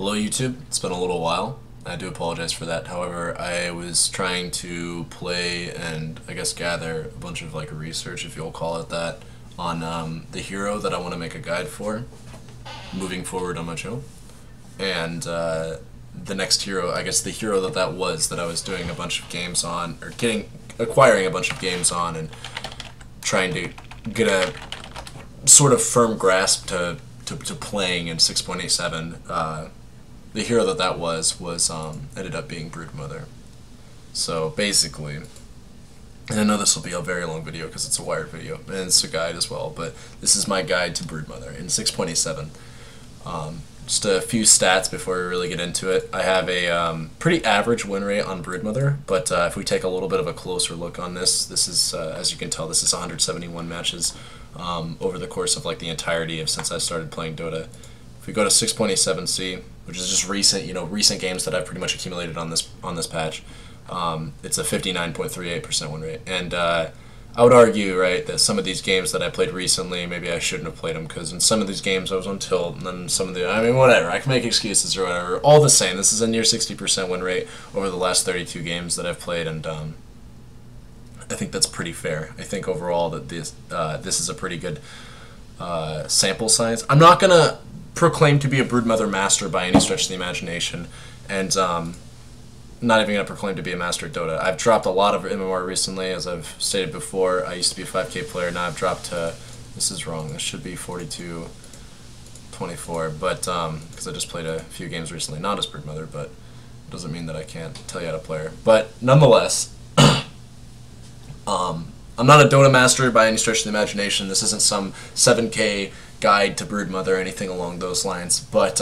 Hello YouTube, it's been a little while. I do apologize for that. However, I was trying to play and I guess gather a bunch of like research, if you'll call it that, on the hero that I want to make a guide for moving forward on my channel. And the next hero, I guess the hero that was that I was doing a bunch of games on, or acquiring a bunch of games on and trying to get a sort of firm grasp to playing in 6.87. The hero that was ended up being Broodmother. So basically, and I know this will be a very long video because it's a wired video and it's a guide as well, but this is my guide to Broodmother in 6.87. Just a few stats before we really get into it. I have a pretty average win rate on Broodmother, but if we take a little bit of a closer look on this is, as you can tell, this is 171 matches over the course of like the entirety of since I started playing Dota. If we go to 6.87C, which is just recent games that I've pretty much accumulated on this patch, it's a 59.38% win rate, and I would argue, right, that some of these games that I played recently, maybe I shouldn't have played them, because in some of these games I was on tilt, and then some of the, I mean, whatever, I can make excuses or whatever. All the same, this is a near 60% win rate over the last 32 games that I've played, and I think that's pretty fair. I think overall that this is a pretty good sample size. I'm not going to proclaim to be a Broodmother master by any stretch of the imagination, and not even going to proclaim to be a master at Dota. I've dropped a lot of MMR recently, as I've stated before. I used to be a 5K player, now I've dropped to, this is wrong, this should be 42-24, but because I just played a few games recently, not as Broodmother, but it doesn't mean that I can't tell you how to play her. But nonetheless, I'm not a Dota master by any stretch of the imagination. This isn't some 7K guide to Broodmother or anything along those lines, but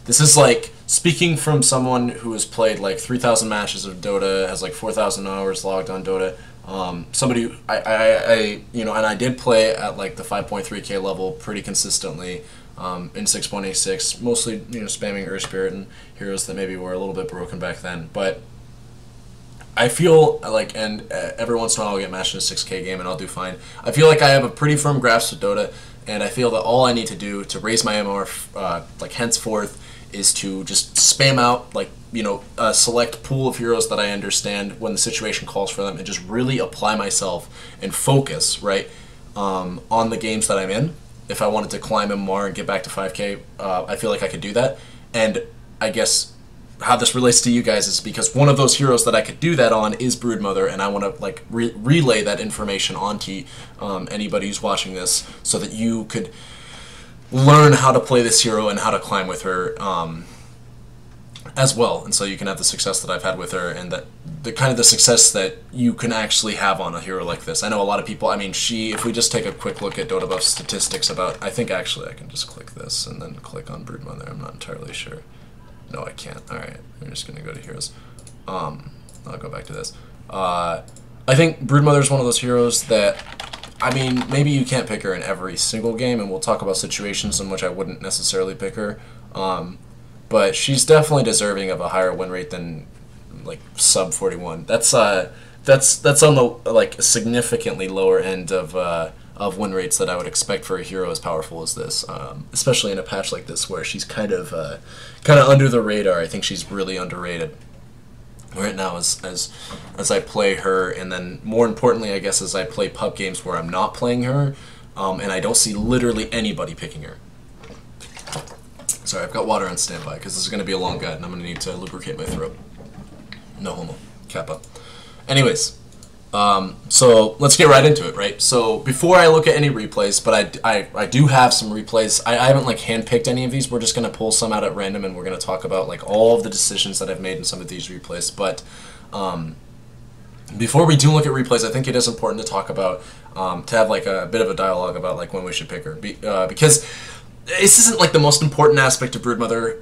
this is like speaking from someone who has played like 3,000 matches of Dota, has like 4,000 hours logged on Dota. Somebody who and I did play at like the 5.3K level pretty consistently in 6.86, mostly spamming Earth Spirit and heroes that maybe were a little bit broken back then, but I feel like, and every once in a while I'll get matched in a 6K game and I'll do fine. I feel like I have a pretty firm grasp of Dota, and I feel that all I need to do to raise my MMR like henceforth is to just spam out like a select pool of heroes that I understand when the situation calls for them, and just really apply myself and focus right on the games that I'm in. If I wanted to climb MMR and get back to 5K, I feel like I could do that. And I guess how this relates to you guys is because one of those heroes that I could do that on is Broodmother, and I want to like relay that information onto anybody who's watching this, so that you could learn how to play this hero and how to climb with her as well, and so you can have the success that I've had with her, and that the kind of the success that you can actually have on a hero like this. I know a lot of people, I mean, if we just take a quick look at Dota Buff statistics about, I think actually I can just click this and then click on Broodmother, I'm not entirely sure. No, I can't. Alright, I'm just going to go to heroes. I'll go back to this. I think Broodmother is one of those heroes that, I mean, maybe you can't pick her in every single game, and we'll talk about situations in which I wouldn't necessarily pick her. But she's definitely deserving of a higher win rate than like sub 41. That's on the like significantly lower end of win rates that I would expect for a hero as powerful as this, especially in a patch like this where she's kind of under the radar. I think she's really underrated right now as I play her, and then more importantly, I guess, as I play pub games where I'm not playing her, and I don't see literally anybody picking her. Sorry, I've got water on standby because this is going to be a long guide and I'm going to need to lubricate my throat. No homo. Kappa. Anyways, so let's get right into it, right? So before I look at any replays, but I do have some replays. I haven't like handpicked any of these. We're just going to pull some out at random, and we're going to talk about like all of the decisions that I've made in some of these replays. But before we do look at replays, I think it is important to talk about, to have like a bit of a dialogue about like when we should pick her, because this isn't like the most important aspect of Broodmother.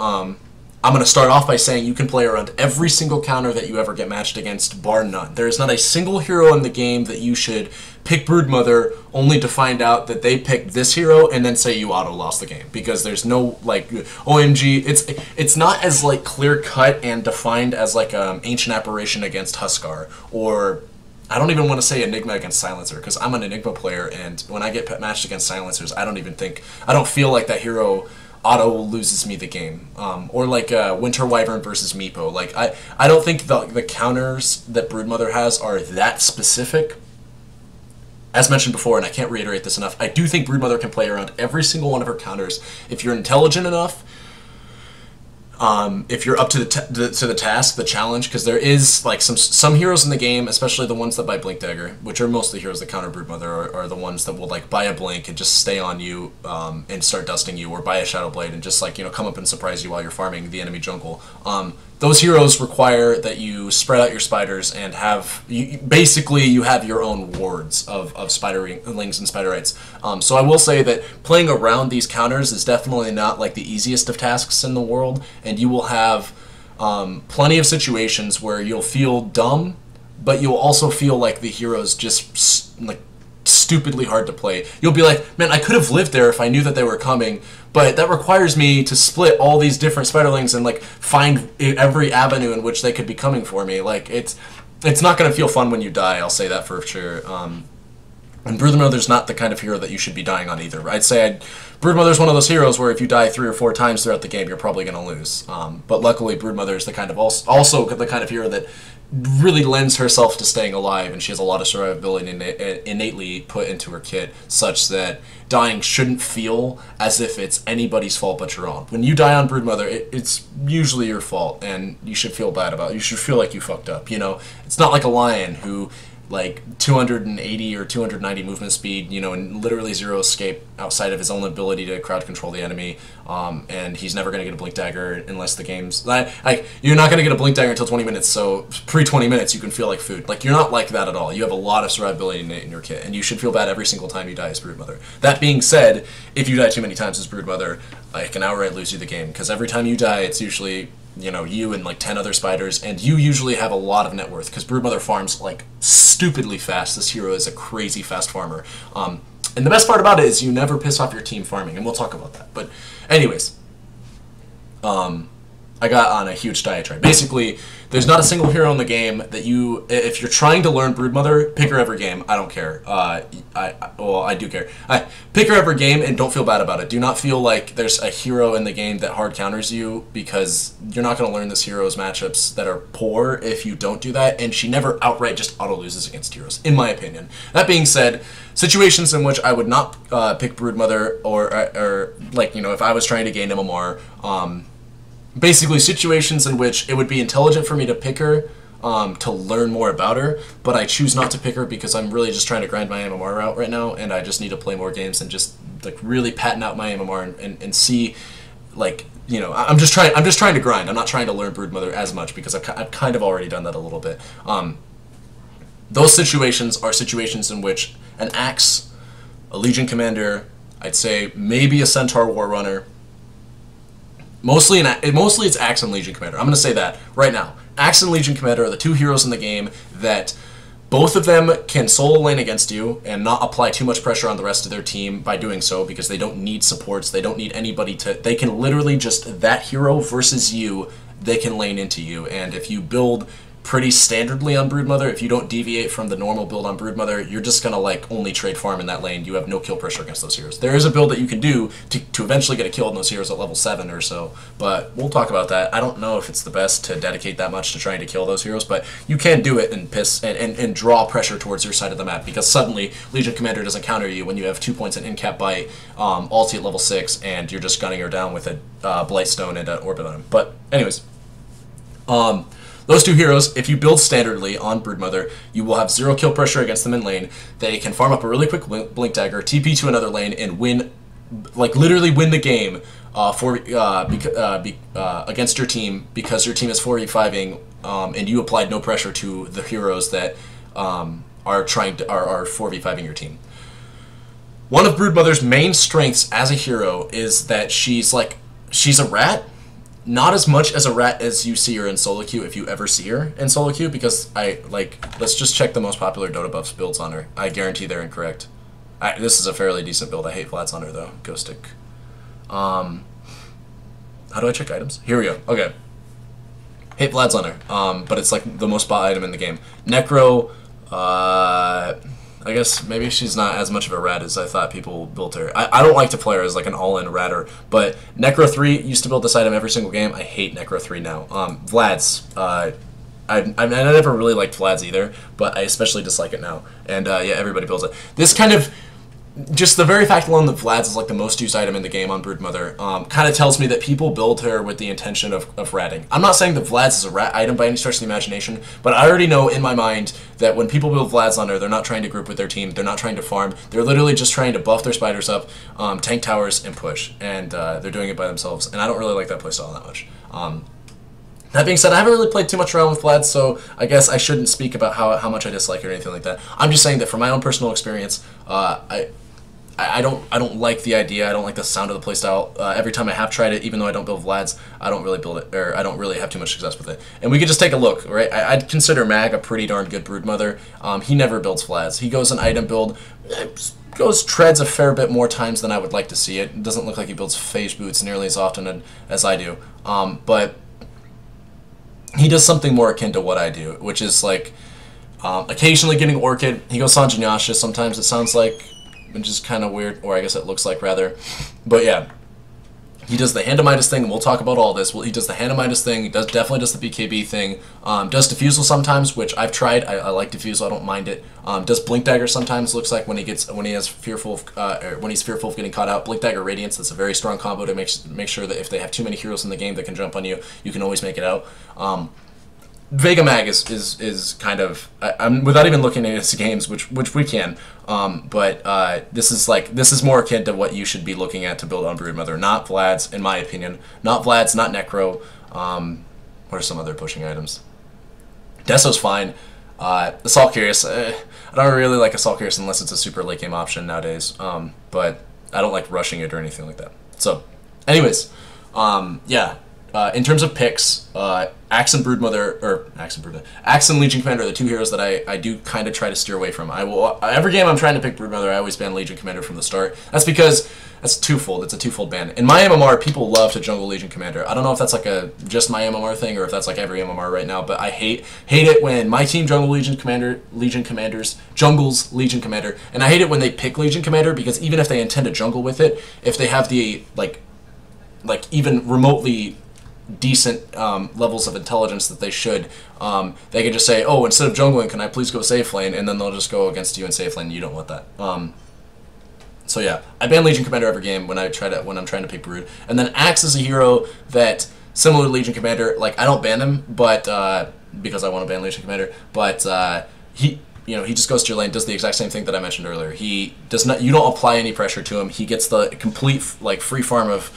I'm going to start off by saying you can play around every single counter that you ever get matched against, bar none. There is not a single hero in the game that you should pick Broodmother only to find out that they picked this hero and then say you auto-lost the game. Because there's no, like, OMG, it's not as, like, clear-cut and defined as, like, Ancient Apparition against Huskar, or I don't even want to say Enigma against Silencer, because I'm an Enigma player, and when I get matched against Silencers, I don't feel like that hero auto loses me the game. Or like Winter Wyvern versus Meepo. Like I don't think the counters that Broodmother has are that specific. As mentioned before, and I can't reiterate this enough, I do think Broodmother can play around every single one of her counters if you're intelligent enough. If you're up to the task, the challenge, because there is like some heroes in the game, especially the ones that buy Blink Dagger, which are mostly heroes that counter Broodmother, are the ones that will like buy a Blink and just stay on you and start dusting you, or buy a Shadow Blade and just like come up and surprise you while you're farming the enemy jungle. Those heroes require that you spread out your spiders and have basically you have your own wards of spiderlings and spiderites. So I will say that playing around these counters is definitely not like the easiest of tasks in the world, and you will have plenty of situations where you'll feel dumb, but you'll also feel like the hero's just like stupidly hard to play. You'll be like, man, I could have lived there if I knew that they were coming, but that requires me to split all these different spiderlings and like find every avenue in which they could be coming for me. Like it's not going to feel fun when you die, I'll say that for sure. And Broodmother's not the kind of hero that you should be dying on either. I'd say Broodmother's one of those heroes where if you die 3 or 4 times throughout the game, you're probably going to lose. But luckily, Broodmother is the kind of also the kind of hero that really lends herself to staying alive, and she has a lot of survivability innately put into her kit, such that dying shouldn't feel as if it's anybody's fault but your own. When you die on Broodmother, it's usually your fault, and you should feel bad about it. You should feel like you fucked up, It's not like a lion who like 280 or 290 movement speed, and literally 0 escape outside of his own ability to crowd control the enemy, and he's never going to get a Blink Dagger unless the game's... Like, you're not going to get a Blink Dagger until 20 minutes, so pre-20 minutes you can feel like food. Like, you're not like that at all. You have a lot of survivability in your kit, and you should feel bad every single time you die as Broodmother. That being said, if you die too many times as Broodmother, I can outright lose you the game, because every time you die, it's usually... you and like 10 other spiders, and you usually have a lot of net worth, because Broodmother farms like stupidly fast. This hero is a crazy fast farmer. And the best part about it is you never piss off your team farming, and we'll talk about that. But anyways, I got on a huge diatribe. Basically, there's not a single hero in the game that if you're trying to learn Broodmother, pick her every game. I don't care. Well, I do care. Pick her every game and don't feel bad about it. Do not feel like there's a hero in the game that hard counters you, because you're not going to learn this hero's matchups that are poor if you don't do that, and she never outright just auto loses against heroes, in my opinion. That being said, situations in which I would not pick Broodmother, or like, if I was trying to gain MMR, basically situations in which it would be intelligent for me to pick her to learn more about her, but I choose not to pick her because I'm really just trying to grind my MMR out right now, and I just need to play more games and just like really patent out my MMR and see, like, I'm just trying to grind. I'm not trying to learn Broodmother as much because I've kind of already done that a little bit. Those situations are situations in which an Axe, a Legion Commander, I'd say maybe a Centaur Warrunner, mostly it's Axe and Legion Commander. I'm going to say that right now. Axe and Legion Commander are the 2 heroes in the game that both of them can solo lane against you and not apply too much pressure on the rest of their team by doing so, because they don't need supports, they don't need anybody they can literally just, that hero versus you, they can lane into you. And if you build pretty standardly on Broodmother, if you don't deviate from the normal build on Broodmother, you're just gonna like only trade farm in that lane. You have no kill pressure against those heroes. There is a build that you can do to eventually get a kill on those heroes at level 7 or so, but we'll talk about that. I don't know if it's the best to dedicate that much to trying to kill those heroes, but you can do it and and draw pressure towards your side of the map, because suddenly Legion Commander doesn't counter you when you have 2 points in in-cap bite, ulti at level 6, and you're just gunning her down with a Blightstone and an Orbit on him. But anyways, those 2 heroes, if you build standardly on Broodmother, you will have 0 kill pressure against them in lane. They can farm up a really quick Blink Dagger, TP to another lane, and win, like literally win the game against your team, because your team is 4v5ing, and you applied no pressure to the heroes that are 4v5ing your team. One of Broodmother's main strengths as a hero is that she's a rat. Not as much as a rat as you see her in solo queue, if you ever see her in solo queue, because let's just check the most popular Dota buffs builds on her. I guarantee they're incorrect. This is a fairly decent build. I hate flats on her though. Ghost Stick. How do I check items? Here we go. Okay. Hate flats on her. But it's like the most bought item in the game. Necro, I guess maybe she's not as much of a rat as I thought people built her. I don't like to play her as like an all-in ratter, but Necro 3 used to build this item every single game. I hate Necro 3 now. Vlad's, I never really liked Vlad's either, but I especially dislike it now. And yeah, everybody builds it. This kind of, just the very fact alone that Vlad's is like the most used item in the game on Broodmother kind of tells me that people build her with the intention of ratting. I'm not saying that Vlad's is a rat item by any stretch of the imagination, but I already know in my mind that when people build Vlad's on her, they're not trying to group with their team, they're not trying to farm, they're literally just trying to buff their spiders up, tank towers, and push. And they're doing it by themselves, and I don't really like that playstyle that much. That being said, I haven't really played too much around with Vlad, so I guess I shouldn't speak about how much I dislike it or anything like that. I'm just saying that from my own personal experience, I don't like the idea. I don't like the sound of the playstyle. Every time I have tried it, even though I don't build Vlad's, I don't really build it, or I don't really have too much success with it. And we could just take a look, right? I'd consider Mag a pretty darn good Broodmother. He never builds Vlad's. He goes an item build, treads a fair bit more times than I would like to see it. It doesn't look like he builds phase boots nearly as often as I do. But he does something more akin to what I do, which is like occasionally getting Orchid. He goes Sanjinyasha sometimes, it sounds like, which is kind of weird, or I guess it looks like rather. But yeah, he does the Hand of Midas thing, and we'll talk about all this. Well, he does the Hand of Midas thing, he definitely does the BKB thing, does Diffusal sometimes, which I've tried. I like Diffusal, I don't mind it. Does Blink Dagger sometimes, looks like when he's fearful of getting caught out. Blink Dagger Radiance, that's a very strong combo to make sure that if they have too many heroes in the game that can jump on you, you can always make it out. Vega Mag is kind of, I'm without even looking at his games, which we can, but this is more akin to what you should be looking at to build on Broodmother, not Vlad's, in my opinion, not Vlad's, not Necro. What are some other pushing items? Deso's fine. Assault Curious, I don't really like Assault Curious unless it's a super late game option nowadays, but I don't like rushing it or anything like that. So, anyways, yeah. In terms of picks, Axe and Broodmother, Axe and Legion Commander are the two heroes that I do kind of try to steer away from. Every game I'm trying to pick Broodmother, I always ban Legion Commander from the start. That's because that's twofold. It's a twofold ban. In my MMR, people love to jungle Legion Commander. I don't know if that's like just my MMR thing or if that's like every MMR right now, but I hate it when my team jungles Legion Commander, and I hate it when they pick Legion Commander because even if they intend to jungle with it, if they have the like even remotely decent levels of intelligence that they should, they can just say, oh, instead of jungling, can I please go safe lane, and then they'll just go against you in safe lane. You don't want that. So yeah, I ban Legion Commander every game when I'm trying to pick Brood. And then Axe is a hero that, similar to Legion Commander, like I don't ban him, but because I want to ban Legion Commander, but he just goes to your lane, does the exact same thing that I mentioned earlier. He does not, you don't apply any pressure to him. He gets the complete like free farm of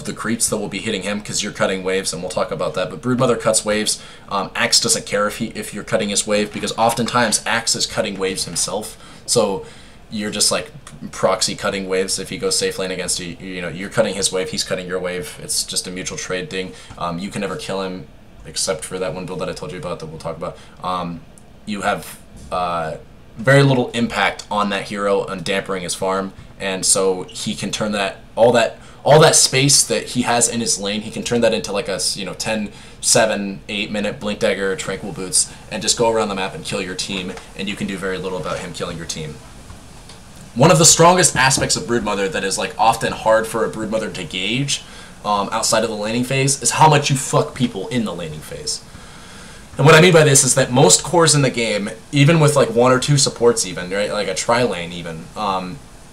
the creeps that will be hitting him because you're cutting waves, and we'll talk about that. But Broodmother cuts waves. Axe doesn't care if you're cutting his wave because oftentimes Axe is cutting waves himself. So you're just like proxy cutting waves. If he goes safe lane against you, you're cutting his wave, he's cutting your wave. It's just a mutual trade thing. You can never kill him except for that one build that I told you about that we'll talk about. You have very little impact on that hero on dampering his farm, and so he can turn all that space that he has in his lane, he can turn that into like a 10, 7, 8 minute Blink Dagger, Tranquil Boots, and just go around the map and kill your team, and you can do very little about him killing your team. One of the strongest aspects of Broodmother that is like often hard for a Broodmother to gauge outside of the laning phase is how much you fuck people in the laning phase. And what I mean by this is that most cores in the game, even with like 1 or 2 supports even, right, like a tri-lane even,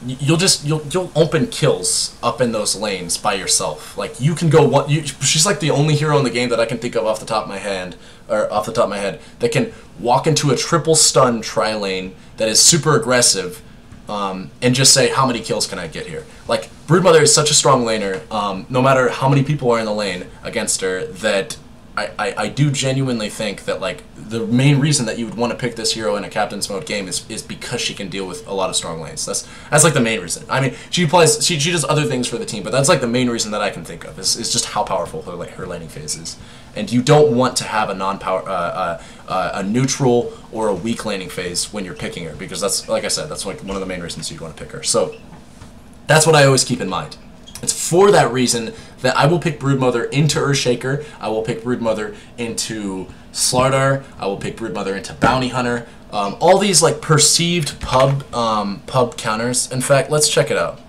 you'll open kills up in those lanes by yourself. Like you can go she's like the only hero in the game that I can think of off the top of my head that can walk into a triple stun tri-lane that is super aggressive and just say, how many kills can I get here? Like Broodmother is such a strong laner, no matter how many people are in the lane against her, that I do genuinely think that like the main reason that you would want to pick this hero in a captain's mode game is because she can deal with a lot of strong lanes. That's like the main reason. I mean, she does other things for the team, but that's like the main reason that I can think of is just how powerful her laning phase is. And you don't want to have a neutral or a weak laning phase when you're picking her, because that's, like I said, that's like one of the main reasons you'd want to pick her. So that's what I always keep in mind. It's for that reason that I will pick Broodmother into Earthshaker, I will pick Broodmother into Slardar, I will pick Broodmother into Bounty Hunter, All these like perceived pub counters. In fact, let's check it out.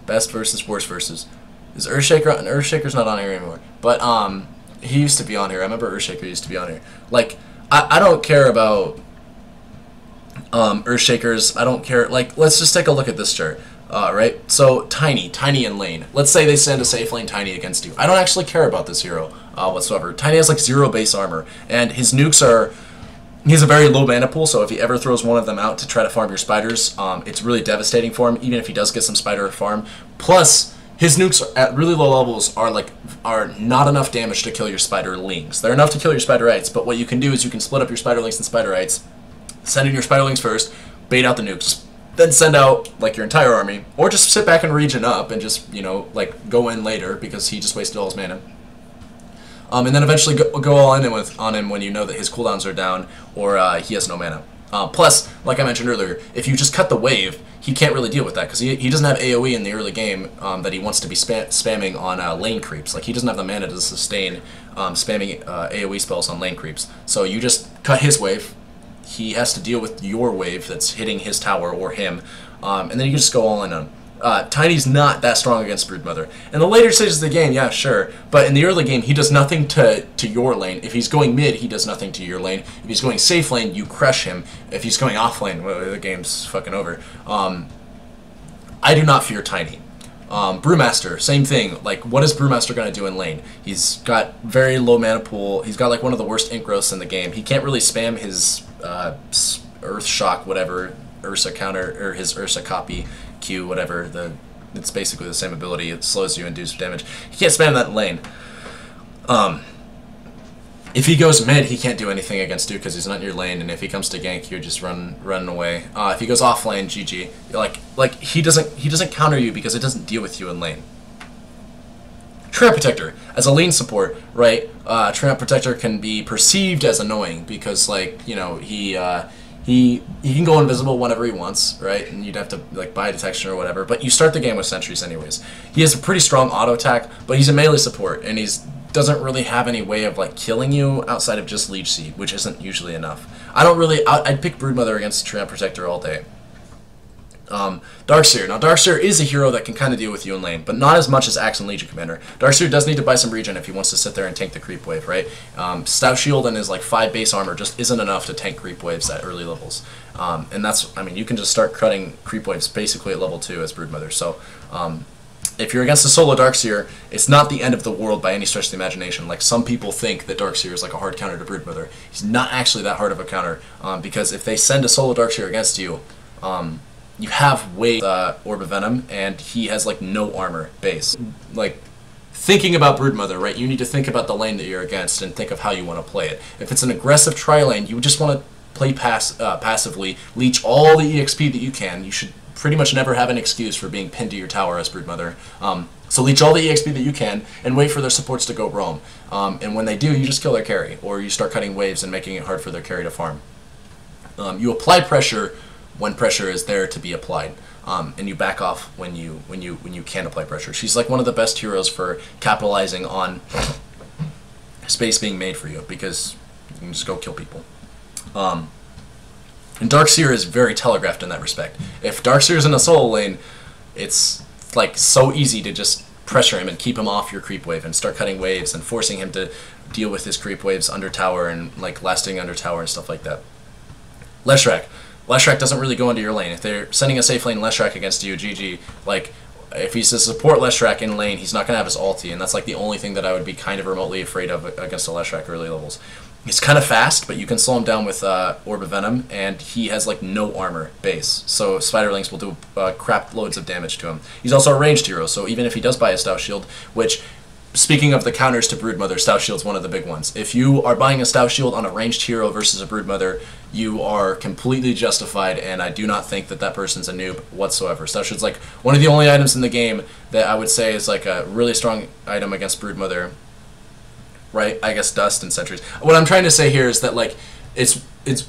Best versus worst versus. Is Earthshaker on? Earthshaker's not on here anymore. But he used to be on here. I remember Earthshaker used to be on here. Like I don't care about Earthshakers. I don't care. Like let's just take a look at this chart. Right? So Tiny in lane. Let's say they send a safe lane Tiny against you. I don't actually care about this hero whatsoever. Tiny has like 0 base armor, and his nukes are. He has a very low mana pool, so if he ever throws one of them out to try to farm your spiders, it's really devastating for him, even if he does get some spider farm. Plus, his nukes at really low levels are not enough damage to kill your spiderlings. They're enough to kill your spiderites, but what you can do is you can split up your spiderlings and spiderites, send in your spiderlings first, bait out the nukes, then send out like your entire army, or just sit back and regen up and just, you know, like go in later because he just wasted all his mana. And then eventually go all in on him when you know that his cooldowns are down or he has no mana. Plus, like I mentioned earlier, if you just cut the wave, he can't really deal with that because he doesn't have AoE in the early game that he wants to be spamming on lane creeps. Like he doesn't have the mana to sustain spamming AoE spells on lane creeps. So you just cut his wave. He has to deal with your wave that's hitting his tower or him, and then you can just go all in on him. Tiny's not that strong against Broodmother. In the later stages of the game, yeah, sure. But in the early game, he does nothing to your lane. If he's going mid, he does nothing to your lane. If he's going safe lane, you crush him. If he's going off lane, well, the game's fucking over. I do not fear Tiny. Brewmaster, same thing. Like, what is Brewmaster going to do in lane? He's got very low mana pool. He's got, like, one of the worst ink growths in the game. He can't really spam his Earth Shock, whatever, Ursa counter, or his Ursa copy. Q, whatever, it's basically the same ability. It slows you and does damage. He can't spam that in lane. If he goes mid, he can't do anything against you because he's not in your lane, and if he comes to gank, you're just running away. If he goes off lane, GG. Like he doesn't counter you because it doesn't deal with you in lane. Tramp Protector, as a lane support, right? Tramp Protector can be perceived as annoying because, like, you know, he can go invisible whenever he wants, right? And you'd have to like buy detection or whatever. But you start the game with sentries anyways. He has a pretty strong auto attack, but he's a melee support, and doesn't really have any way of like killing you outside of just Leech Seed, which isn't usually enough. I'd pick Broodmother against Tramp Protector all day. Darkseer. Now, Darkseer is a hero that can kind of deal with you in lane, but not as much as Axe and Legion Commander. Darkseer does need to buy some regen if he wants to sit there and tank the creep wave, right? Stout Shield and his like 5 base armor just isn't enough to tank creep waves at early levels. And that's, I mean, you can just start cutting creep waves basically at level 2 as Broodmother. So, if you're against a solo Darkseer, it's not the end of the world by any stretch of the imagination. Like, some people think that Darkseer is like a hard counter to Broodmother. He's not actually that hard of a counter, because if they send a solo Darkseer against you, you have Wave Orb of Venom, and he has like no armor base. Like, thinking about Broodmother, right, you need to think about the lane that you're against and think of how you want to play it. If it's an aggressive tri-lane, you just want to play passively, leech all the EXP that you can. You should pretty much never have an excuse for being pinned to your tower as Broodmother. So leech all the EXP that you can and wait for their supports to go roam. And when they do, you just kill their carry, or you start cutting waves and making it hard for their carry to farm. You apply pressure when pressure is there to be applied, and you back off when you can apply pressure. She's like one of the best heroes for capitalizing on space being made for you, because you can just go kill people. And Darkseer is very telegraphed in that respect. If Darkseer is in a solo lane, it's like so easy to just pressure him and keep him off your creep wave and start cutting waves and forcing him to deal with his creep waves under tower and like lasting under tower and stuff like that. Leshrac. Leshrac doesn't really go into your lane. If they're sending a safe lane Leshrac against you, GG. Like, if he's to support Leshrac in lane, he's not going to have his ulti, and that's like the only thing that I would be kind of remotely afraid of against a Leshrac early levels. He's kind of fast, but you can slow him down with Orb of Venom, and he has like no armor base, so Spiderlings will do crap loads of damage to him. He's also a ranged hero, so even if he does buy a Stout Shield, which, speaking of the counters to Broodmother, Stout Shield's one of the big ones. If you are buying a Stout Shield on a ranged hero versus a Broodmother, you are completely justified, and I do not think that that person's a noob whatsoever. Stout Shield's like one of the only items in the game that I would say is like a really strong item against Broodmother. Right? I guess Dust and Sentries. What I'm trying to say here is that like it's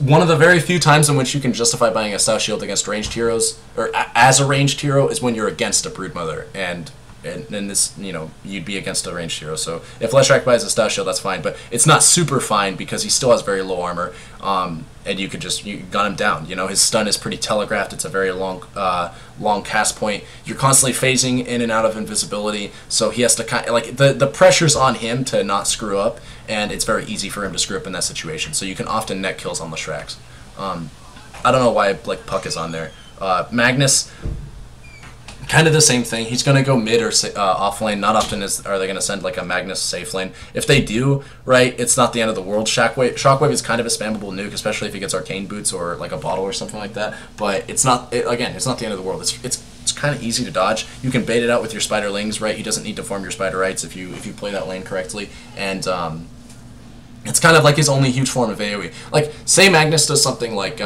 one of the very few times in which you can justify buying a Stout Shield against ranged heroes, or as a ranged hero, is when you're against a Broodmother, and and this, you know, you'd be against a ranged hero. So if Leshrac buys a Stout Shield, that's fine, but it's not super fine because he still has very low armor, and you gun him down. You know, his stun is pretty telegraphed. It's a very long cast point. You're constantly phasing in and out of invisibility, so he has to kind of, like, the pressure's on him to not screw up, and it's very easy for him to screw up in that situation. So you can often net kills on Leshracs. I don't know why, like, Puck is on there. Magnus, kind of the same thing. He's going to go mid or off lane. Not often are they going to send like a Magnus safe lane. If they do, right, it's not the end of the world. Shockwave is kind of a spammable nuke, especially if he gets arcane boots or like a bottle or something like that. But it's not. Again, it's not the end of the world. It's kind of easy to dodge. You can bait it out with your spiderlings, right? He doesn't need to farm your spiderites if you play that lane correctly. And it's kind of like his only huge form of AoE. Like, say Magnus does something like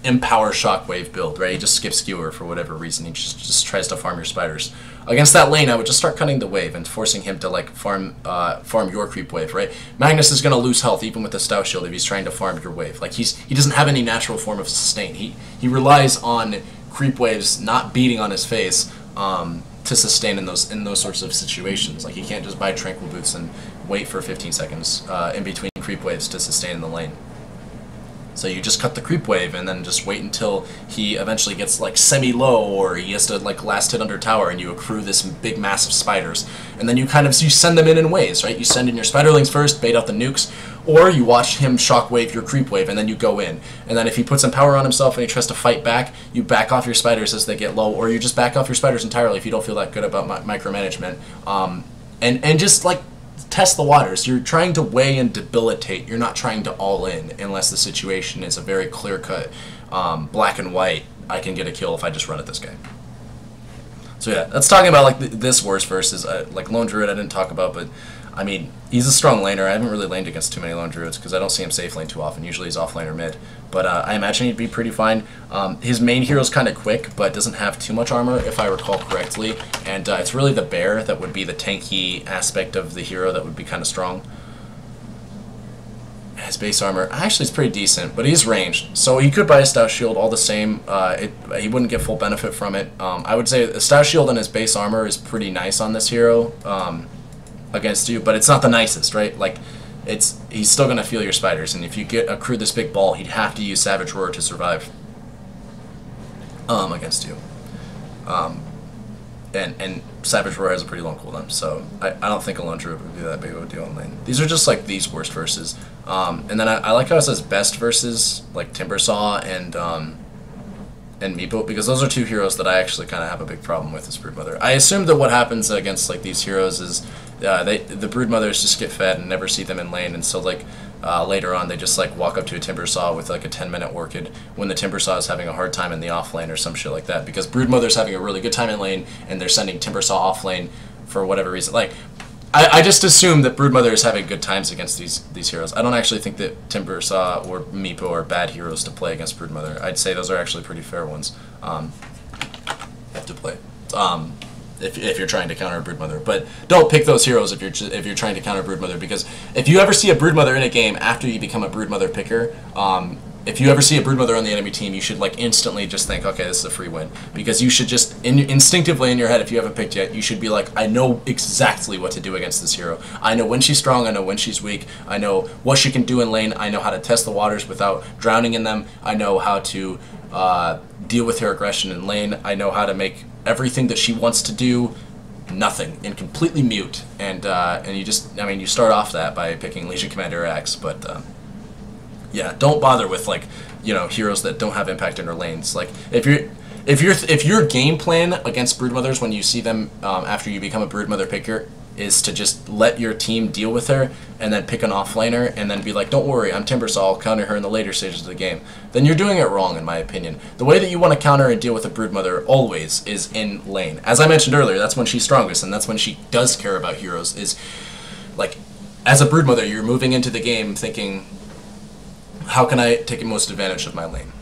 Empower Shockwave build, right? He just skips Skewer for whatever reason. He just tries to farm your spiders. Against that lane, I would just start cutting the wave and forcing him to like farm your creep wave, right? Magnus is going to lose health even with the Stout Shield if he's trying to farm your wave. Like, he doesn't have any natural form of sustain. He relies on creep waves not beating on his face to sustain in those sorts of situations. Like, he can't just buy Tranquil Boots and wait for 15 seconds in between creep waves to sustain in the lane. So you just cut the creep wave and then just wait until he eventually gets like semi-low, or he has to like last hit under tower, and you accrue this big mass of spiders. And then you send them in waves, right? You send in your spiderlings first, bait out the nukes, or you watch him shockwave your creep wave and then you go in. And then if he puts some power on himself and he tries to fight back, you back off your spiders as they get low, or you just back off your spiders entirely if you don't feel that good about micromanagement. And just like test the waters. You're trying to weigh and debilitate. You're not trying to all in unless the situation is a very clear-cut black and white. I can get a kill if I just run at this guy. So yeah, that's talking about like this worst versus like Lone Druid I didn't talk about, but I mean, he's a strong laner. I haven't really laned against too many Lone Druids because I don't see him safe lane too often. Usually he's off lane or mid. But I imagine he'd be pretty fine. His main hero's kind of quick, but doesn't have too much armor, if I recall correctly. And it's really the bear that would be the tanky aspect of the hero that would be kind of strong. His base armor, actually, is pretty decent, but he's ranged. So he could buy a Stout Shield all the same. He wouldn't get full benefit from it. I would say a Stout Shield and his base armor is pretty nice on this hero. Against you, but it's not the nicest, right? Like, he's still gonna feel your spiders, and if you accrue this big ball, he'd have to use Savage Roar to survive against you. And Savage Roar has a pretty long cooldown, so I don't think a Lone Druid would be that big of a deal in lane. These are just like these worst verses. And then I like how it says best verses, like Timbersaw and Meepo, because those are two heroes that I actually kind of have a big problem with as Broodmother. I assume that what happens against like these heroes is the Broodmothers just get fed and never see them in lane, and so like later on they just like walk up to a Timbersaw with like a 10-minute Orchid when the Timbersaw is having a hard time in the off lane or some shit like that, because Broodmother's having a really good time in lane and they're sending Timbersaw off lane for whatever reason. Like, I just assume that Broodmother is having good times against these heroes. I don't actually think that Timbersaw or Meepo are bad heroes to play against Broodmother. I'd say those are actually pretty fair ones to play if you're trying to counter a Broodmother. But don't pick those heroes if you're trying to counter Broodmother, because if you ever see a Broodmother in a game after you become a Broodmother picker, if you ever see a Broodmother on the enemy team, you should like instantly just think, okay, this is a free win. Because you should just, instinctively in your head, if you haven't picked yet, you should be like, I know exactly what to do against this hero. I know when she's strong, I know when she's weak, I know what she can do in lane, I know how to test the waters without drowning in them, I know how to deal with her aggression in lane, I know how to make everything that she wants to do nothing and completely mute. And you just, I mean, you start off that by picking Legion Commander X, but yeah, don't bother with like, you know, heroes that don't have impact in their lanes. Like, if your game plan against Broodmothers when you see them after you become a Broodmother picker is to just let your team deal with her and then pick an offlaner and then be like, don't worry, I'm Timbersaw, I'll counter her in the later stages of the game, then you're doing it wrong in my opinion. The way that you want to counter and deal with a Broodmother always is in lane. As I mentioned earlier, that's when she's strongest and that's when she does care about heroes. Is like, as a Broodmother, you're moving into the game thinking, how can I take most advantage of my lane?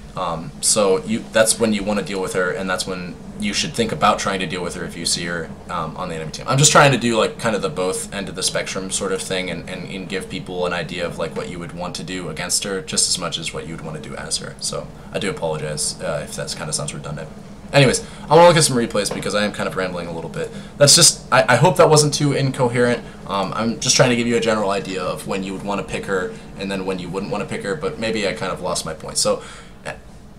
So that's when you want to deal with her, and that's when you should think about trying to deal with her if you see her on the enemy team. I'm just trying to do like kind of the both end of the spectrum sort of thing, and give people an idea of like what you would want to do against her just as much as what you would want to do as her. So I do apologize if that kind of sounds redundant. Anyways, I want to look at some replays because I am kind of rambling a little bit. That's just, I hope that wasn't too incoherent. I'm just trying to give you a general idea of when you would want to pick her and then when you wouldn't want to pick her, but maybe I kind of lost my point. So,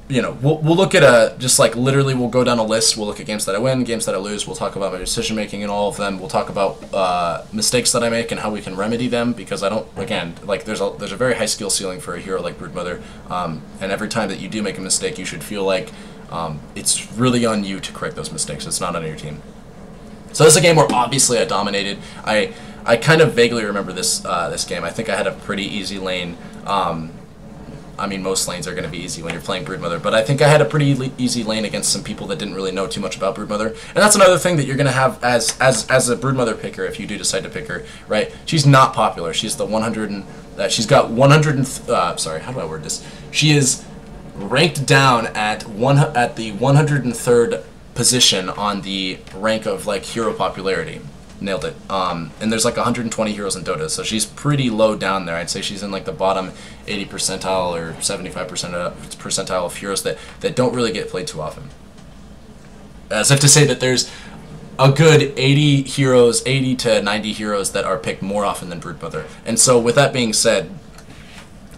you know, we'll look at just like literally we'll go down a list. We'll look at games that I win, games that I lose. We'll talk about my decision making in all of them. We'll talk about mistakes that I make and how we can remedy them, because I don't, again, like there's a very high skill ceiling for a hero like Broodmother, and every time that you do make a mistake, you should feel like it's really on you to correct those mistakes. It's not on your team. So this is a game where obviously I dominated. I kind of vaguely remember this this game. I think I had a pretty easy lane. I mean, most lanes are going to be easy when you're playing Broodmother, but I think I had a pretty easy lane against some people that didn't really know too much about Broodmother. And that's another thing that you're going to have as a Broodmother picker if you do decide to pick her, right? She's not popular. She's the 100 and she's got 100 and sorry, how do I word this? She is ranked down at the 103rd position on the rank of like hero popularity. Nailed it. And there's like 120 heroes in Dota, so she's pretty low down there. I'd say she's in like the bottom 80 percentile or 75% percentile of heroes that don't really get played too often. As if to say that there's a good 80 heroes, 80 to 90 heroes that are picked more often than Broodmother. And so with that being said,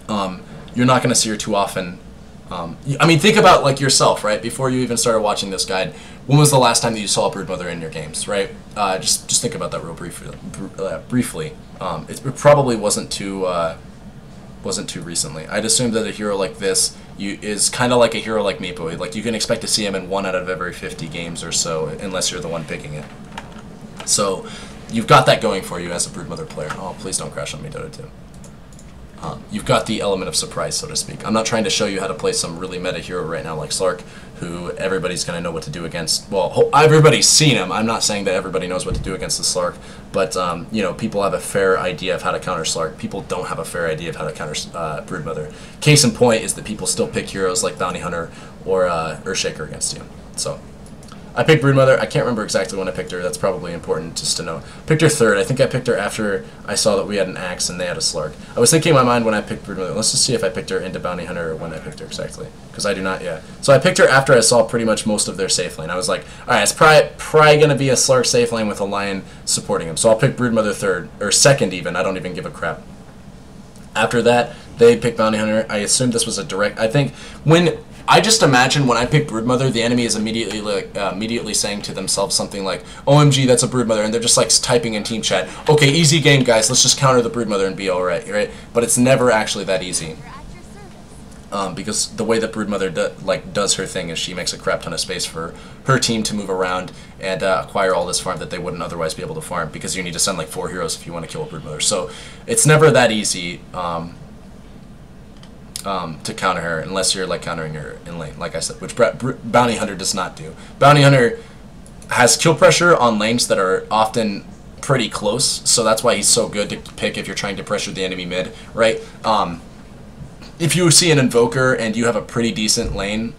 you're not going to see her too often. I mean, think about like yourself, right? Before you even started watching this guide, when was the last time that you saw Broodmother in your games, right? Just think about that real briefly. It probably wasn't too recently. I'd assume that a hero like this is kind of like a hero like Maple. Like you can expect to see him in 1 out of every 50 games or so, unless you're the one picking it. So you've got that going for you as a Broodmother player. Oh, please don't crash on me, Dota 2. You've got the element of surprise, so to speak. I'm not trying to show you how to play some really meta hero right now like Slark, who everybody's going to know what to do against. Well, everybody's seen him. I'm not saying that everybody knows what to do against the Slark, but you know, people have a fair idea of how to counter Slark. People don't have a fair idea of how to counter Broodmother. Case in point is that people still pick heroes like Bounty Hunter or Earthshaker against you. So I picked Broodmother. I can't remember exactly when I picked her. That's probably important just to know. Picked her third. I think I picked her after I saw that we had an Axe and they had a Slark. I was thinking in my mind when I picked Broodmother. Let's just see if I picked her into Bounty Hunter or when I picked her exactly, because I do not yet. So I picked her after I saw pretty much most of their safe lane. I was like, all right, it's probably going to be a Slark safe lane with a Lion supporting him. So I'll pick Broodmother third, or second even. I don't even give a crap. After that, they picked Bounty Hunter. I assumed this was a direct. I think I just imagine when I pick Broodmother, the enemy is immediately saying to themselves something like, OMG, that's a Broodmother, and they're just like typing in team chat, okay, easy game, guys, let's just counter the Broodmother and be alright, right? But it's never actually that easy. Because the way that Broodmother does her thing is she makes a crap ton of space for her team to move around and acquire all this farm that they wouldn't otherwise be able to farm, because you need to send like 4 heroes if you want to kill a Broodmother. So it's never that easy to counter her unless you're like countering her in lane, like I said, which Bounty Hunter does not do. Bounty Hunter has kill pressure on lanes that are often pretty close, so that's why he's so good to pick if you're trying to pressure the enemy mid, right? If you see an Invoker and you have a pretty decent lane,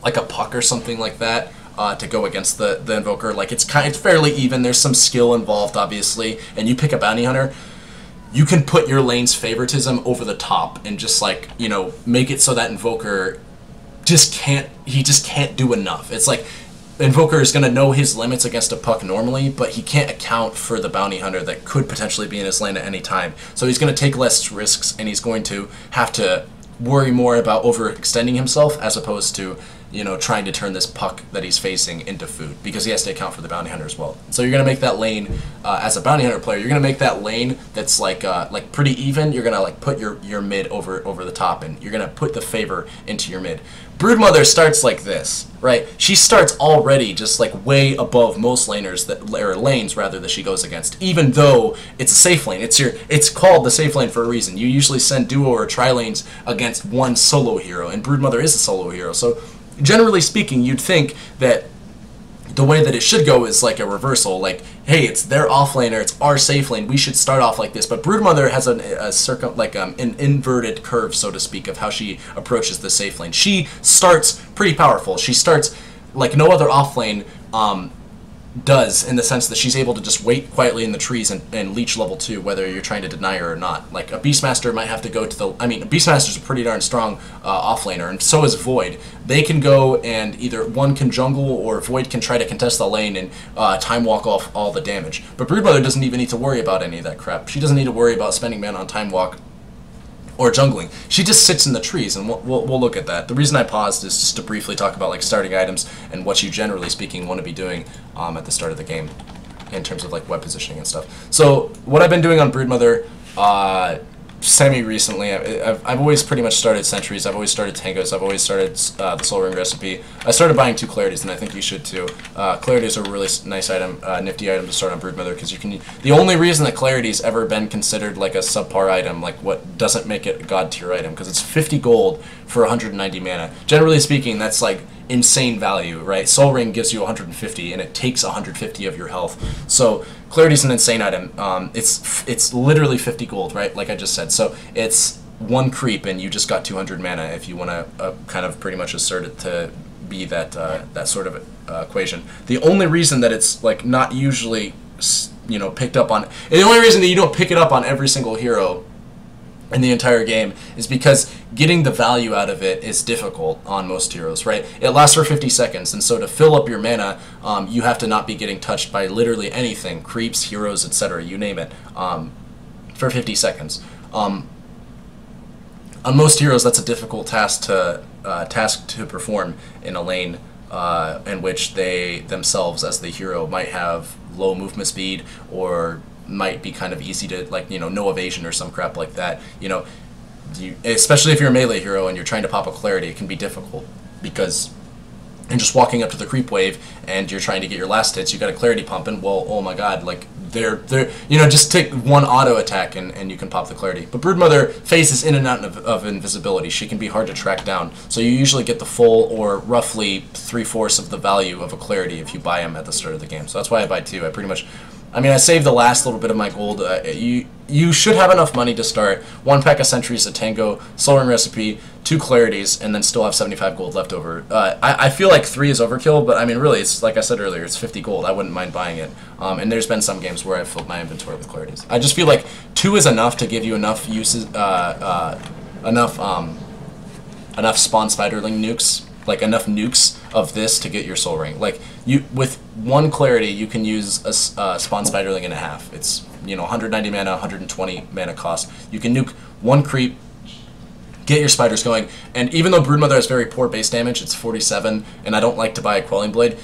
like a Puck or something like that, to go against the Invoker, like it's fairly even. There's some skill involved, obviously, and you pick a Bounty Hunter, you can put your lane's favoritism over the top and just like, you know, make it so that Invoker just can't do enough. It's like Invoker is going to know his limits against a Puck normally, but he can't account for the Bounty Hunter that could potentially be in his lane at any time. So he's going to take less risks, and he's going to have to worry more about overextending himself as opposed to, you know, trying to turn this Puck that he's facing into food, because he has to account for the Bounty Hunter as well. So you're going to make that lane, as a Bounty Hunter player, you're going to make that lane that's like pretty even. You're going to like put your mid over the top, and you're going to put the favor into your mid. Broodmother starts like this, right? She starts already just like way above most laners or lanes rather that she goes against, even though it's a safe lane. It's called the safe lane for a reason. You usually send duo or tri lanes against one solo hero, and Broodmother is a solo hero. So generally speaking, you'd think that the way that it should go is like a reversal, like, hey, it's their off laner, it's our safe lane, we should start off like this. But Broodmother has an inverted curve, so to speak, of how she approaches the safe lane. She starts pretty powerful. She starts like no other off lane does, in the sense that she's able to just wait quietly in the trees and leech level 2, whether you're trying to deny her or not. Like, a Beastmaster might have to go to the... I mean, a Beastmaster's a pretty darn strong offlaner, and so is Void. They can go and either one can jungle, or Void can try to contest the lane and time walk off all the damage. But Broodmother doesn't even need to worry about any of that crap. She doesn't need to worry about spending mana on time walk or jungling. She just sits in the trees, and we'll look at that. The reason I paused is just to briefly talk about like starting items and what you generally speaking want to be doing at the start of the game in terms of like web positioning and stuff. So what I've been doing on Broodmother semi-recently, I've always pretty much started sentries, I've always started tangos, I've always started the Soul Ring recipe. I started buying 2 clarities, and I think you should too. Clarities are a really nice item, nifty item to start on Broodmother, because you can... The only reason that clarity's ever been considered like a subpar item, like what doesn't make it a god tier item, because it's 50 gold for 190 mana. Generally speaking, that's like insane value, right? Soul Ring gives you 150, and it takes 150 of your health. So Clarity's an insane item. It's literally 50 gold, right? Like I just said. So it's 1 creep, and you just got 200 mana if you want to kind of pretty much assert it to be that that sort of equation. The only reason that it's like not usually picked up on, the only reason that you don't pick it up on every single hero in the entire game is because getting the value out of it is difficult on most heroes, right? It lasts for 50 seconds, and so to fill up your mana, you have to not be getting touched by literally anything, creeps, heroes, etc., you name it, for 50 seconds. On most heroes, that's a difficult task to perform in a lane in which they themselves, as the hero, might have low movement speed, or might be kind of easy to, like, no evasion or some crap like that. Especially if you're a melee hero and you're trying to pop a clarity, it can be difficult, because and just walking up to the creep wave and you're trying to get your last hits, you got a clarity pump, and well, oh my god, like they're just take 1 auto attack and you can pop the clarity. But Broodmother phases in and out of invisibility. She can be hard to track down, so you usually get the full or roughly 3/4 of the value of a clarity if you buy them at the start of the game. So that's why I buy 2. I saved the last little bit of my gold. You should have enough money to start 1 pack of sentries, a tango, Soul Ring recipe, 2 clarities, and then still have 75 gold left over. I feel like 3 is overkill, but really, it's like I said earlier, it's 50 gold. I wouldn't mind buying it. And there's been some games where I've filled my inventory with clarities. I just feel like 2 is enough to give you enough uses, enough spawn spiderling nukes. Like enough nukes of this to get your Soul Ring. Like with 1 clarity, you can use a spawn spiderling and a half. It's 190 mana, 120 mana cost. You can nuke 1 creep, get your spiders going, and even though Broodmother has very poor base damage, it's 47, and I don't like to buy a Quelling Blade.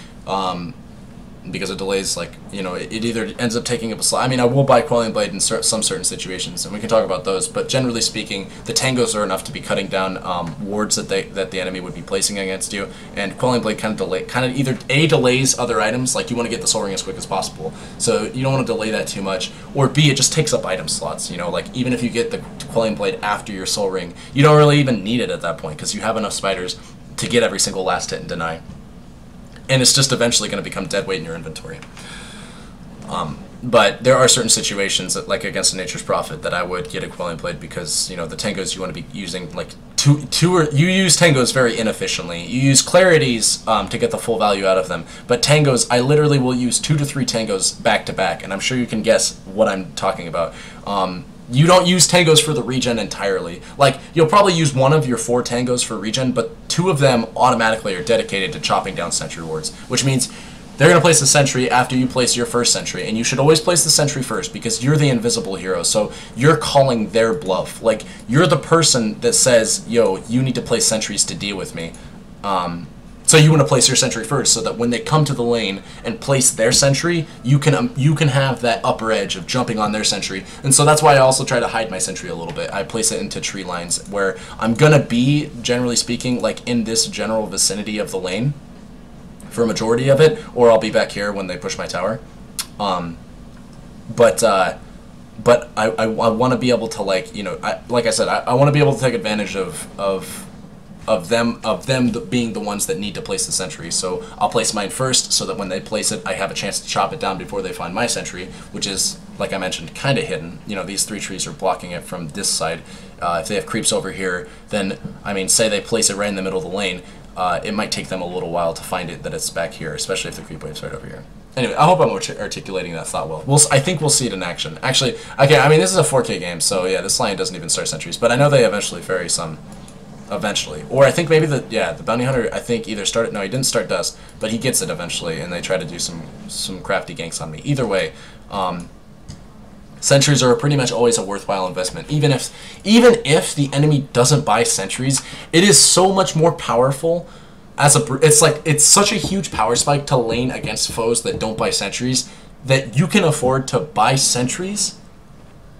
Because it delays, like, it either ends up taking up a slot. I will buy Quelling Blade in some certain situations, and we can talk about those, but generally speaking, the tangos are enough to be cutting down wards that the enemy would be placing against you, and Quelling Blade kind of either A, delays other items, like you want to get the Soul Ring as quick as possible, so you don't want to delay that too much, or B, it just takes up item slots, like even if you get the Quelling Blade after your Soul Ring, you don't really even need it at that point, because you have enough spiders to get every single last hit and deny. And it's just eventually going to become dead weight in your inventory. But there are certain situations, that, like against a Nature's Prophet, that I would get a Quelling Blade, because the tangos you want to be using, like you use tangos very inefficiently. You use clarities to get the full value out of them, but tangos, I literally will use 2 to 3 tangos back to back, and I'm sure you can guess what I'm talking about. You don't use tangos for the regen entirely. Like, you'll probably use 1 of your 4 tangos for regen, but 2 of them automatically are dedicated to chopping down sentry wards, which means they're going to place the sentry after you place your first sentry, and you should always place the sentry first, because you're the invisible hero, so you're calling their bluff. Like, you're the person that says, yo, you need to place sentries to deal with me. So you want to place your sentry first, so that when they come to the lane and place their sentry, you can have that upper edge of jumping on their sentry. And so that's why I also try to hide my sentry a little bit. I place it into tree lines where I'm gonna be, generally speaking, like in this general vicinity of the lane for a majority of it, or I'll be back here when they push my tower. But I want to be able to, like I said, I want to be able to take advantage of them being the ones that need to place the sentry. So I'll place mine first, so that when they place it, I have a chance to chop it down before they find my sentry, which is, like I mentioned, kind of hidden. These 3 trees are blocking it from this side. If they have creeps over here, then, say they place it right in the middle of the lane, it might take them a little while to find it that it's back here, especially if the creep wave's right over here. Anyway, I hope I'm articulating that thought well. I think we'll see it in action. Actually, okay, I mean, this is a 4K game, so yeah, this lion doesn't even start sentries, but I know they eventually vary some. Eventually. Or I think maybe the bounty hunter, I think either started, no, he didn't start dust, but he gets it eventually, and they try to do some crafty ganks on me. Either way, sentries are pretty much always a worthwhile investment. Even if the enemy doesn't buy sentries, it is so much more powerful as it's such a huge power spike to lane against foes that don't buy sentries that you can afford to buy sentries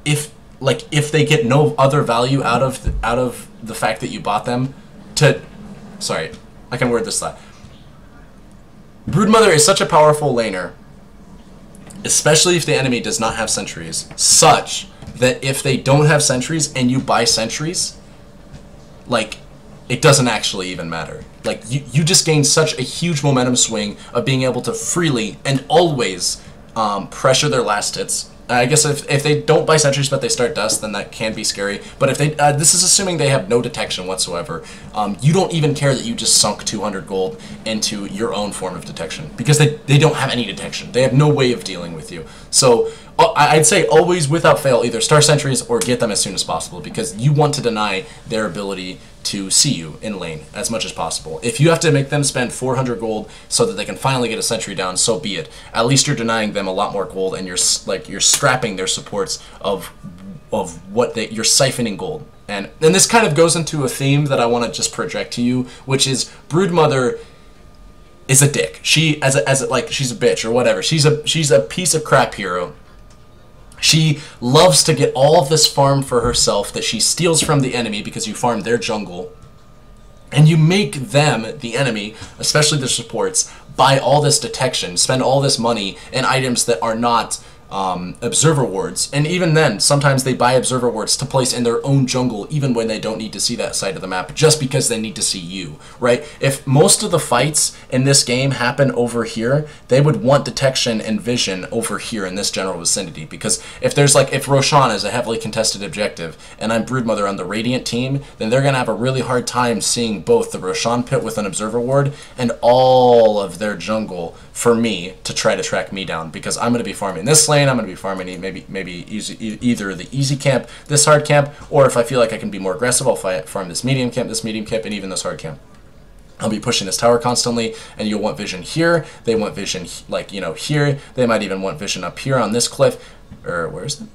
if they get no other value out of the fact that you bought them. Sorry, I can word this thought. Broodmother is such a powerful laner, especially if the enemy does not have sentries, such that if they don't have sentries and you buy sentries, like, it doesn't actually even matter. Like, you just gain such a huge momentum swing of being able to freely and always pressure their last hits. I guess if they don't buy sentries but they start dust, then that can be scary. But if they, this is assuming they have no detection whatsoever. You don't even care that you just sunk 200 gold into your own form of detection, because they don't have any detection. They have no way of dealing with you. So I'd say always, without fail, either start sentries or get them as soon as possible, because you want to deny their ability to see you in lane as much as possible. If you have to make them spend 400 gold so that they can finally get a sentry down, so be it. At least you're denying them a lot more gold, and you're scrapping their supports of what you're siphoning gold. And this kind of goes into a theme that I want to just project to you, which is Broodmother is a dick. She's a bitch or whatever. She's a piece of crap hero. She loves to get all of this farm for herself that she steals from the enemy because you farm their jungle. And you make them, the enemy, especially the supports, buy all this detection, spend all this money in items that are not observer wards. And even then, sometimes they buy observer wards to place in their own jungle, even when they don't need to see that side of the map, just because they need to see you, right? If most of the fights in this game happen over here, they would want detection and vision over here in this general vicinity, because if Roshan is a heavily contested objective and I'm Broodmother on the Radiant team, then they're going to have a really hard time seeing both the Roshan pit with an observer ward and all of their jungle for me to try to track me down, because I'm going to be farming this lane, I'm going to be farming either the easy camp, this hard camp, or if I feel like I can be more aggressive, I'll farm this medium camp, and even this hard camp. I'll be pushing this tower constantly, and you'll want vision here. They want vision, here. They might even want vision up here on this cliff. Or where is it?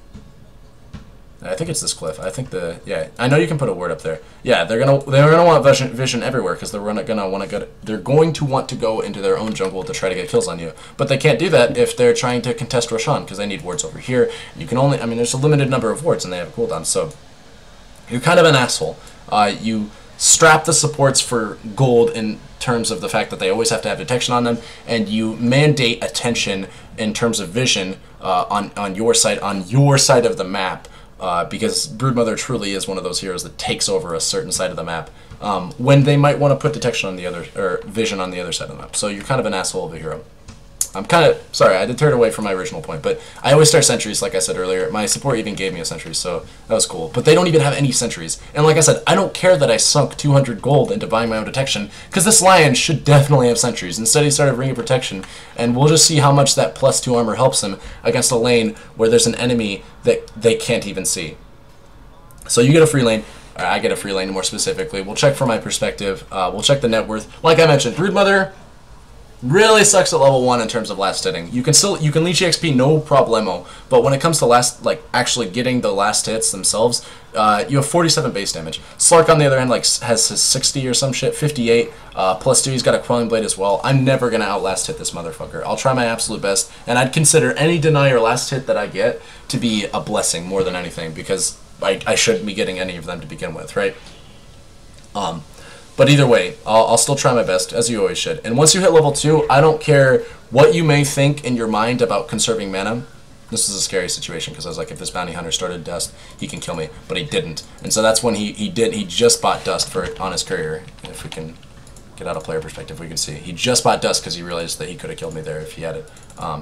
I think it's this cliff. I think I know you can put a word up there. Yeah, they're gonna want vision everywhere, because they're going to want to go into their own jungle to try to get kills on you. But they can't do that if they're trying to contest Roshan, because they need wards over here. You can only, there's a limited number of wards and they have a cooldown, so you're kind of an asshole. You strap the supports for gold in terms of the fact that they always have to have detection on them, and you mandate attention in terms of vision on your side of the map. Because Broodmother truly is one of those heroes that takes over a certain side of the map, when they might want to put detection on the other, or vision on the other side of the map. So you're kind of an asshole of a hero. I'm kind of sorry, I did turn away from my original point, but I always start sentries, like I said earlier. My support even gave me a sentry, so that was cool. But they don't even have any sentries. And like I said, I don't care that I sunk 200 gold into buying my own detection, because this lion should definitely have sentries. Instead, he started Ring of Protection, and we'll just see how much that +2 armor helps him against a lane where there's an enemy that they can't even see. So you get a free lane. I get a free lane more specifically. We'll check from my perspective. We'll check the net worth. Like I mentioned, Broodmother really sucks at level 1 in terms of last hitting. You can leech EXP no problemo, but when it comes to actually getting the last hits themselves, you have 47 base damage. Slark on the other hand has his 60 or some shit, 58, +2, he's got a Quelling Blade as well. I'm never gonna outlast hit this motherfucker. I'll try my absolute best, and I'd consider any denier last hit that I get to be a blessing more than anything, because I shouldn't be getting any of them to begin with, right? But either way, I'll still try my best, as you always should. And once you hit level 2, I don't care what you may think in your mind about conserving mana. This is a scary situation, because I was like, if this bounty hunter started dust, he can kill me. But he didn't. And so that's when he just bought dust on his courier. If we can get out a player perspective, we can see. He just bought dust because he realized that he could have killed me there if he had it.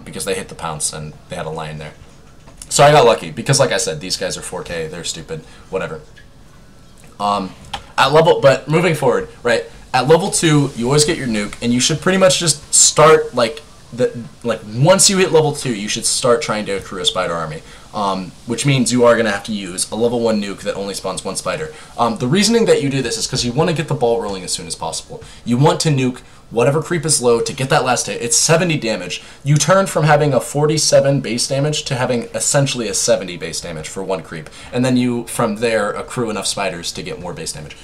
Because they hit the pounce and they had a lion there. So I got lucky, because like I said, these guys are 4K, they're stupid, whatever. But moving forward, right, at level 2, you always get your nuke, and you should pretty much just start, like once you hit level 2, you should start trying to accrue a spider army, which means you are going to have to use a level 1 nuke that only spawns 1 spider. The reasoning that you do this is because you want to get the ball rolling as soon as possible. You want to nuke whatever creep is low to get that last hit. It's 70 damage. You turn from having a 47 base damage to having essentially a 70 base damage for 1 creep, and then you from there accrue enough spiders to get more base damage.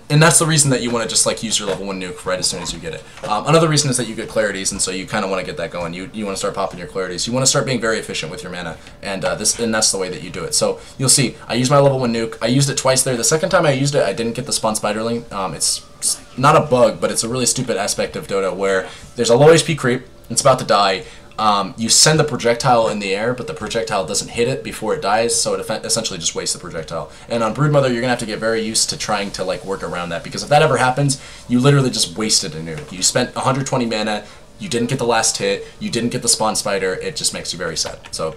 And that's the reason that you want to just like use your level 1 nuke right as soon as you get it. Another reason is that you get clarities, and so you kind of want to get that going. You want to start popping your clarities. You want to start being very efficient with your mana, and that's the way that you do it. So you'll see, I use my level 1 nuke. I used it twice there. The second time I used it, I didn't get the spawn spiderling. It's not a bug, but it's a really stupid aspect of Dota where there's a low HP creep. It's about to die. You send the projectile in the air, but the projectile doesn't hit it before it dies, so it essentially just wastes the projectile. And on Broodmother, you're going to have to get very used to trying to like work around that, because if that ever happens, you literally just wasted a nuke. You spent 120 mana, you didn't get the last hit, you didn't get the spawn spider, it just makes you very sad. So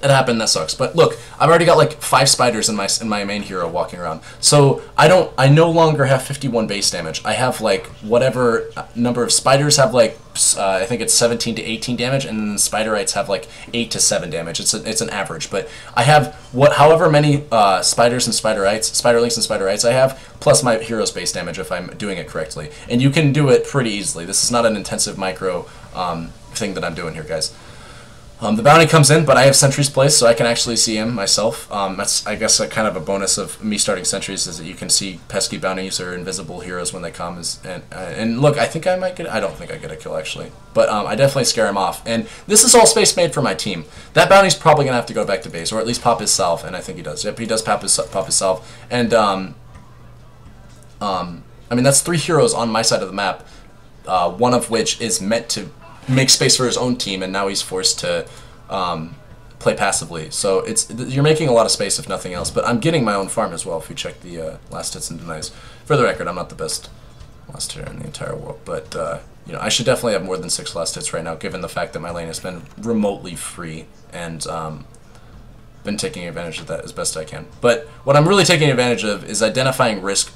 it happened, that sucks. But look, I've already got like 5 spiders in my main hero walking around. So I no longer have 51 base damage. I have like whatever number of spiders have like I think it's 17 to 18 damage, and then the spiderites have like 8 to 7 damage. It's an average, but I have however many spiders and spiderites, spiderlings and spiderites I have, plus my hero's base damage if I'm doing it correctly. And you can do it pretty easily. This is not an intensive micro thing that I'm doing here, guys. The bounty comes in, but I have sentries placed, so I can actually see him myself. That's, I guess, a kind of a bonus of me starting sentries, is that you can see pesky bounties or invisible heroes when they come. And look, I think I might get. I don't think I get a kill actually, but I definitely scare him off. And this is all space made for my team. That bounty's probably gonna have to go back to base, or at least pop his self, and I think he does. Yep, he does pop his self. And I mean, that's 3 heroes on my side of the map, one of which is meant to make space for his own team, and now he's forced to play passively. So you're making a lot of space if nothing else. But I'm getting my own farm as well. If you check the last hits and denies, for the record, I'm not the best last hitter in the entire world, but you know, I should definitely have more than 6 last hits right now, given the fact that my lane has been remotely free and been taking advantage of that as best I can. But what I'm really taking advantage of is identifying risk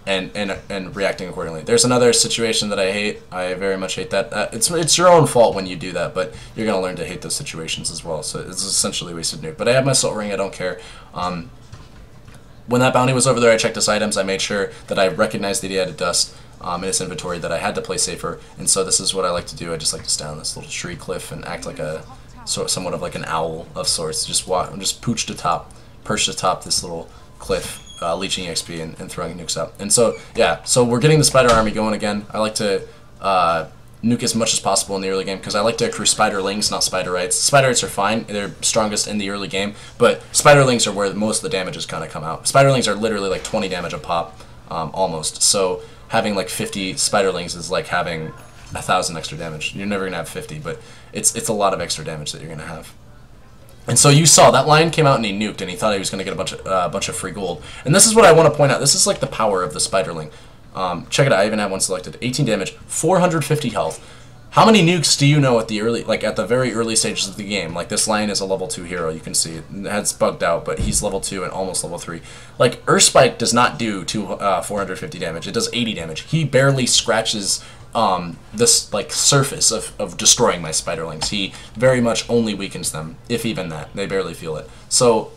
and reacting accordingly. There's another situation that I hate. I very much hate that. It's your own fault when you do that, but you're going to learn to hate those situations as well. So it's essentially wasted nuke. But I have my Salt Ring. I don't care. When that bounty was over there, I checked his items. I made sure that I recognized that he had a dust in his inventory, that I had to play safer. And so this is what I like to do. I just like to stand on this little tree cliff and act like somewhat of like an owl of sorts. Just perch atop this little cliff, leeching XP and throwing nukes up. And so, yeah, so we're getting the spider army going again. I like to nuke as much as possible in the early game, because I like to accrue spiderlings, not spiderites. Spiderites are fine. They're strongest in the early game, but spiderlings are where most of the damages kind of come out. Spiderlings are literally like 20 damage a pop, almost. So having like 50 spiderlings is like having 1,000 extra damage. You're never going to have 50, but it's a lot of extra damage that you're going to have. And so you saw that lion came out and he nuked, and he thought he was going to get a bunch of free gold. And this is what I want to point out. This is like the power of the spiderling. Check it out. I even have one selected. 18 damage, 450 health. How many nukes do you know at the very early stages of the game? Like, this lion is a level 2 hero. You can see it. It's bugged out, but he's level 2 and almost level 3. Like, Earthspike does not do 450 damage. It does 80 damage. He barely scratches this like surface of destroying my spiderlings. He very much only weakens them, if even that. They barely feel it. So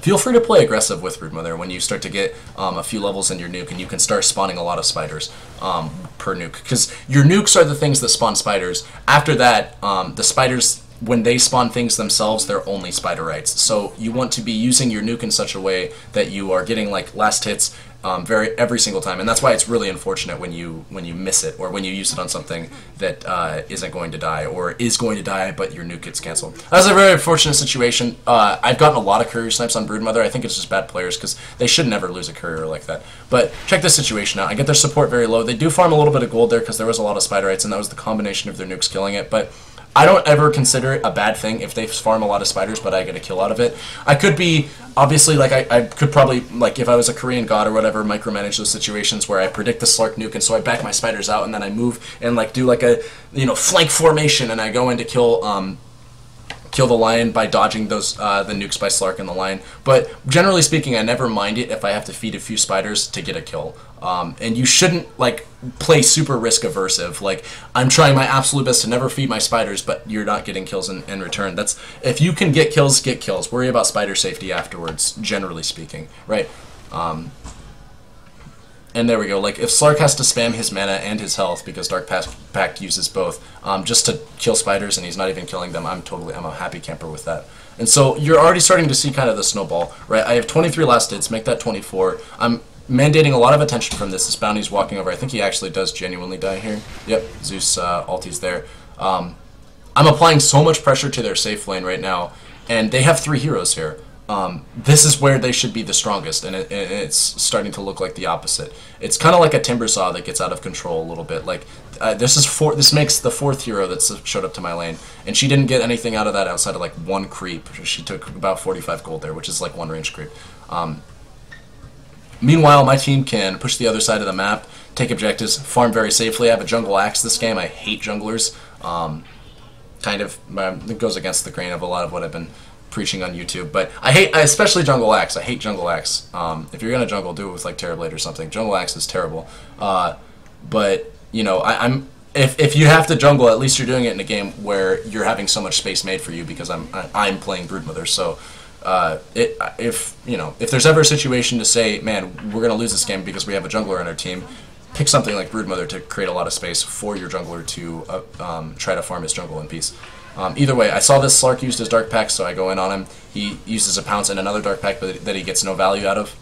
feel free to play aggressive with Broodmother when you start to get a few levels in your nuke, and you can start spawning a lot of spiders per nuke, because your nukes are the things that spawn spiders. After that, the spiders, when they spawn things themselves, they're only spiderites. So you want to be using your nuke in such a way that you are getting like last hits every single time, and that's why it's really unfortunate when you miss it, or when you use it on something that isn't going to die, or is going to die but your nuke gets canceled. That's a very unfortunate situation. I've gotten a lot of courier snipes on Broodmother. I think it's just bad players, because they should never lose a courier like that. But check this situation out. I get their support very low. They do farm a little bit of gold there because there was a lot of spiderites, and that was the combination of their nukes killing it. But I don't ever consider it a bad thing if they farm a lot of spiders, but I get a kill out of it. I could be, obviously, like, I could probably, like, if I was a Korean god or whatever, micromanage those situations where I predict the Slark nuke, and so I back my spiders out, and then I move and, like, do, like, a, you know, flank formation, and I go in to kill kill the lion by dodging those the nukes by Slark and the lion. But generally speaking, I never mind it if I have to feed a few spiders to get a kill. And you shouldn't like play super risk aversive. Like, I'm trying my absolute best to never feed my spiders, but you're not getting kills in return. That's, if you can get kills, get kills. Worry about spider safety afterwards, generally speaking, right? And there we go. Like, if Slark has to spam his mana and his health because Dark Pact uses both, just to kill spiders, and he's not even killing them, I'm a happy camper with that. And so you're already starting to see kind of the snowball, right? I have 23 last hits, make that 24. I'm mandating a lot of attention from this. This bounty's walking over. I think he actually does genuinely die here. Yep, Zeus ulti's there. I'm applying so much pressure to their safe lane right now, and they have 3 heroes here. This is where they should be the strongest, and it's starting to look like the opposite. It's kind of like a timber saw that gets out of control a little bit. Like, this makes the 4th hero that's showed up to my lane, and she didn't get anything out of that outside of like 1 creep. She took about 45 gold there, which is like 1 range creep. Meanwhile, my team can push the other side of the map, take objectives, farm very safely. I have a jungle axe this game. I hate junglers. Kind of, it goes against the grain of a lot of what I've been preaching on YouTube, but I especially jungle axe. I hate jungle axe. If you're gonna jungle, do it with like Terrorblade or something. Jungle axe is terrible. But you know, if you have to jungle, at least you're doing it in a game where you're having so much space made for you, because I'm playing Broodmother. So if there's ever a situation to say, man, we're gonna lose this game because we have a jungler on our team, pick something like Broodmother to create a lot of space for your jungler to try to farm his jungle in peace. Either way, I saw this Slark used his Dark Pact, so I go in on him. He uses a Pounce and another Dark Pact that he gets no value out of.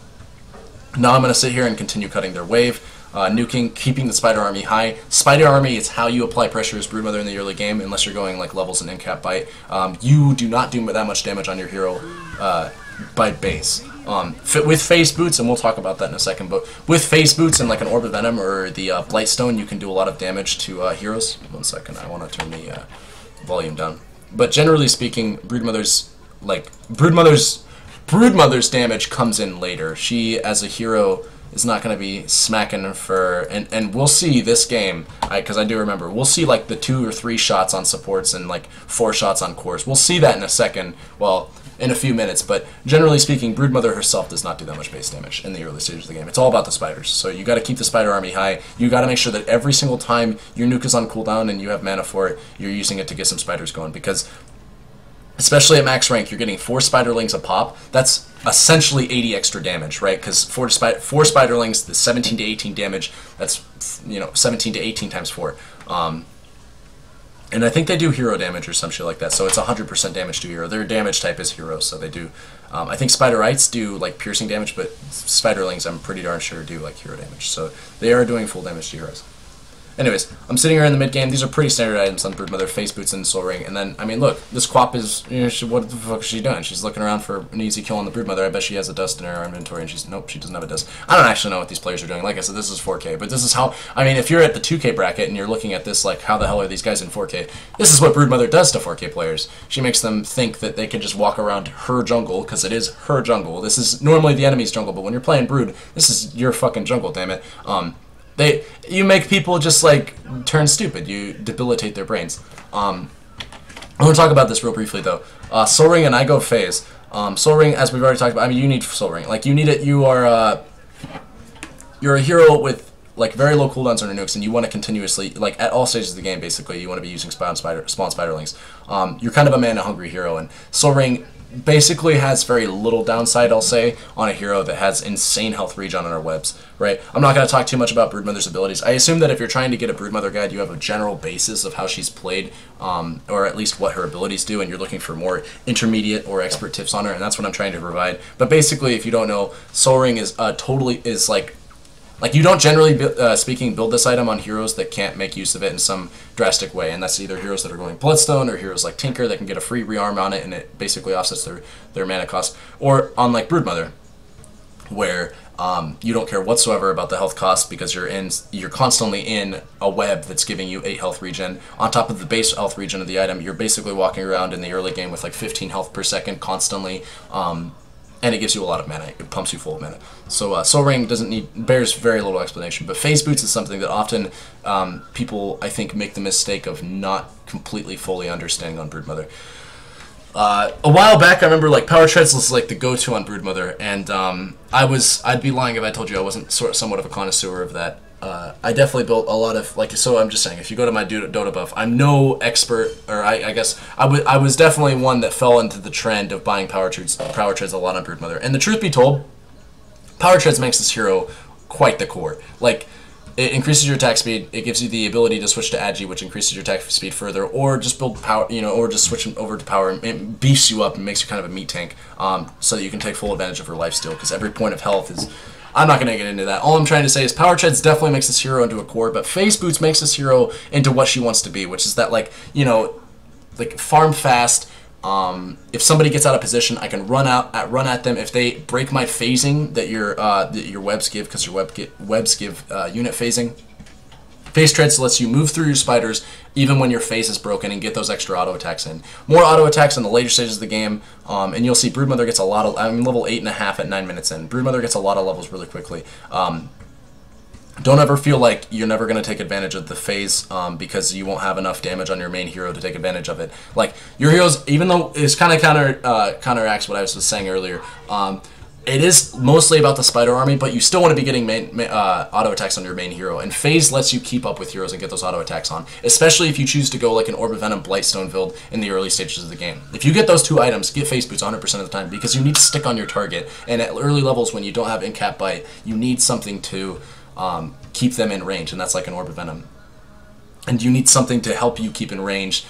Now I'm going to sit here and continue cutting their wave, nuking, keeping the Spider Army high. Spider Army is how you apply pressure as Broodmother in the early game, unless you're going like levels and in-cap bite. You do not do that much damage on your hero by base. With Phase Boots, and we'll talk about that in a second, but with Phase Boots and like an Orb of Venom or the Blightstone, you can do a lot of damage to heroes. 1 second, I want to turn the volume down. But generally speaking, Broodmother's damage comes in later. She, as a hero, is not going to be smacking for, and we'll see this game, because I do remember, we'll see like the 2 or 3 shots on supports and like 4 shots on cores. We'll see that in a second, well, in a few minutes, but generally speaking, Broodmother herself does not do that much base damage in the early stages of the game. It's all about the spiders, so you got to keep the spider army high. You got to make sure that every single time your nuke is on cooldown and you have mana for it, you're using it to get some spiders going, because especially at max rank, you're getting 4 spiderlings a pop. That's essentially 80 extra damage, right? Because 4 spiderlings, the 17 to 18 damage, that's 17 to 18 times 4. And I think they do hero damage or some shit like that, so it's 100% damage to hero. Their damage type is hero, so they do. I think Spiderites do like piercing damage, but Spiderlings, I'm pretty darn sure, do like hero damage. So they are doing full damage to heroes. Anyways, I'm sitting here in the mid game. These are pretty standard items on Broodmother, Face Boots and Soul Ring. And then, I mean, look, this Quap is, what the fuck is she doing? She's looking around for an easy kill on the Broodmother. I bet she has a dust in her inventory, and nope, she doesn't have a dust. I don't actually know what these players are doing. Like I said, this is 4K, but this is how, I mean, if you're at the 2K bracket and you're looking at this, like, how the hell are these guys in 4K? This is what Broodmother does to 4K players. She makes them think that they can just walk around her jungle, because it is her jungle. This is normally the enemy's jungle, but when you're playing Brood, this is your fucking jungle, damn it. You make people just like turn stupid. You debilitate their brains. I want to talk about this real briefly though. Soul Ring and I go phase. Soul Ring, as we've already talked about, I mean, you need Soul Ring. Like, you need it. You're a hero with like very low cooldowns on your nukes, and you want to continuously, like at all stages of the game, basically, you want to be using spawn spiderlings. You're kind of a mana hungry hero, and Soul Ring basically has very little downside, I'll say, on a hero that has insane health regen on her webs, right? I'm not going to talk too much about Broodmother's abilities. I assume that if you're trying to get a Broodmother guide, you have a general basis of how she's played, or at least what her abilities do, and you're looking for more intermediate or expert tips on her, and that's what I'm trying to provide. But basically, if you don't know, Soul Ring is like you don't generally speaking build this item on heroes that can't make use of it in some drastic way, and that's either heroes that are going Bloodstone or heroes like Tinker that can get a free rearm on it and it basically offsets their mana cost, or on like Broodmother, where you don't care whatsoever about the health cost because you're constantly in a web that's giving you 8 health regen. On top of the base health regen of the item, you're basically walking around in the early game with like 15 health per second constantly. And it gives you a lot of mana. It pumps you full of mana. So Soul Ring bears very little explanation. But Phase Boots is something that often people, I think, make the mistake of not completely fully understanding on Broodmother. A while back, I remember like Power Treads was like the go-to on Broodmother, and I'd be lying if I told you I wasn't somewhat of a connoisseur of that. I definitely built a lot of like, so I'm just saying, if you go to my Dota buff, I'm no expert, or I guess I was definitely one that fell into the trend of buying Power Treads a lot on Broodmother. And the truth be told, Power Treads makes this hero quite the core. Like, it increases your attack speed. It gives you the ability to switch to Agi, which increases your attack speed further, or just build power, or just switch over to power. It beefs you up and makes you kind of a meat tank, so that you can take full advantage of her lifesteal. Because every point of health is. I'm not going to get into that. All I'm trying to say is Power Treads definitely makes this hero into a core, but Phase Boots makes this hero into what she wants to be, which is that like farm fast. If somebody gets out of position, I can run at them. If they break my phasing that your webs give, because your webs give unit phasing. Phase Treads lets you move through your spiders even when your phase is broken and get those extra auto attacks in. More auto attacks in the later stages of the game, and you'll see Broodmother gets a lot of. I'm level 8.5 at 9 minutes in. Broodmother gets a lot of levels really quickly. Don't ever feel like you're never going to take advantage of the phase because you won't have enough damage on your main hero to take advantage of it. Like, your heroes, even though it's kind of counteracts what I was saying earlier, it is mostly about the spider army, but you still want to be getting auto attacks on your main hero, and phase lets you keep up with heroes and get those auto attacks on, especially if you choose to go like an Orb of Venom Blightstone build in the early stages of the game. If you get those two items, get Phase Boots 100% of the time, because you need to stick on your target, and at early levels when you don't have in-cap bite, you need something to keep them in range, and that's like an Orb of Venom. And you need something to help you keep in range,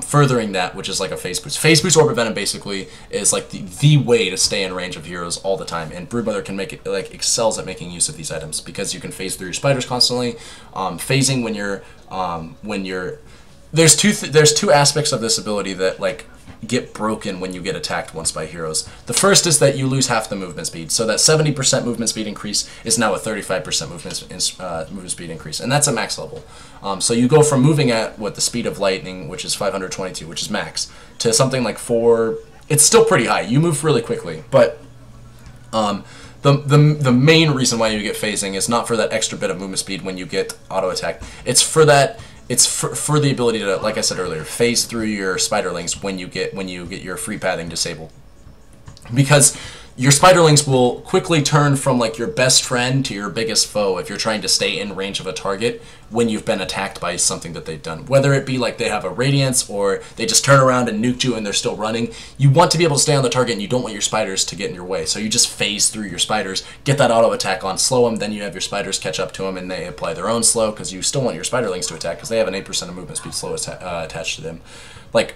furthering that, which is like a Phase Boost. Phase Boost Orb of Venom basically is like the way to stay in range of heroes all the time, and Broodmother can make it, like, excels at making use of these items, because you can phase through your spiders constantly. Phasing when you're there's two aspects of this ability that like get broken when you get attacked once by heroes. The first is that you lose half the movement speed, so that 70% movement speed increase is now a 35% movement speed increase, and that's a max level. So you go from moving at the speed of lightning, which is 522, which is max, to something like 4. It's still pretty high. You move really quickly, but the main reason why you get phasing is not for that extra bit of movement speed when you get auto attack. It's for that. It's for the ability to, like I said earlier, phase through your spiderlings when you get your free pathing disabled, because your spiderlings will quickly turn from like your best friend to your biggest foe if you're trying to stay in range of a target when you've been attacked by something that they've done. Whether it be like they have a radiance or they just turn around and nuked you and they're still running, you want to be able to stay on the target and you don't want your spiders to get in your way. So you just phase through your spiders, get that auto attack on, slow them, then you have your spiders catch up to them and they apply their own slow, because you still want your spiderlings to attack because they have an 8% of movement speed slow attached to them. Like,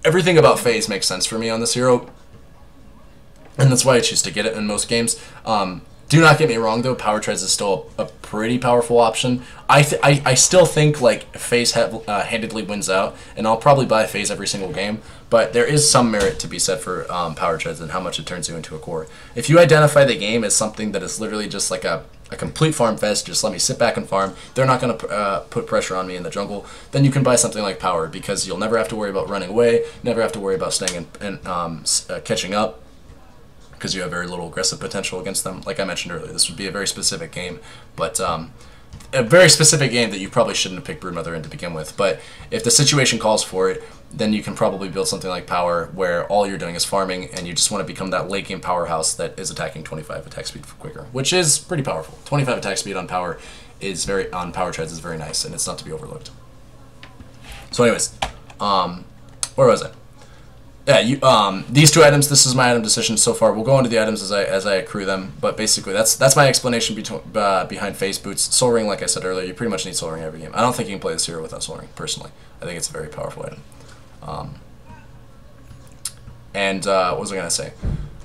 everything about phase makes sense for me on this hero, and that's why I choose to get it in most games. Do not get me wrong, though. Power Treads is still a pretty powerful option. I still think like Phase handedly wins out, and I'll probably buy Phase every single game. But there is some merit to be said for Power Treads and how much it turns you into a core. If you identify the game as something that is literally just like a complete farm fest, just let me sit back and farm, they're not going to put pressure on me in the jungle, then you can buy something like Power, because you'll never have to worry about running away, never have to worry about staying and catching up, because you have very little aggressive potential against them. Like I mentioned earlier, this would be a very specific game, but a very specific game that you probably shouldn't have picked Broodmother in to begin with. But if the situation calls for it, then you can probably build something like Power, where all you're doing is farming, and you just want to become that late game powerhouse that is attacking 25 attack speed quicker, which is pretty powerful. 25 attack speed on Power Treads is very nice, and it's not to be overlooked. So anyways, where was I? Yeah, these two items, this is my item decision so far. We'll go into the items as I accrue them, but basically that's my explanation behind Phase Boots. Soul Ring, like I said earlier, you pretty much need Soul Ring every game. I don't think you can play this hero without Soul Ring, personally. I think it's a very powerful item. What was I going to say?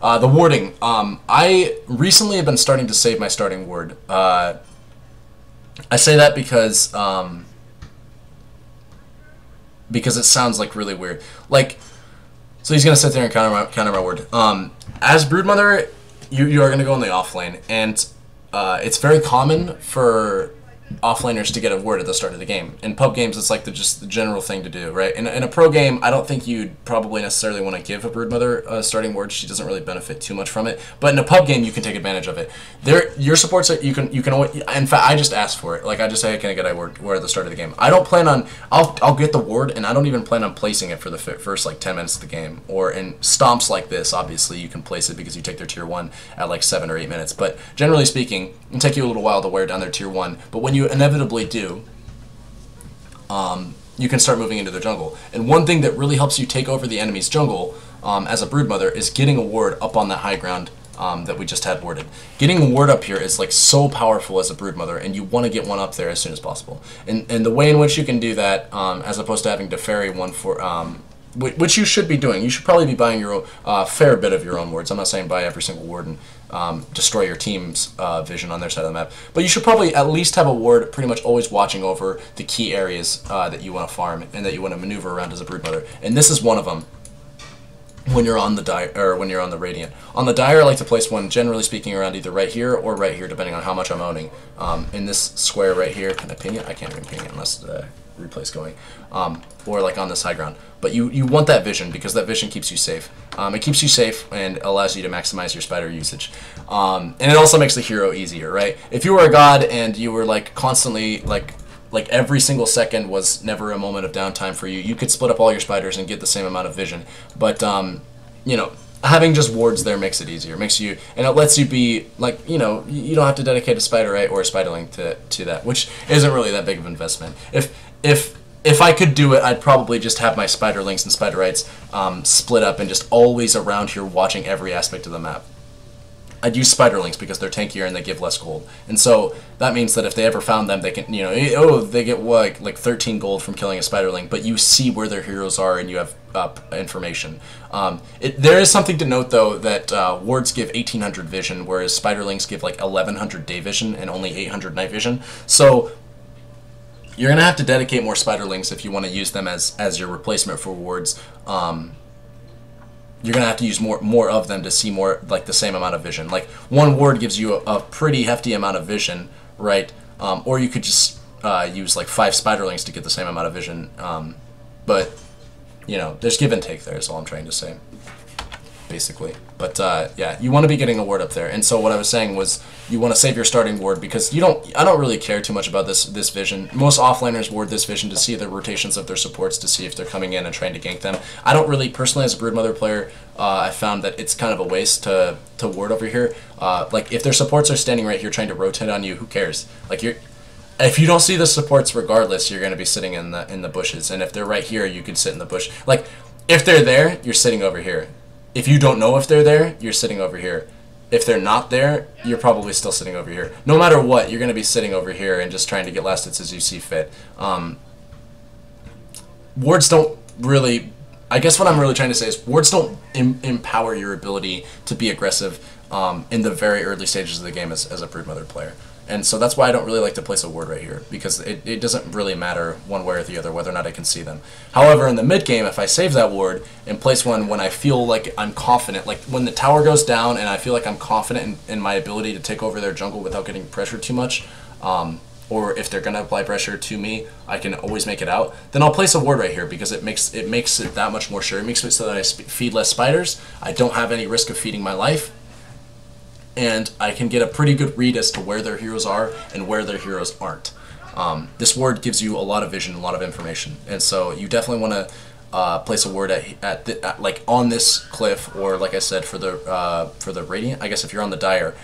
The warding. I recently have been starting to save my starting ward. I say that because it sounds like really weird. Like, so he's going to sit there and counter my ward. As Broodmother, you are going to go in the off lane, and it's very common for offlaners to get a ward at the start of the game. In pub games, it's like just the general thing to do, right? In a pro game, I don't think you'd probably necessarily want to give a Broodmother a starting ward. She doesn't really benefit too much from it. But in a pub game, you can take advantage of it. Your supports, you can always, in fact, I just asked for it. Like, I just say, can I get a ward at the start of the game? I don't plan on, I'll get the ward, and I don't even plan on placing it for the first, like, 10 minutes of the game. Or in stomps like this, obviously, you can place it because you take their tier 1 at, like, 7 or 8 minutes. But generally speaking, it can take you a little while to wear down their tier 1. But when you inevitably do, you can start moving into the jungle. And one thing that really helps you take over the enemy's jungle as a Broodmother is getting a ward up on that high ground that we just had warded. Getting a ward up here is like so powerful as a Broodmother, and you want to get one up there as soon as possible. And the way in which you can do that, as opposed to having to ferry one for, which you should be doing. You should probably be buying your own, fair bit of your own wards. I'm not saying buy every single ward and destroy your team's vision on their side of the map, but you should probably at least have a ward pretty much always watching over the key areas that you want to farm and that you want to maneuver around as a Broodmother. And this is one of them. When you're on the when you're on the Radiant. On the Dire, I like to place one, generally speaking, around either right here or right here, depending on how much I'm owning. In this square right here, can I ping it? I can't even ping it unless the replay's going. Or like on this high ground. But you want that vision because that vision keeps you safe. It keeps you safe and allows you to maximize your spider usage. And it also makes the hero easier, right? If you were a god and you were like constantly like every single second was never a moment of downtime for you, you could split up all your spiders and get the same amount of vision. But you know, having just wards there makes it easier. Makes you, and it lets you be like, you know, you don't have to dedicate a spider right or a spiderling to that, which isn't really that big of an investment. If I could do it, I'd probably just have my spiderlings and spiderites split up and just always around here watching every aspect of the map. I'd use spiderlings because they're tankier and they give less gold. And so that means that if they ever found them, they can, you know, oh, they get what, like 13 gold from killing a spiderling, but you see where their heroes are and you have information. There is something to note, though, that wards give 1800 vision, whereas spiderlings give like 1100 day vision and only 800 night vision. So you're going to have to dedicate more spiderlings if you want to use them as your replacement for wards. You're going to have to use more of them to see more, like the same amount of vision. Like one ward gives you a pretty hefty amount of vision, right? Or you could just use like 5 spiderlings to get the same amount of vision. But, you know, there's give and take there is all I'm trying to say, basically. But yeah, you want to be getting a ward up there. And so what I was saying was you want to save your starting ward because I don't really care too much about this vision. Most offlaners ward this vision to see the rotations of their supports, to see if they're coming in and trying to gank them. I don't really, personally as a Broodmother player, I found that it's kind of a waste to ward over here. Like if their supports are standing right here trying to rotate on you, who cares? Like if you don't see the supports regardless, you're going to be sitting in the bushes. And if they're right here, you could sit in the bush. Like if they're there, you're sitting over here. If you don't know if they're there, you're sitting over here. If they're not there, you're probably still sitting over here. No matter what, you're going to be sitting over here and just trying to get last hits as you see fit. Wards don't really... I guess what I'm really trying to say is wards don't empower your ability to be aggressive in the very early stages of the game as a Broodmother player. And so that's why I don't really like to place a ward right here, because it doesn't really matter one way or the other whether or not I can see them. However, in the mid game, if I save that ward and place one when I feel like I'm confident, like when the tower goes down and I feel like I'm confident in my ability to take over their jungle without getting pressured too much, or if they're going to apply pressure to me, I can always make it out, then I'll place a ward right here because it makes it that much more sure. It makes it so that I feed less spiders, I don't have any risk of feeding my life, and I can get a pretty good read as to where their heroes are and where their heroes aren't. This ward gives you a lot of vision, a lot of information, and so you definitely want to place a ward at like on this cliff, or like I said for the Radiant. I guess if you're on the Dire,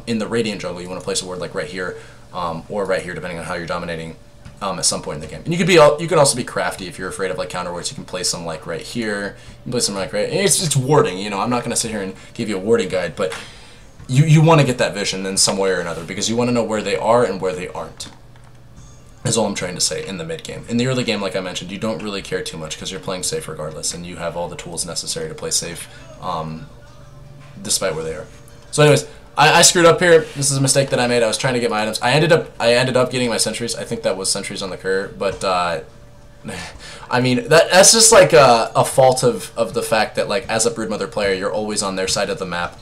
in the Radiant jungle, you want to place a ward like right here, or right here, depending on how you're dominating at some point in the game. And you can also be crafty if you're afraid of like counter wards. You can place them like right here. You can place them like right. It's warding. You know, I'm not going to sit here and give you a warding guide, but you want to get that vision in some way or another because you want to know where they are and where they aren't. Is all I'm trying to say in the mid game. In the early game, like I mentioned, you don't really care too much because you're playing safe regardless, and you have all the tools necessary to play safe, despite where they are. So, anyways, I screwed up here. This is a mistake that I made. I was trying to get my items. I ended up getting my sentries. I think that was sentries on the curve, but I mean that's just like a fault of the fact that like as a Broodmother player, you're always on their side of the map.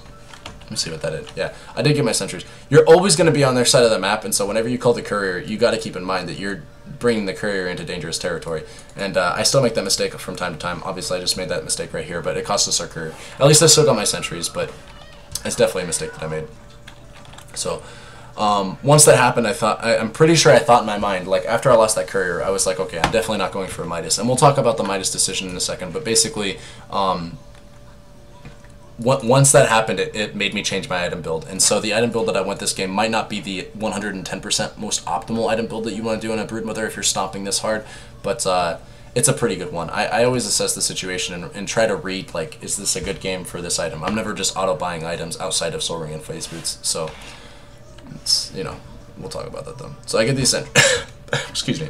me see what that is. Yeah, I did get my sentries. You're always going to be on their side of the map, and so whenever you call the courier, you got to keep in mind that you're bringing the courier into dangerous territory. And I still make that mistake from time to time. Obviously, I just made that mistake right here, but it cost us our courier. At least I still got my sentries, but it's definitely a mistake that I made. So once that happened, I'm pretty sure I thought in my mind, like after I lost that courier, I was like, okay, I'm definitely not going for a Midas. And we'll talk about the Midas decision in a second, but basically, once that happened, it made me change my item build. And so the item build that I went this game might not be the 110% most optimal item build that you want to do in a Broodmother if you're stomping this hard, but it's a pretty good one. I always assess the situation and try to read, like, is this a good game for this item? I'm never just auto-buying items outside of Soul Ring and Phase Boots, so, it's, you know, we'll talk about that though. So I get these excuse me.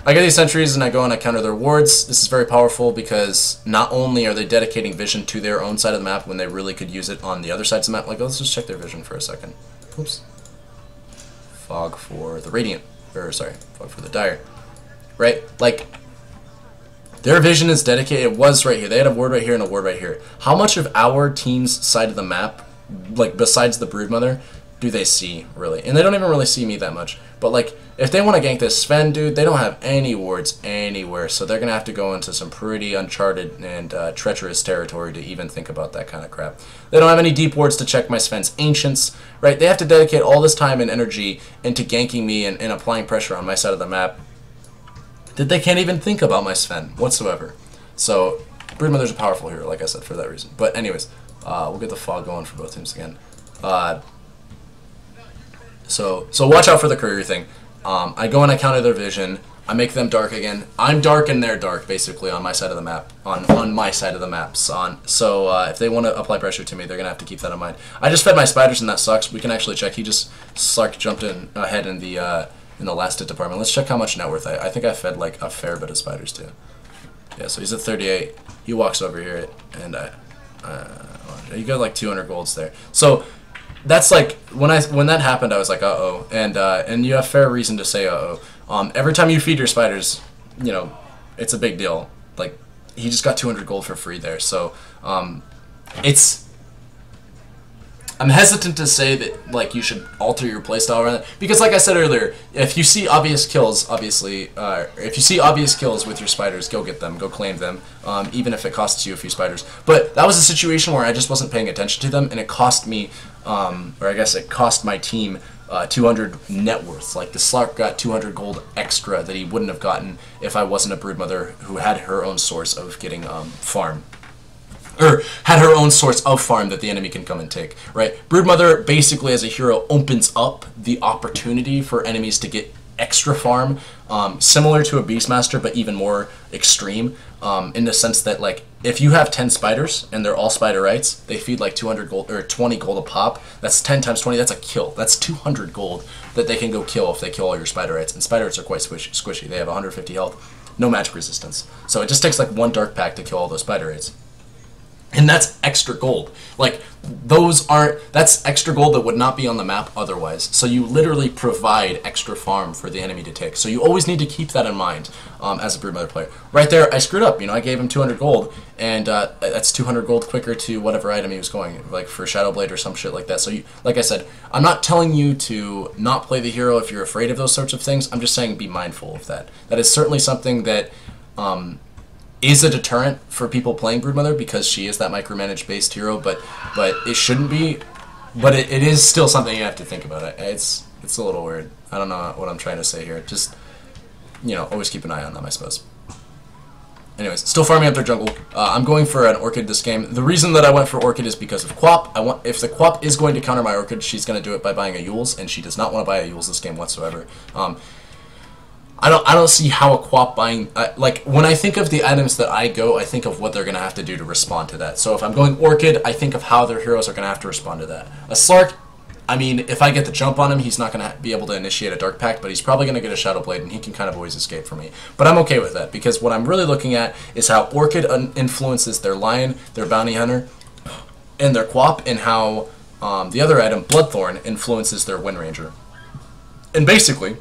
I get these sentries and I go and I counter their wards. This is very powerful because not only are they dedicating vision to their own side of the map when they really could use it on the other sides of the map. Like, let's just check their vision for a second. Oops. Fog for the Radiant. Or, sorry, Fog for the Dire. Right? Like, their vision is dedicated. It was right here. They had a ward right here and a ward right here. How much of our team's side of the map, like, besides the Broodmother, do they see, really? And they don't even really see me that much. But, like, if they want to gank this Sven, dude, they don't have any wards anywhere. So they're going to have to go into some pretty uncharted and treacherous territory to even think about that kind of crap. They don't have any deep wards to check my Sven's Ancients, right? They have to dedicate all this time and energy into ganking me and applying pressure on my side of the map that they can't even think about my Sven whatsoever. So, Broodmother's a powerful hero, like I said, for that reason. But anyways, we'll get the fog going for both teams again. So watch out for the courier thing. I go and I counter their vision. I make them dark again. I'm dark and they're dark, basically, on my side of the map. On my side of the map. So if they want to apply pressure to me, they're going to have to keep that in mind. I just fed my spiders and that sucks. We can actually check. He just, Slark jumped in ahead in the last hit department. Let's check how much net worth. I think I fed like a fair bit of spiders too. Yeah, so he's at 38. He walks over here and you got like 200 golds there. So that's like when that happened, I was like, uh-oh, and you have fair reason to say uh-oh. Every time you feed your spiders, you know, it's a big deal. Like, he just got 200 gold for free there, so I'm hesitant to say that, like, you should alter your playstyle around it, because like I said earlier, if you see obvious kills, obviously, if you see obvious kills with your spiders, go get them, go claim them, even if it costs you a few spiders. But that was a situation where I just wasn't paying attention to them, and it cost me, or I guess it cost my team 200 net worth. Like, the Slark got 200 gold extra that he wouldn't have gotten if I wasn't a Broodmother who had her own source of getting farm. Or had her own source of farm that the enemy can come and take, right? Broodmother, basically, as a hero, opens up the opportunity for enemies to get extra farm, similar to a Beastmaster, but even more extreme, in the sense that, like, if you have 10 spiders, and they're all spiderites, they feed like 200 gold, or 20 gold a pop. That's 10 times 20, that's a kill. That's 200 gold that they can go kill if they kill all your spiderites. And spiderites are quite squishy. They have 150 health, no magic resistance. So it just takes like one dark pack to kill all those spiderites. And that's extra gold. Like, that's extra gold that would not be on the map otherwise. So you literally provide extra farm for the enemy to take. So you always need to keep that in mind as a Broodmother player. Right there, I screwed up. You know, I gave him 200 gold, and that's 200 gold quicker to whatever item he was going, like for Shadowblade or some shit like that. So, like I said, I'm not telling you to not play the hero if you're afraid of those sorts of things. I'm just saying be mindful of that. That is certainly something that is a deterrent for people playing Broodmother, because she is that micromanaged based hero, but it shouldn't be. But it is still something you have to think about. It's a little weird. I don't know what I'm trying to say here. Just, you know, always keep an eye on them, I suppose. Anyways, still farming up their jungle. I'm going for an Orchid this game. The reason that I went for Orchid is because of Quap. If the Quap is going to counter my Orchid, she's going to do it by buying a Yules, and she does not want to buy a Yules this game whatsoever. I don't see how a Quap buying, like, when I think of the items that I think of what they're going to have to do to respond to that. So if I'm going Orchid, I think of how their heroes are going to have to respond to that. A Slark, I mean, if I get the jump on him, he's not going to be able to initiate a Dark Pact, but he's probably going to get a Shadowblade, and he can kind of always escape from me. But I'm okay with that, because what I'm really looking at is how Orchid influences their Lion, their Bounty Hunter, and their Quap, and how the other item, Bloodthorn, influences their Wind Ranger. And basically,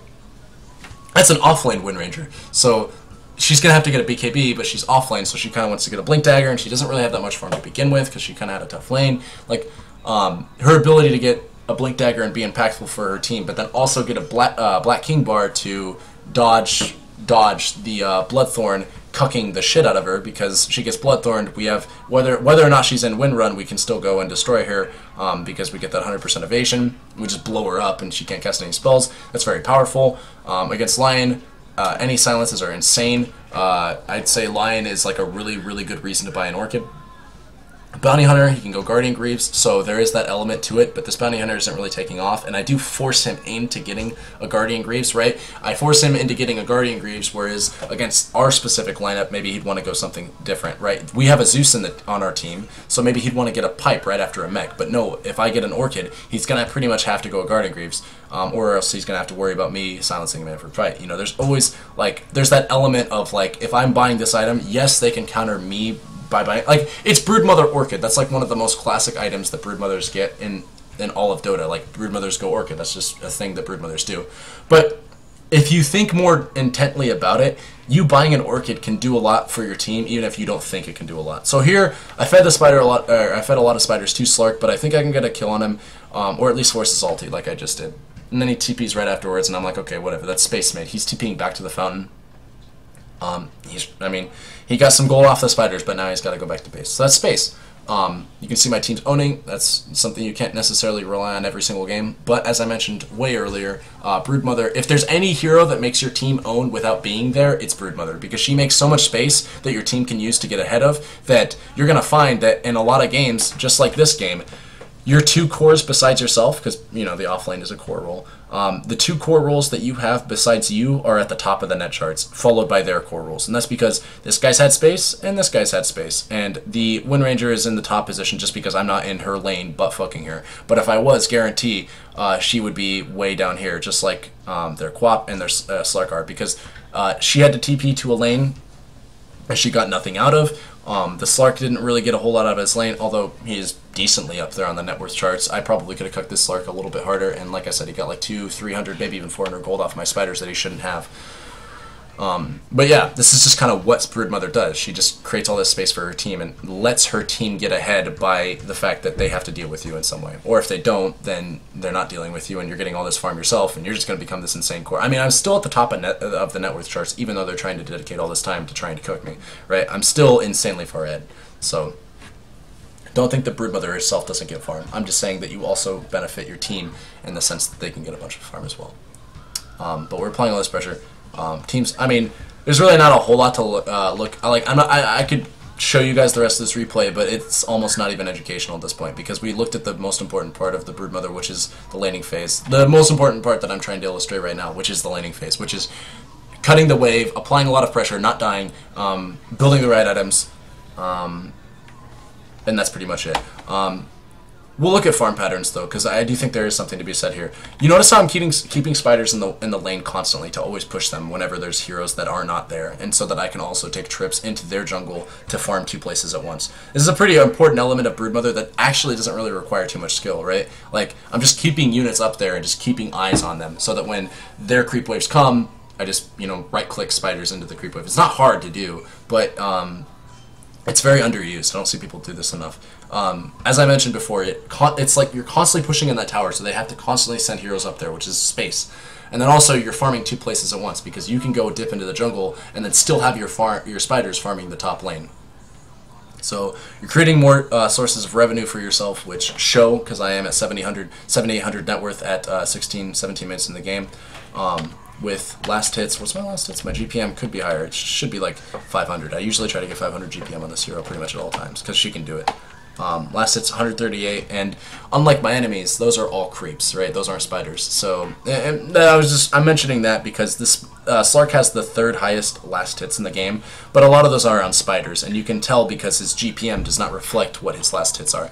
that's an offlane Wind Ranger. So she's going to have to get a BKB, but she's offlane, so she kind of wants to get a Blink Dagger, and she doesn't really have that much farm to begin with, because she kind of had a tough lane. Like, her ability to get a blink dagger and be impactful for her team, but then also get a black king bar to dodge the Bloodthorn cucking the shit out of her, because she gets Bloodthorned. We have whether or not she's in win run, we can still go and destroy her because we get that 100% evasion. We just blow her up and she can't cast any spells. That's very powerful. Against Lion, any silences are insane. I'd say Lion is like a really good reason to buy an Orchid. Bounty Hunter, he can go Guardian Greaves, so there is that element to it, but this Bounty Hunter isn't really taking off, and I do force him into getting a Guardian Greaves, right? I force him into getting a Guardian Greaves, whereas against our specific lineup, maybe he'd want to go something different, right? We have a Zeus on our team, so maybe he'd want to get a Pipe right after a Mech, but no, if I get an Orchid, he's going to pretty much have to go Guardian Greaves, or else he's going to have to worry about me silencing him every fight. You know, there's always, like, there's that element of, like, if I'm buying this item, yes, they can counter me by buying, like, it's Broodmother Orchid. That's like one of the most classic items that Broodmothers get in all of Dota. Like, Broodmothers go Orchid. That's just a thing that Broodmothers do. But if you think more intently about it, you buying an Orchid can do a lot for your team, even if you don't think it can do a lot. So here, I fed the spider a lot. I fed a lot of spiders to Slark, but I think I can get a kill on him, or at least force his ulti, like I just did. And then he TPs right afterwards, and I'm like, okay, whatever. That's Space Mate. He's TPing back to the fountain. He got some gold off the spiders, but now he's got to go back to base. So that's space. You can see my team's owning. That's something you can't necessarily rely on every single game. But as I mentioned way earlier, Broodmother, if there's any hero that makes your team own without being there, it's Broodmother, because she makes so much space that your team can use to get ahead of, that you're going to find that in a lot of games, just like this game, your two cores besides yourself, because, you know, the offlane is a core role, the two core roles that you have besides you are at the top of the net charts, followed by their core roles. And that's because this guy's had space, and this guy's had space. And the Wind Ranger is in the top position just because I'm not in her lane butt fucking her. But if I was, guarantee she would be way down here, just like their Quap and their Slark are, because she had to TP to a lane that she got nothing out of. The Slark didn't really get a whole lot out of his lane, although he is decently up there on the net worth charts. I probably could have cooked this Slark a little bit harder, and like I said, he got like 200, 300, maybe even 400 gold off my spiders that he shouldn't have. But yeah, this is just kind of what Broodmother does. She just creates all this space for her team and lets her team get ahead by the fact that they have to deal with you in some way. Or if they don't, then they're not dealing with you and you're getting all this farm yourself and you're just going to become this insane core. I mean, I'm still at the top of the net worth charts, even though they're trying to dedicate all this time to trying to cook me, right? I'm still insanely far ahead. So don't think that Broodmother herself doesn't get farm. I'm just saying that you also benefit your team in the sense that they can get a bunch of farm as well. But we're applying all this pressure. Teams, I mean, there's really not a whole lot to look. Like, I could show you guys the rest of this replay, but it's almost not even educational at this point, because we looked at the most important part of the Broodmother, which is the laning phase. The most important part that I'm trying to illustrate right now, which is the laning phase, which is cutting the wave, applying a lot of pressure, not dying, building the right items, and that's pretty much it. We'll look at farm patterns though, because I do think there is something to be said here. You notice how I'm keeping spiders in the lane constantly to always push them whenever there's heroes that are not there, and so that I can also take trips into their jungle to farm two places at once. This is a pretty important element of Broodmother that actually doesn't really require too much skill, right? Like, I'm just keeping units up there and just keeping eyes on them, so that when their creep waves come, I just, you know, right-click spiders into the creep wave. It's not hard to do, but it's very underused. I don't see people do this enough. As I mentioned before, it's like you're constantly pushing in that tower, so they have to constantly send heroes up there, which is space. And then also you're farming two places at once, because you can go dip into the jungle and then still have your spiders farming the top lane. So you're creating more sources of revenue for yourself, which show, because I am at 7,800 net worth at 16, 17 minutes in the game. With last hits, what's my last hits? My GPM could be higher. It should be like 500. I usually try to get 500 GPM on this hero pretty much at all times, because she can do it. Last hits 138, and unlike my enemies, those are all creeps, right? Those aren't spiders. So I'm mentioning that because this Slark has the third highest last hits in the game, but a lot of those are on spiders, and you can tell because his GPM does not reflect what his last hits are.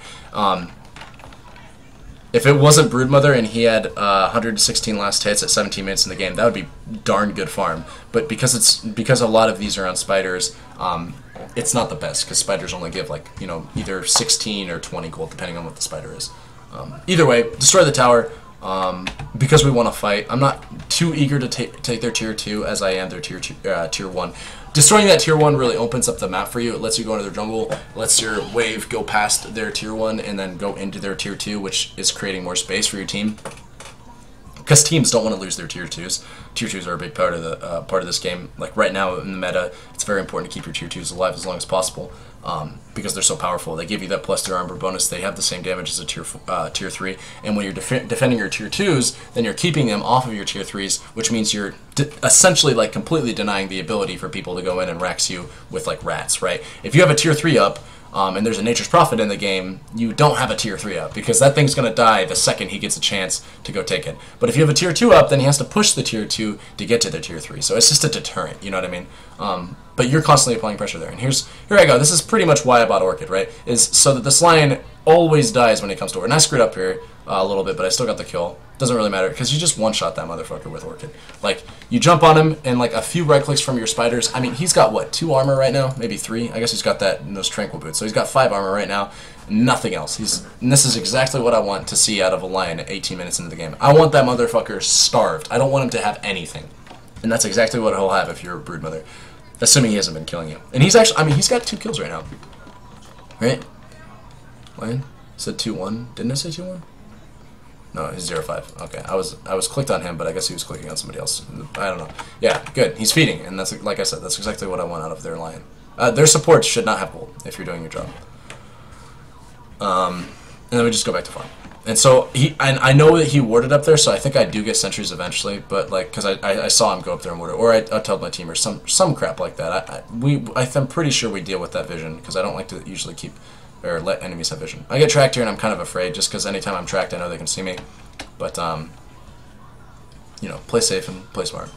If it wasn't Broodmother and he had 116 last hits at 17 minutes in the game, that would be darn good farm. But because a lot of these are on spiders, it's not the best, because spiders only give, like, you know, either 16 or 20 gold depending on what the spider is. Either way, destroy the tower. because we want to fight. I'm not too eager to take their tier 2 as I am their tier 1. Destroying that tier 1 really opens up the map for you. It lets you go into their jungle, lets your wave go past their tier 1 and then go into their tier 2, which is creating more space for your team. Because teams don't want to lose their tier 2s. Tier 2s are a big part of this game. Like right now in the meta, it's very important to keep your tier 2s alive as long as possible. Because they're so powerful. They give you that plus 2 armor bonus. They have the same damage as a tier 3. And when you're defending your tier 2s, then you're keeping them off of your tier 3s, which means you're essentially like completely denying the ability for people to go in and Rex you with like rats, right? If you have a tier 3 up, and there's a Nature's Prophet in the game, you don't have a tier 3 up, because that thing's going to die the second he gets a chance to go take it. But if you have a tier 2 up, then he has to push the tier 2 to get to the tier 3. So it's just a deterrent, you know what I mean? But you're constantly applying pressure there. And here I go. This is pretty much why I bought Orchid, right? Is so that this lion always dies when it comes to Orchid. And I screwed up here a little bit, but I still got the kill. Doesn't really matter, because you just one-shot that motherfucker with Orchid. Like, you jump on him, and like a few right-clicks from your spiders. I mean, he's got, what, 2 armor right now? Maybe 3? I guess he's got that in those Tranquil Boots. So he's got 5 armor right now. Nothing else. And this is exactly what I want to see out of a lion at 18 minutes into the game. I want that motherfucker starved. I don't want him to have anything. And that's exactly what he'll have if you're a Broodmother. Assuming he hasn't been killing you. And he's actually, I mean, he's got 2 kills right now. Right? Lion? Said 2-1. Didn't I say 2-1? No, he's 0-5. Okay, I was clicked on him, but I guess he was clicking on somebody else. I don't know. Yeah, good. He's feeding, and that's, like I said, that's exactly what I want out of their lion. Their supports should not have gold if you're doing your job. And then we just go back to farm. And so I know that he warded up there, so I think I do get sentries eventually. But like, because I saw him go up there and ward it, or I told my team or some crap like that. I'm pretty sure we deal with that vision, because I don't like to usually keep or let enemies have vision. I get tracked here and I'm kind of afraid, just because anytime I'm tracked I know they can see me. But you know, play safe and play smart.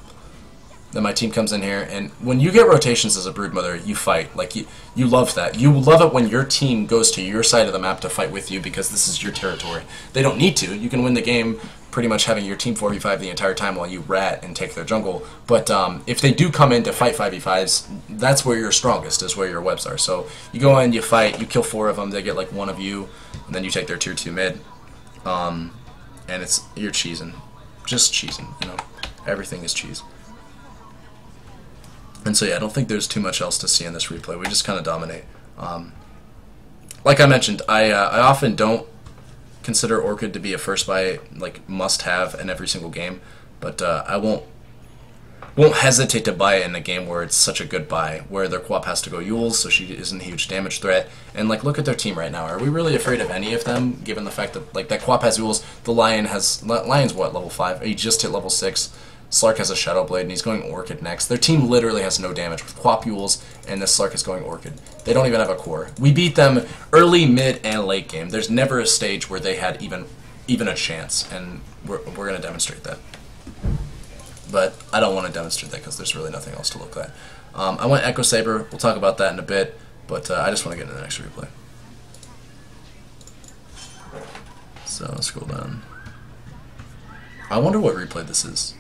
Then my team comes in here, and when you get rotations as a Broodmother, you fight. Like, you love that. You love it when your team goes to your side of the map to fight with you, because this is your territory. They don't need to. You can win the game pretty much having your team 4v5 the entire time while you rat and take their jungle. But if they do come in to fight 5v5s, that's where you're strongest, is where your webs are. So you go in, you fight, you kill 4 of them, they get like 1 of you, and then you take their tier 2 mid. And you're cheesing. Just cheesing, you know. Everything is cheese. And so yeah, I don't think there's too much else to see in this replay. We just kind of dominate. Like I mentioned, I often don't consider Orchid to be a first buy, like must-have in every single game, but I won't hesitate to buy it in a game where it's such a good buy, where their Quap has to go Yules, so she isn't a huge damage threat. And like, look at their team right now. Are we really afraid of any of them, given the fact that like that Quap has Yules, the Lion's what, level 5? He just hit level 6. Slark has a Shadow Blade, and he's going Orchid next. Their team literally has no damage with Quap Yules, and this Slark is going Orchid. They don't even have a core. We beat them early, mid, and late game. There's never a stage where they had even a chance, and we're going to demonstrate that. But I don't want to demonstrate that because there's really nothing else to look at. I went Echo Saber. We'll talk about that in a bit, but I just want to get into the next replay. So let's scroll down. I wonder what replay this is.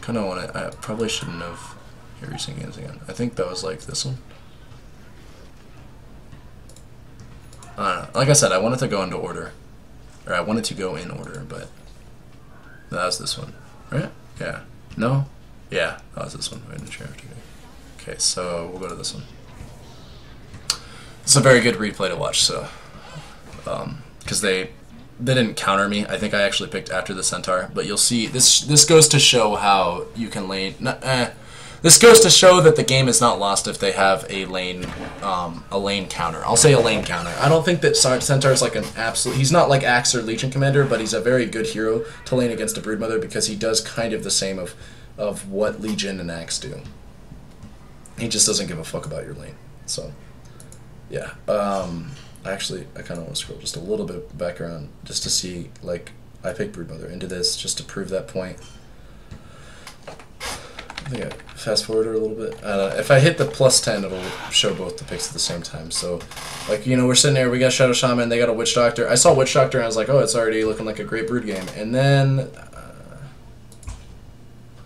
Kind of want to. I probably shouldn't have. Here, you're seeing it again. I think that was like this one. I don't know. Like I said, I wanted to go into order, or I wanted to go in order, but that was this one, right? Yeah. No. Yeah, that was this one. Wait, okay, so we'll go to this one. It's a very good replay to watch. So, because they didn't counter me. I think I actually picked after the Centaur, but you'll see this goes to show how you can lane. This goes to show that the game is not lost if they have a lane counter. I'll say a lane counter. I don't think that Centaur is like an absolute. He's not like Axe or Legion Commander, but he's a very good hero to lane against a Broodmother because he does kind of the same of what Legion and Axe do. He just doesn't give a fuck about your lane. So, yeah. Actually, I kind of want to scroll just a little bit back around just to see, like, I picked Broodmother into this just to prove that point. I think I fast forward a little bit. If I hit the +10, it'll show both the picks at the same time. So, like, you know, we're sitting there, we got Shadow Shaman, they got a Witch Doctor. I saw Witch Doctor and I was like, oh, it's already looking like a great Brood game. And then,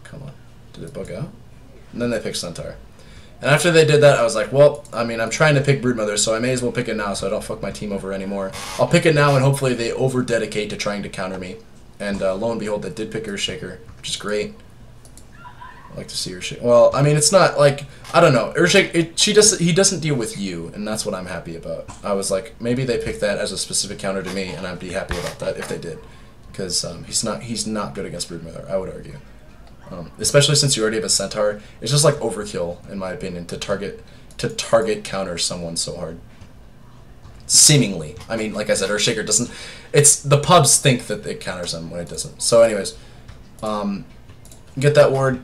come on, did it bug out? And then they picked Centaur. And after they did that, I was like, well, I mean, I'm trying to pick Broodmother, so I may as well pick it now so I don't fuck my team over anymore. I'll pick it now, and hopefully they over-dedicate to trying to counter me. And lo and behold, they did pick Earthshaker, which is great. I like to see Earthshaker. Well, I mean, it's not like, I don't know. Earthshaker, he doesn't deal with you, and that's what I'm happy about. I was like, maybe they picked that as a specific counter to me, and I'd be happy about that if they did. Because he's not good against Broodmother, I would argue. Especially since you already have a Centaur. It's just like overkill, in my opinion, to target counter someone so hard. Seemingly. I mean, like I said, Earthshaker doesn't... It's... The pubs think that it counters them when it doesn't. So anyways, get that ward,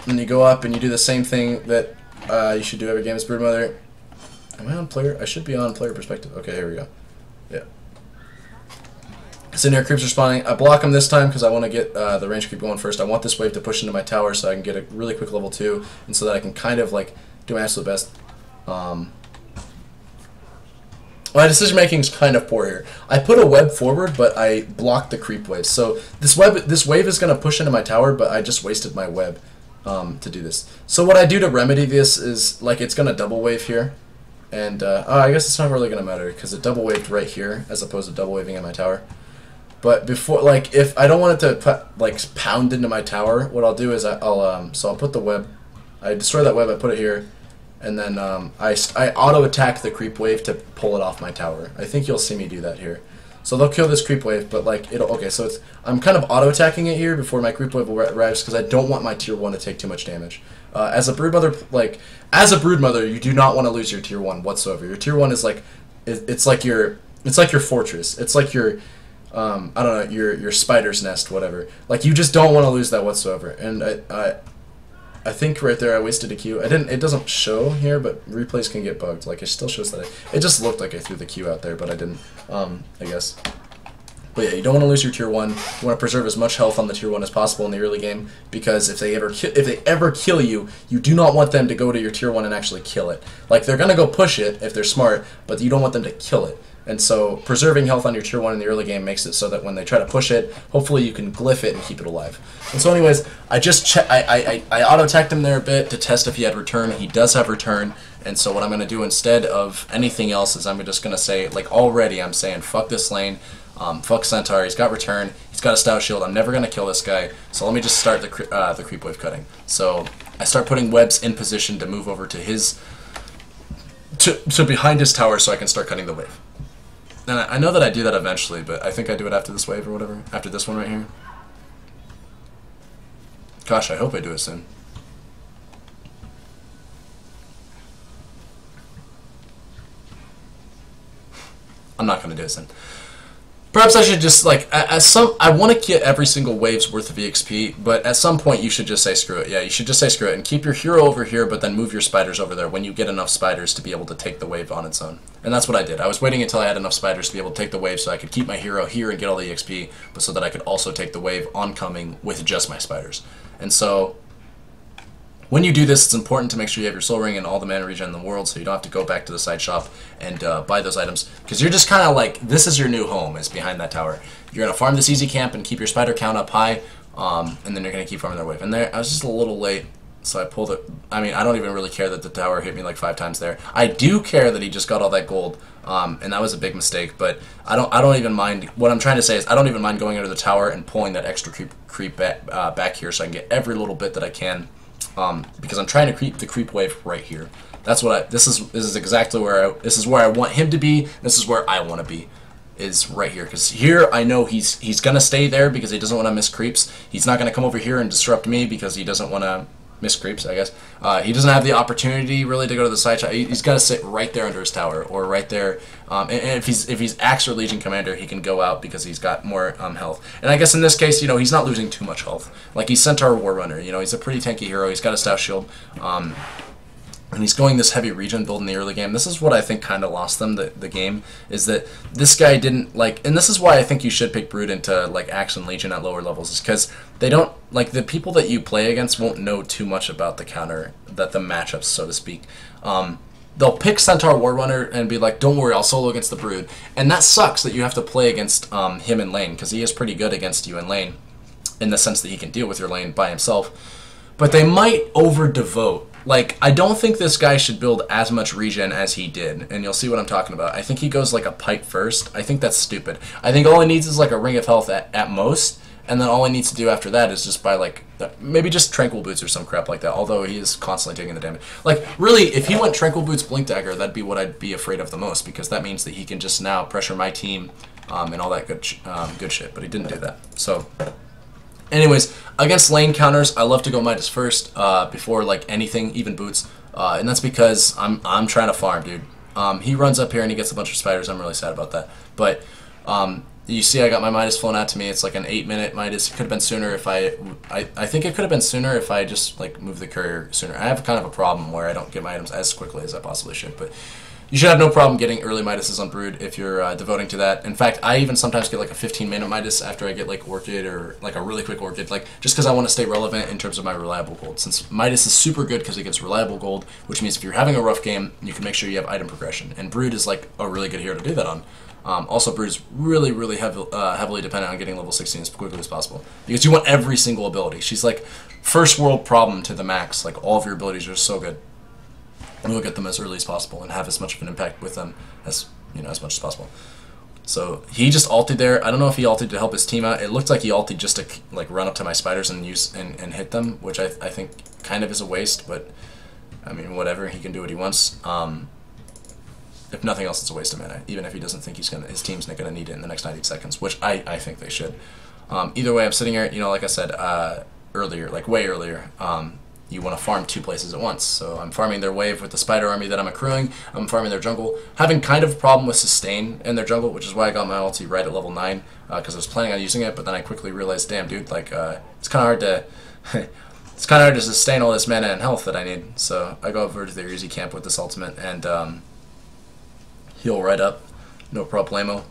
and you go up and you do the same thing that you should do every game as Broodmother. Am I on player? I should be on player perspective. Okay, here we go. Yeah. So near creeps are spawning. I block them this time because I want to get the range creep going first. I want this wave to push into my tower so I can get a really quick level 2, and so that I can kind of like do my absolute best. My decision making is kind of poor here. I put a web forward, but I blocked the creep wave. So this wave is going to push into my tower, but I just wasted my web to do this. So what I do to remedy this is, like, it's going to double wave here. And I guess it's not really going to matter because it double waved right here as opposed to double waving in my tower. But before, like, if I don't want it to like pound into my tower, what I'll do is I'll put the web. I destroy that web. I put it here. And then I auto-attack the creep wave to pull it off my tower. I think you'll see me do that here. So they'll kill this creep wave, but like it'll... Okay, so I'm kind of auto-attacking it here before my creep wave arrives because I don't want my tier 1 to take too much damage. As a Broodmother, you do not want to lose your tier 1 whatsoever. Your tier 1 is like... It's like your fortress. It's like your... I don't know, your spider's nest, whatever. Like, you just don't want to lose that whatsoever. And I think right there I wasted a Q. It doesn't show here, but replays can get bugged. Like, it still shows that it just looked like I threw the Q out there, but I didn't, I guess. But yeah, you don't want to lose your tier 1. You want to preserve as much health on the tier 1 as possible in the early game, because if they ever kill you, you do not want them to go to your tier 1 and actually kill it. Like, they're going to go push it if they're smart, but you don't want them to kill it. And so preserving health on your tier 1 in the early game makes it so that when they try to push it, hopefully you can glyph it and keep it alive. And so anyways, I auto-attacked him there a bit to test if he had return. He does have return. And so what I'm going to do instead of anything else is I'm just going to say, like, already I'm saying, fuck this lane, fuck Centaur, he's got return, he's got a stout shield, I'm never going to kill this guy. So let me just start the creep wave cutting. So I start putting webs in position to move over to his... to behind his tower so I can start cutting the wave. And I know that I do that eventually, but I think I do it after this wave or whatever. After this one right here. Gosh, I hope I do it soon. I'm not going to do it soon. Perhaps I should just, like, I want to get every single wave's worth of EXP, but at some point you should just say screw it. Yeah, you should just say screw it and keep your hero over here, but then move your spiders over there when you get enough spiders to be able to take the wave on its own. And that's what I did. I was waiting until I had enough spiders to be able to take the wave so I could keep my hero here and get all the EXP, but so that I could also take the wave oncoming with just my spiders. And so... when you do this, it's important to make sure you have your soul ring and all the mana regen in the world so you don't have to go back to the side shop and buy those items. Because you're just kind of like, this is your new home, is behind that tower. You're going to farm this easy camp and keep your spider count up high, and then you're going to keep farming their wave. And there, I was just a little late, so I pulled it. I mean, I don't even really care that the tower hit me like 5 times there. I do care that he just got all that gold, and that was a big mistake, but I don't even mind. What I'm trying to say is I don't even mind going under the tower and pulling that extra creep back here so I can get every little bit that I can. Because I'm trying to keep the creep wave right here. That's what this is exactly where I want him to be. This is where I want to be, is right here. Because here I know he's gonna stay there because he doesn't want to miss creeps. He's not gonna come over here and disrupt me because he doesn't want to miss creeps, I guess. He doesn't have the opportunity really to go to the side shot. He's got to sit right there under his tower or right there. And if he's Axe or Legion Commander, he can go out because he's got more health. And I guess in this case, you know, he's not losing too much health. Like, he's Centaur War Runner. You know, he's a pretty tanky hero. He's got a stout shield. And he's going this heavy regen build in the early game. This is what I think kind of lost them, the game, is that this guy didn't, like, and this is why I think you should pick Brood into, like, Axe and Legion at lower levels, is because they don't, like, the people that you play against won't know too much about the counter, the matchups, so to speak. They'll pick Centaur War Runner and be like, don't worry, I'll solo against the Brood. And that sucks that you have to play against him in lane, because he is pretty good against you in lane, in the sense that he can deal with your lane by himself. But they might over-devote like, I don't think this guy should build as much regen as he did, and you'll see what I'm talking about. I think he goes like a pipe first. I think that's stupid. I think all he needs is like a ring of health at most, and then all he needs to do after that is just buy like maybe just tranquil boots or some crap like that. Although he is constantly taking the damage. Like, really, if he went tranquil boots, blink dagger, that'd be what I'd be afraid of the most, because that means that he can just now pressure my team and all that good shit. But he didn't do that. So, anyways, against lane counters, I love to go Midas first before like anything, even boots, and that's because I'm trying to farm, dude. He runs up here and he gets a bunch of spiders. I'm really sad about that. But you see, I got my Midas flown out to me. It's like an 8-minute Midas. It could have been sooner if I think it could have been sooner if I just like moved the courier sooner. I have kind of a problem where I don't get my items as quickly as I possibly should, but you should have no problem getting early Midases on Brood if you're devoting to that. In fact, I even sometimes get like a 15-minute Midas after I get like Orchid or like a really quick Orchid, like just because I want to stay relevant in terms of my reliable gold. Since Midas is super good because it gives reliable gold, which means if you're having a rough game, you can make sure you have item progression. And Brood is like a really good hero to do that on. Also, Brood is really, really heavily dependent on getting level 16 as quickly as possible, because you want every single ability. She's like first world problem to the max. Like, all of your abilities are so good. And we'll get them as early as possible and have as much of an impact with them as as much as possible. So he just ulted there. I don't know if he ulted to help his team out. It looked like he ulted just to like run up to my spiders and use and hit them, which I think kind of is a waste. But I mean, whatever, he can do what he wants. If nothing else, it's a waste of mana, even if he doesn't think his team's not gonna need it in the next 90 seconds, which I think they should. Either way, I'm sitting here, like I said earlier, like way earlier. You want to farm 2 places at once. So I'm farming their wave with the spider army that I'm accruing. I'm farming their jungle. Having kind of a problem with sustain in their jungle, which is why I got my ulti right at level 9, because I was planning on using it, but then I quickly realized, damn, dude, like it's kind of hard to it's kind of hard to sustain all this mana and health that I need. So I go over to their easy camp with this ultimate and heal right up, no problemo.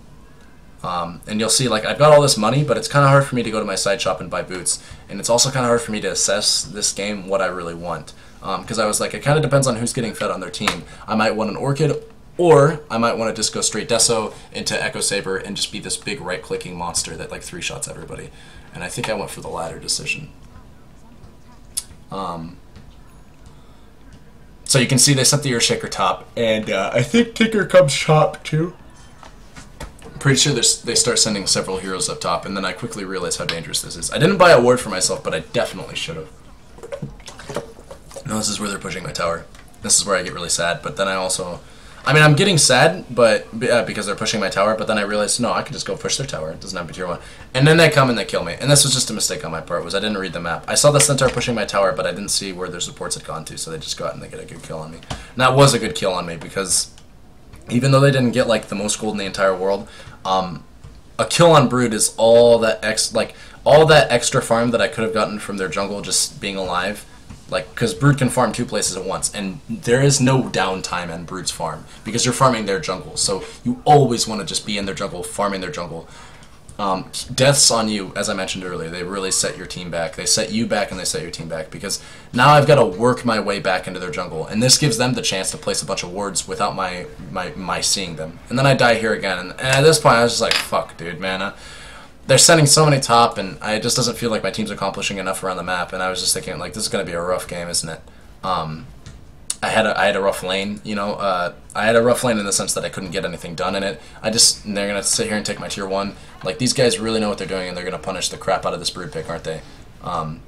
And you'll see, like, I've got all this money, but it's kind of hard for me to go to my side shop and buy boots. And it's also kind of hard for me to assess this game what I really want. Because I was like, it kind of depends on who's getting fed on their team. I might want an Orchid, or I might want to just go straight Deso into Echo Saber and just be this big right-clicking monster that, like, 3-shots everybody. And I think I went for the latter decision. So you can see they sent the Earthshaker top, and I think Tinker comes top, too. Pretty sure they start sending several heroes up top, and then I quickly realized how dangerous this is. I didn't buy a ward for myself, but I definitely should have. No, this is where they're pushing my tower. This is where I get really sad, but then I also... I mean, I'm getting sad because they're pushing my tower, but then I realized, no, I can just go push their tower. It doesn't have to be tier 1. And then they come and they kill me. And this was just a mistake on my part, was I didn't read the map. I saw the Centaur pushing my tower, but I didn't see where their supports had gone to, so they just go out and they get a good kill on me. And that was a good kill on me, because even though they didn't get like the most gold in the entire world, a kill on Brood is all that extra farm that I could have gotten from their jungle just being alive. Like, because Brood can farm 2 places at once, and there is no downtime on Brood's farm, because you're farming their jungle. So you always want to just be in their jungle, farming their jungle. Deaths on you, as I mentioned earlier, they really set your team back. They set you back and they set your team back, because now I've got to work my way back into their jungle, and this gives them the chance to place a bunch of wards without my seeing them. And then I die here again, and at this point I was just like, fuck, dude, man. They're sending so many top, and it just doesn't feel like my team's accomplishing enough around the map, and I was just thinking, like, this is going to be a rough game, isn't it? I had a rough lane, I had a rough lane in the sense that I couldn't get anything done in it. They're going to sit here and take my tier 1. Like, these guys really know what they're doing, and they're going to punish the crap out of this Brood pick, aren't they? And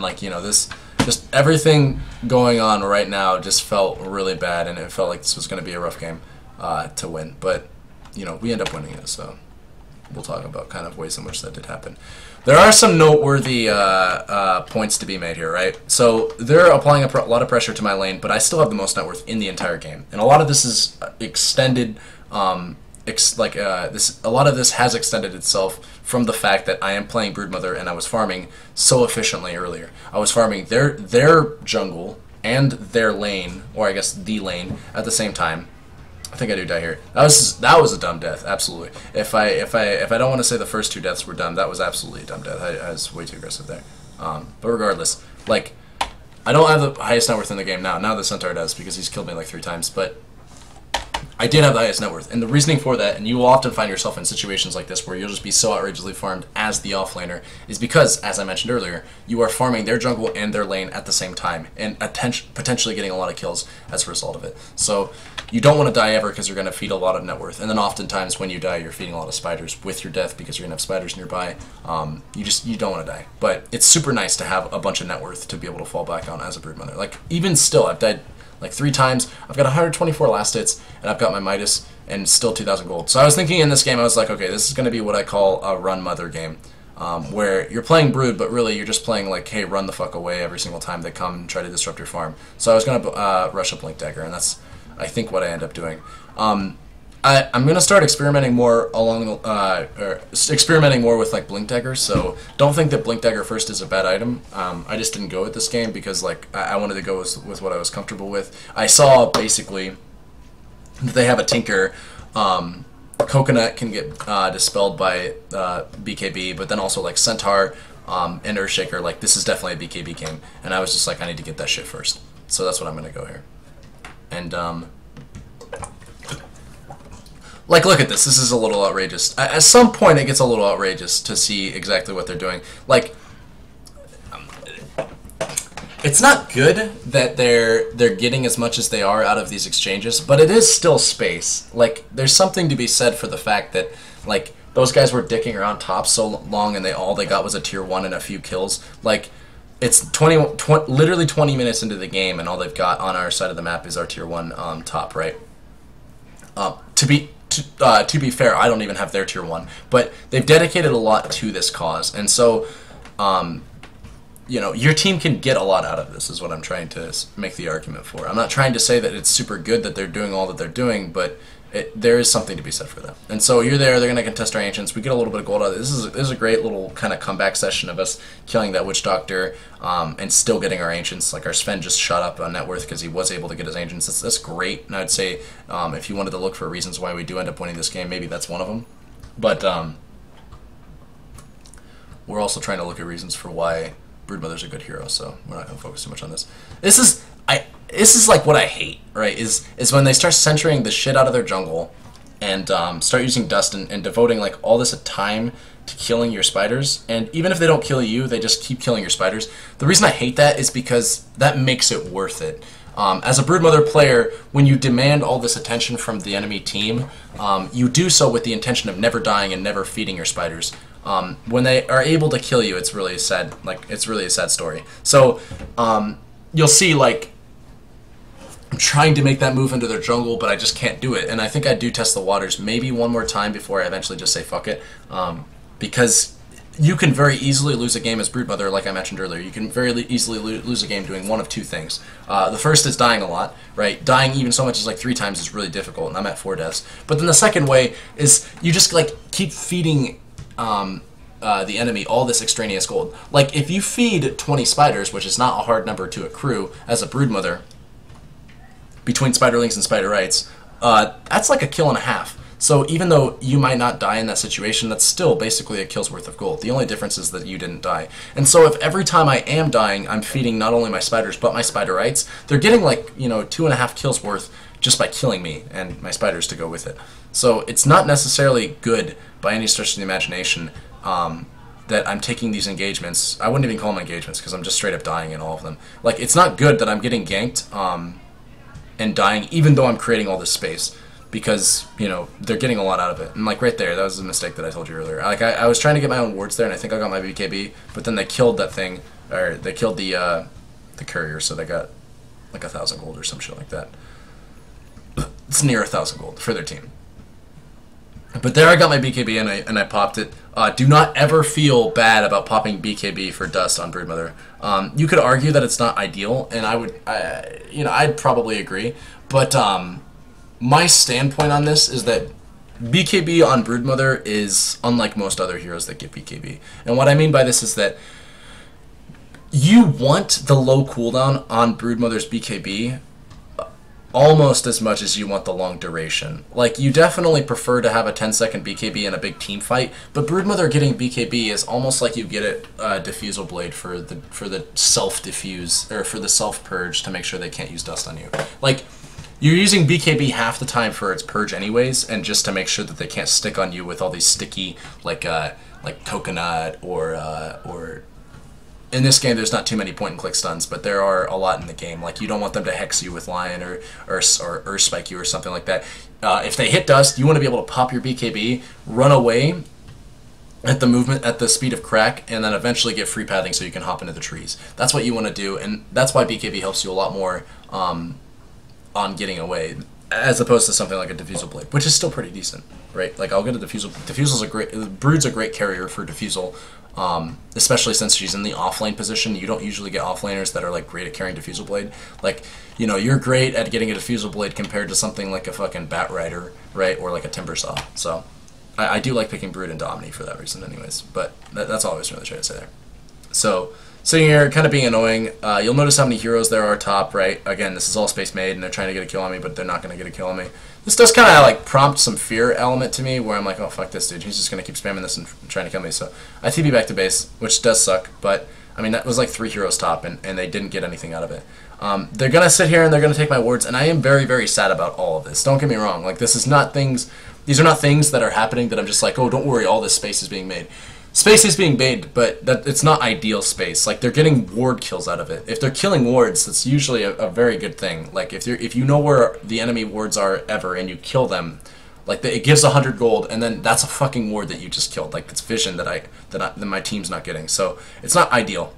like, just everything going on right now just felt really bad, and it felt like this was going to be a rough game to win. But, we end up winning it, so we'll talk about kind of ways in which that did happen. There are some noteworthy points to be made here, right? So they're applying a lot of pressure to my lane, but I still have the most net worth in the entire game, and a lot of this is extended. A lot of this has extended itself from the fact that I am playing Broodmother and I was farming so efficiently earlier. I was farming their jungle and their lane, or I guess the lane, at the same time. I think I do die here. That was a dumb death, absolutely. If I don't want to say the first 2 deaths were dumb, that was absolutely a dumb death. I was way too aggressive there. But regardless, like, I don't have the highest net worth in the game now. Now the Centaur does, because he's killed me like 3 times. But I did have the highest net worth, and the reasoning for that, and you will often find yourself in situations like this where you'll just be so outrageously farmed as the offlaner, is because, as I mentioned earlier, you are farming their jungle and their lane at the same time, and potentially getting a lot of kills as a result of it. So you don't want to die ever because you're going to feed a lot of net worth, and then oftentimes when you die, you're feeding a lot of spiders with your death because you're going to have spiders nearby. You don't want to die, but it's super nice to have a bunch of net worth to be able to fall back on as a Broodmother. Like, even still, I've died like 3 times. I've got 124 last hits, and I've got my Midas, and still 2,000 gold. So I was thinking in this game, I was like, okay, this is going to be what I call a run mother game, where you're playing Brood, but really you're just playing like, hey, run the fuck away every single time they come and try to disrupt your farm. So I was going to rush a Blink Dagger, and that's, I think, what I end up doing. I'm gonna start experimenting more experimenting more with like Blink Dagger. So don't think that Blink Dagger first is a bad item. I just didn't go with this game because like I wanted to go with what I was comfortable with. I saw basically that they have a Tinker. Coconut can get dispelled by BKB, but then also like Centaur and Earthshaker. Like, this is definitely a BKB game, and I was just like, I need to get that shit first. So that's what I'm gonna go here. And like, look at this. This is a little outrageous. At some point, it gets a little outrageous to see exactly what they're doing. Like, it's not good that they're getting as much as they are out of these exchanges, but it is still space. Like, there's something to be said for the fact that, like, those guys were dicking around top so long, and all they got was a tier 1 and a few kills. Like, it's literally 20 minutes into the game, and all they've got on our side of the map is our tier 1 top, right? To be fair, I don't even have their tier 1, but they've dedicated a lot to this cause, and so, you know, your team can get a lot out of this, is what I'm trying to make the argument for. I'm not trying to say that it's super good that they're doing all that they're doing, but there is something to be said for that. And so you're there, they're going to contest our Ancients, we get a little bit of gold out of it. This is a great little kind of comeback session of us killing that Witch Doctor and still getting our Ancients. Like, our Sven just shot up on net worth because he was able to get his Ancients. That's great, and I'd say if you wanted to look for reasons why we do end up winning this game, maybe that's one of them. But we're also trying to look at reasons for why Broodmother's a good hero, so we're not going to focus too much on this. This is like what I hate, right? Is when they start centering the shit out of their jungle and start using dust and devoting like all this time to killing your spiders, and even if they don't kill you, they just keep killing your spiders. The reason I hate that is because that makes it worth it. As a Broodmother player, when you demand all this attention from the enemy team, you do so with the intention of never dying and never feeding your spiders. When they are able to kill you, it's really sad. Like, it's really a sad story. So you'll see, like, I'm trying to make that move into their jungle, but I just can't do it. And I think I do test the waters maybe one more time before I eventually just say fuck it. Because you can very easily lose a game as Broodmother, like I mentioned earlier. You can very easily lose a game doing one of two things. The first is dying a lot, right? Dying even so much as like 3 times is really difficult, and I'm at 4 deaths. But then the second way is you just like keep feeding the enemy all this extraneous gold. Like, if you feed 20 spiders, which is not a hard number to accrue as a Broodmother, between Spiderlings and Spiderites, that's like a kill and a half. So even though you might not die in that situation, that's still basically a kill's worth of gold. The only difference is that you didn't die. And so if every time I am dying, I'm feeding not only my spiders, but my Spiderites, they're getting like, you know, 2.5 kills worth just by killing me and my spiders to go with it. So it's not necessarily good by any stretch of the imagination that I'm taking these engagements. I wouldn't even call them engagements because I'm just straight up dying in all of them. Like, it's not good that I'm getting ganked and dying even though I'm creating all this space, because, you know, they're getting a lot out of it. And like right there, that was a mistake that I told you earlier. Like, I was trying to get my own wards there, and I think I got my BKB, but then they killed that thing, or they killed the courier, so they got like 1,000 gold or some shit like that. It's near 1,000 gold for their team. But there I got my BKB and I popped it. Do not ever feel bad about popping BKB for dust on Broodmother. You could argue that it's not ideal, and I'd probably agree. But my standpoint on this is that BKB on Broodmother is unlike most other heroes that get BKB. And what I mean by this is that you want the low cooldown on Broodmother's BKB almost as much as you want the long duration. Like, you definitely prefer to have a 10-second BKB in a big team fight, but Broodmother getting BKB is almost like you get a diffusal blade for the self-diffuse, or for the self-purge to make sure they can't use dust on you. Like, you're using BKB half the time for its purge anyways, and just to make sure that they can't stick on you with all these sticky, like coconut or in this game there's not too many point and click stuns, but there are a lot in the game. Like, you don't want them to hex you with lion or spike you or something like that. If they hit dust, you want to be able to pop your BKB, run away at the speed of crack, and then eventually get free pathing so you can hop into the trees. That's what you want to do, and that's why BKB helps you a lot more on getting away, as opposed to something like a diffusal blade, which is still pretty decent, right? Like, I'll get a diffusal. Diffusal's a great. Brood's a great carrier for diffusal, especially since she's in the offlane position. You don't usually get offlaners that are like great at carrying diffusal blade. Like, you know, you're great at getting a diffusal blade compared to something like a fucking bat rider, right, or like a timber saw. So, I do like picking Brood and Domini for that reason, anyways. But that's all I was really trying to say there. So, sitting here, kind of being annoying. You'll notice how many heroes there are top, right? Again, this is all space made, and they're trying to get a kill on me, but they're not going to get a kill on me. This does kind of like prompt some fear element to me, where I'm like, oh, fuck this dude. He's just going to keep spamming this and trying to kill me. So I TP back to base, which does suck, but I mean, that was like 3 heroes top, and they didn't get anything out of it. They're going to sit here, and they're going to take my wards, and I am very, very sad about all of this. Don't get me wrong. Like, this is not things... These are not things that are happening that I'm just like, oh, don't worry, all this space is being made. Space is being made, but it's not ideal space. Like, they're getting ward kills out of it. If they're killing wards, that's usually a very good thing. Like, if you know where the enemy wards are ever and you kill them, like, it gives 100 gold, and then that's a fucking ward that you just killed. Like, it's vision that my team's not getting. So it's not ideal.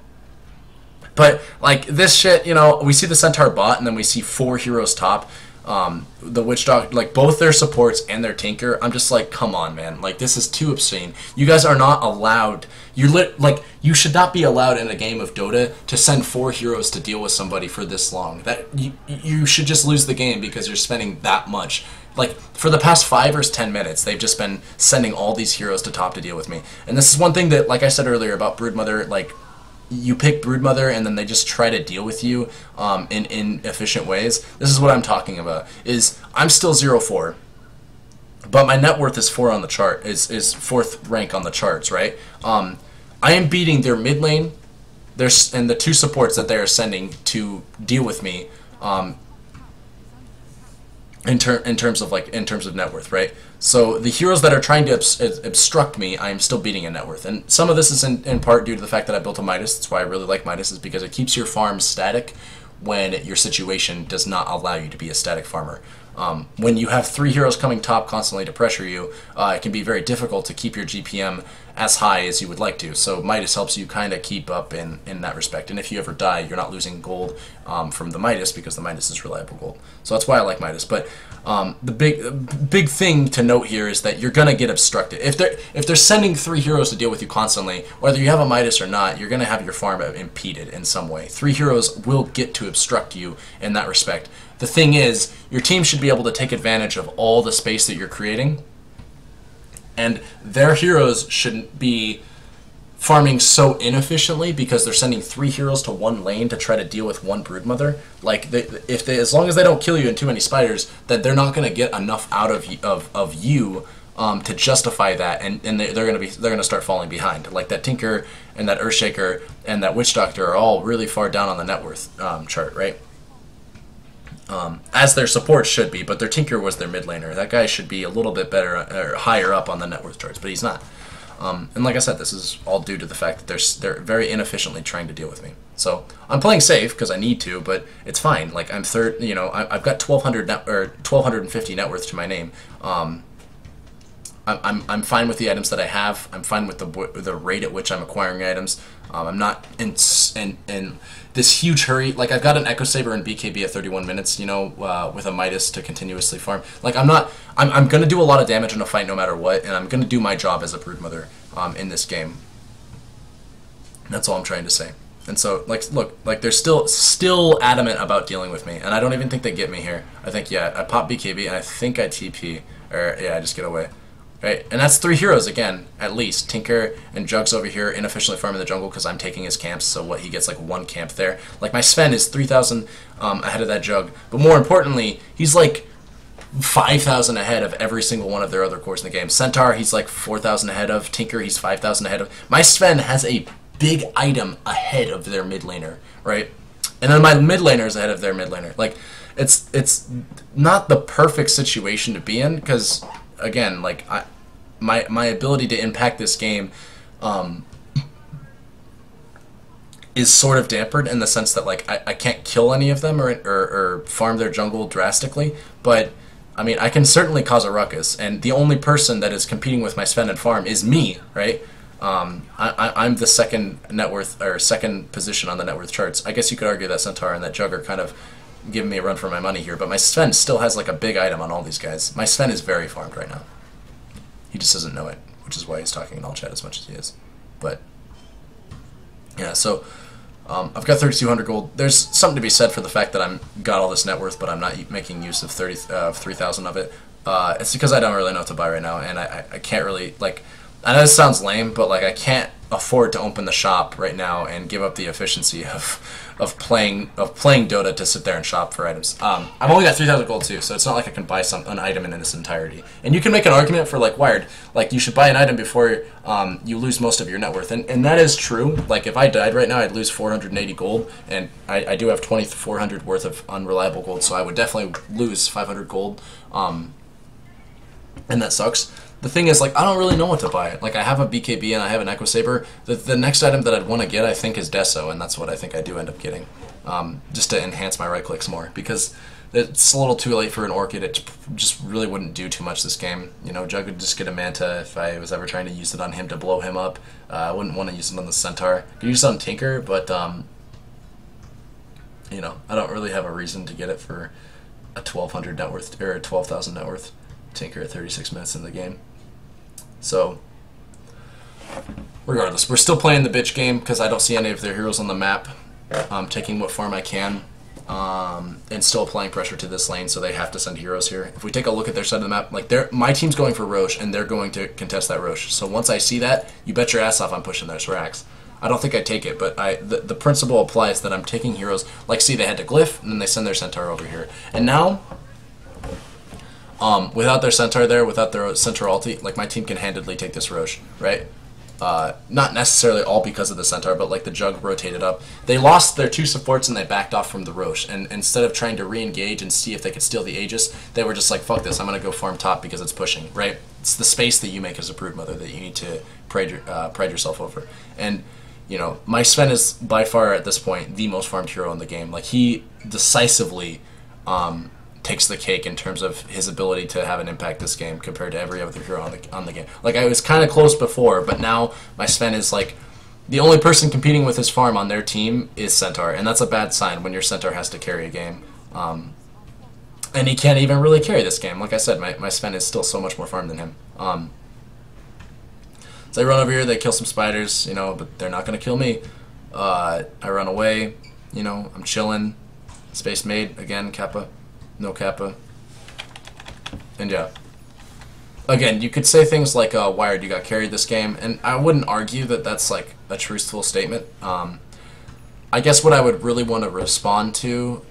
But like, this shit, you know, we see the Centaur bot, and then we see 4 heroes top. The Witch Doctor, like, both their supports and their Tinker, I'm just like, come on, man. Like, this is too obscene. You guys are not allowed. You should not be allowed in a game of Dota to send 4 heroes to deal with somebody for this long. That you should just lose the game because you're spending that much. Like, for the past 5 or 10 minutes, they've just been sending all these heroes to top to deal with me. And this is one thing that, like I said earlier about Broodmother, like, you pick Broodmother and then they just try to deal with you in efficient ways. This is what I'm talking about. Is I'm still 0-4, but my net worth is 4 on the chart. Is 4th rank on the charts, right? I am beating their mid lane, and the 2 supports that they are sending to deal with me. In terms of net worth, right? So the heroes that are trying to obstruct me, I am still beating in net worth. And some of this is in part due to the fact that I built a Midas. That's why I really like Midas, is because it keeps your farm static when your situation does not allow you to be a static farmer. When you have 3 heroes coming top constantly to pressure you, it can be very difficult to keep your GPM as high as you would like to. So Midas helps you kind of keep up in that respect. And if you ever die, you're not losing gold from the Midas, because the Midas is reliable gold. So that's why I like Midas. But the big thing to note here is that you're gonna get obstructed. If they're sending 3 heroes to deal with you constantly, whether you have a Midas or not, you're gonna have your farm impeded in some way. 3 heroes will get to obstruct you in that respect. The thing is, your team should be able to take advantage of all the space that you're creating, and their heroes shouldn't be farming so inefficiently because they're sending 3 heroes to 1 lane to try to deal with 1 Broodmother. Like, as long as they don't kill you in too many spiders, that they're not going to get enough out of you to justify that, and they're gonna start falling behind. Like, that Tinker and that Earthshaker and that Witch Doctor are all really far down on the net worth chart, right? As their support should be, but their Tinker was their mid laner. That guy should be a little bit better or higher up on the net worth charts, but he's not. And like I said, this is all due to the fact that they're very inefficiently trying to deal with me. So I'm playing safe because I need to, but it's fine. Like, I'm third. You know, I've got 1,250 net worth to my name. I'm fine with the items that I have. I'm fine with the rate at which I'm acquiring items. I'm not in this huge hurry. Like, I've got an Echo Saber and BKB at 31 minutes, you know, with a Midas to continuously farm. Like, I'm going to do a lot of damage in a fight no matter what, and I'm going to do my job as a Broodmother in this game. That's all I'm trying to say. And so, like, look, like, they're still adamant about dealing with me, and I don't even think they get me here. I think, yeah, I pop BKB, and I think I TP, or, yeah, I just get away. Right, and that's 3 heroes again, at least. Tinker and Jugs over here inefficiently farming the jungle because I'm taking his camps, so what, he gets like 1 camp there. Like, my Sven is 3,000 ahead of that Jug, but more importantly, he's like 5,000 ahead of every single one of their other cores in the game. Centaur, he's like 4,000 ahead of. Tinker, he's 5,000 ahead of. My Sven has a big item ahead of their mid laner, right? And then my mid laner is ahead of their mid laner. Like, it's not the perfect situation to be in, because, again, like, my ability to impact this game is sort of dampered in the sense that, like, I can't kill any of them or farm their jungle drastically, but I mean, I can certainly cause a ruckus, and the only person that is competing with my spend and farm is me, right? I'm the second net worth, or second position on the net worth charts. I guess you could argue that Centaur and that Jug are kind of giving me a run for my money here, but my Sven still has like a big item on all these guys. My Sven is very farmed right now. He just doesn't know it, which is why he's talking in all chat as much as he is. But yeah, so I've got 3,200 gold. There's something to be said for the fact that I'm got all this net worth, but I'm not making use of 3,000 of it. It's because I don't really know what to buy right now, and I can't really, like, I know this sounds lame, but like I can't afford to open the shop right now and give up the efficiency of playing Dota to sit there and shop for items. I've only got 3,000 gold too, so it's not like I can buy an item in its entirety. And you can make an argument for, like, Wired, like, you should buy an item before you lose most of your net worth, and that is true. Like, if I died right now, I'd lose 480 gold, and I do have 2,400 worth of unreliable gold, so I would definitely lose 500 gold, and that sucks. The thing is, like, I don't really know what to buy. Like, I have a BKB and I have an Echo Saber. The next item that I'd want to get, I think, is Deso, and that's what I think I do end up getting, just to enhance my right clicks more, because it's a little too late for an Orchid. It just really wouldn't do too much this game. You know, Jug would just get a Manta if I was ever trying to use it on him to blow him up. I wouldn't want to use it on the Centaur. I could use it on Tinker, but, you know, I don't really have a reason to get it for a 1,200 net worth, or a 12,000 net worth Tinker at 36 minutes in the game. So, regardless, we're still playing the bitch game because I don't see any of their heroes on the map. Taking what farm I can, and still applying pressure to this lane, so they have to send heroes here. If we take a look at their side of the map, like, my team's going for Roche, and they're going to contest that Roche. So once I see that, you bet your ass off I'm pushing their Srax. I don't think I take it, but the principle applies that I'm taking heroes. Like, see, they had to Glyph, and then they send their Centaur over here. And now, without their Centaur there, without their Centaur ulti, like, my team can handedly take this Roche, right? Not necessarily all because of the Centaur, but, like, the Jug rotated up. They lost their 2 supports and they backed off from the Roche, and instead of trying to re-engage and see if they could steal the Aegis, they were just like, fuck this, I'm gonna go farm top because it's pushing, right? It's the space that you make as a Broodmother that you need to pride yourself over. And, you know, my Sven is by far, at this point, the most farmed hero in the game. Like, he decisively, takes the cake in terms of his ability to have an impact this game compared to every other hero on the game. Like, I was kind of close before, but now my Sven is, like, the only person competing with his farm on their team is Centaur, and that's a bad sign when your Centaur has to carry a game. And he can't even really carry this game. Like I said, my Sven is still so much more farmed than him. So I run over here, they kill some spiders, you know, but they're not going to kill me. I run away, you know, I'm chilling. Space Maid, again, Kappa. No Kappa. And yeah. Again, you could say things like, Wired, you got carried this game, and I wouldn't argue that that's, like, a truthful statement. I guess what I would really want to respond to,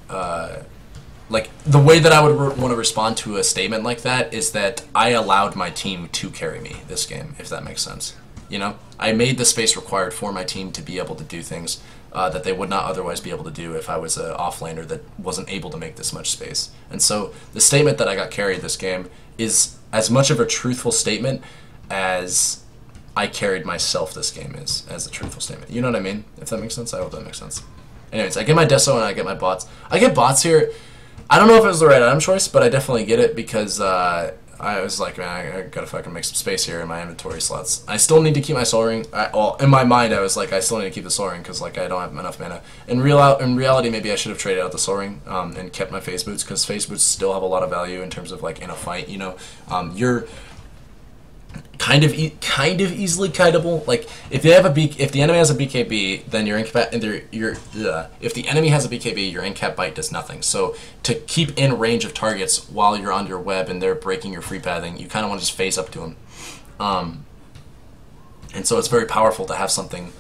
like, the way that I would want to respond to a statement like that is that I allowed my team to carry me this game, if that makes sense. You know? I made the space required for my team to be able to do things that they would not otherwise be able to do if I was an offlaner that wasn't able to make this much space. And so the statement that I got carried this game is as much of a truthful statement as I carried myself this game is as a truthful statement. You know what I mean? If that makes sense? I hope that makes sense. Anyways, I get my Deso and I get my bots. I get bots here. I don't know if it was the right item choice, but I definitely get it because I was like, man, I gotta fucking make some space here in my inventory slots. I still need to keep my Soul Ring. Well, in my mind, I was like, I still need to keep the Soul Ring because, like, I don't have enough mana. In reality, maybe I should have traded out the Soul Ring and kept my Phase Boots because Phase Boots still have a lot of value in terms of, like, in a fight. You know, you're kind of easily kiteable. Like, if the enemy has a BKB, then if the enemy has a BKB, your in-cap bite does nothing. So to keep in range of targets while you're on your web and they're breaking your free pathing, you kind of want to just phase up to them. And so it's very powerful to have something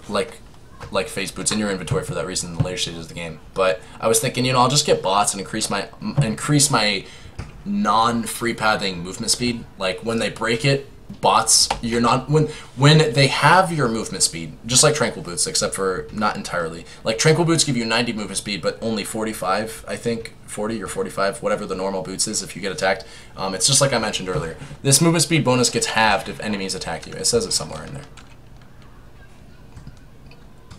like Phase Boots in your inventory for that reason in the later stages of the game. But I was thinking, you know, I'll just get bots and increase my non-free pathing movement speed. Like, when they break it, bots, you're not when they have your movement speed, just like tranquil boots, except for not entirely. Like tranquil boots give you 90 movement speed, but only 45, I think, 40 or 45, whatever the normal boots is if you get attacked. It's just like I mentioned earlier. This movement speed bonus gets halved if enemies attack you. It says it somewhere in there.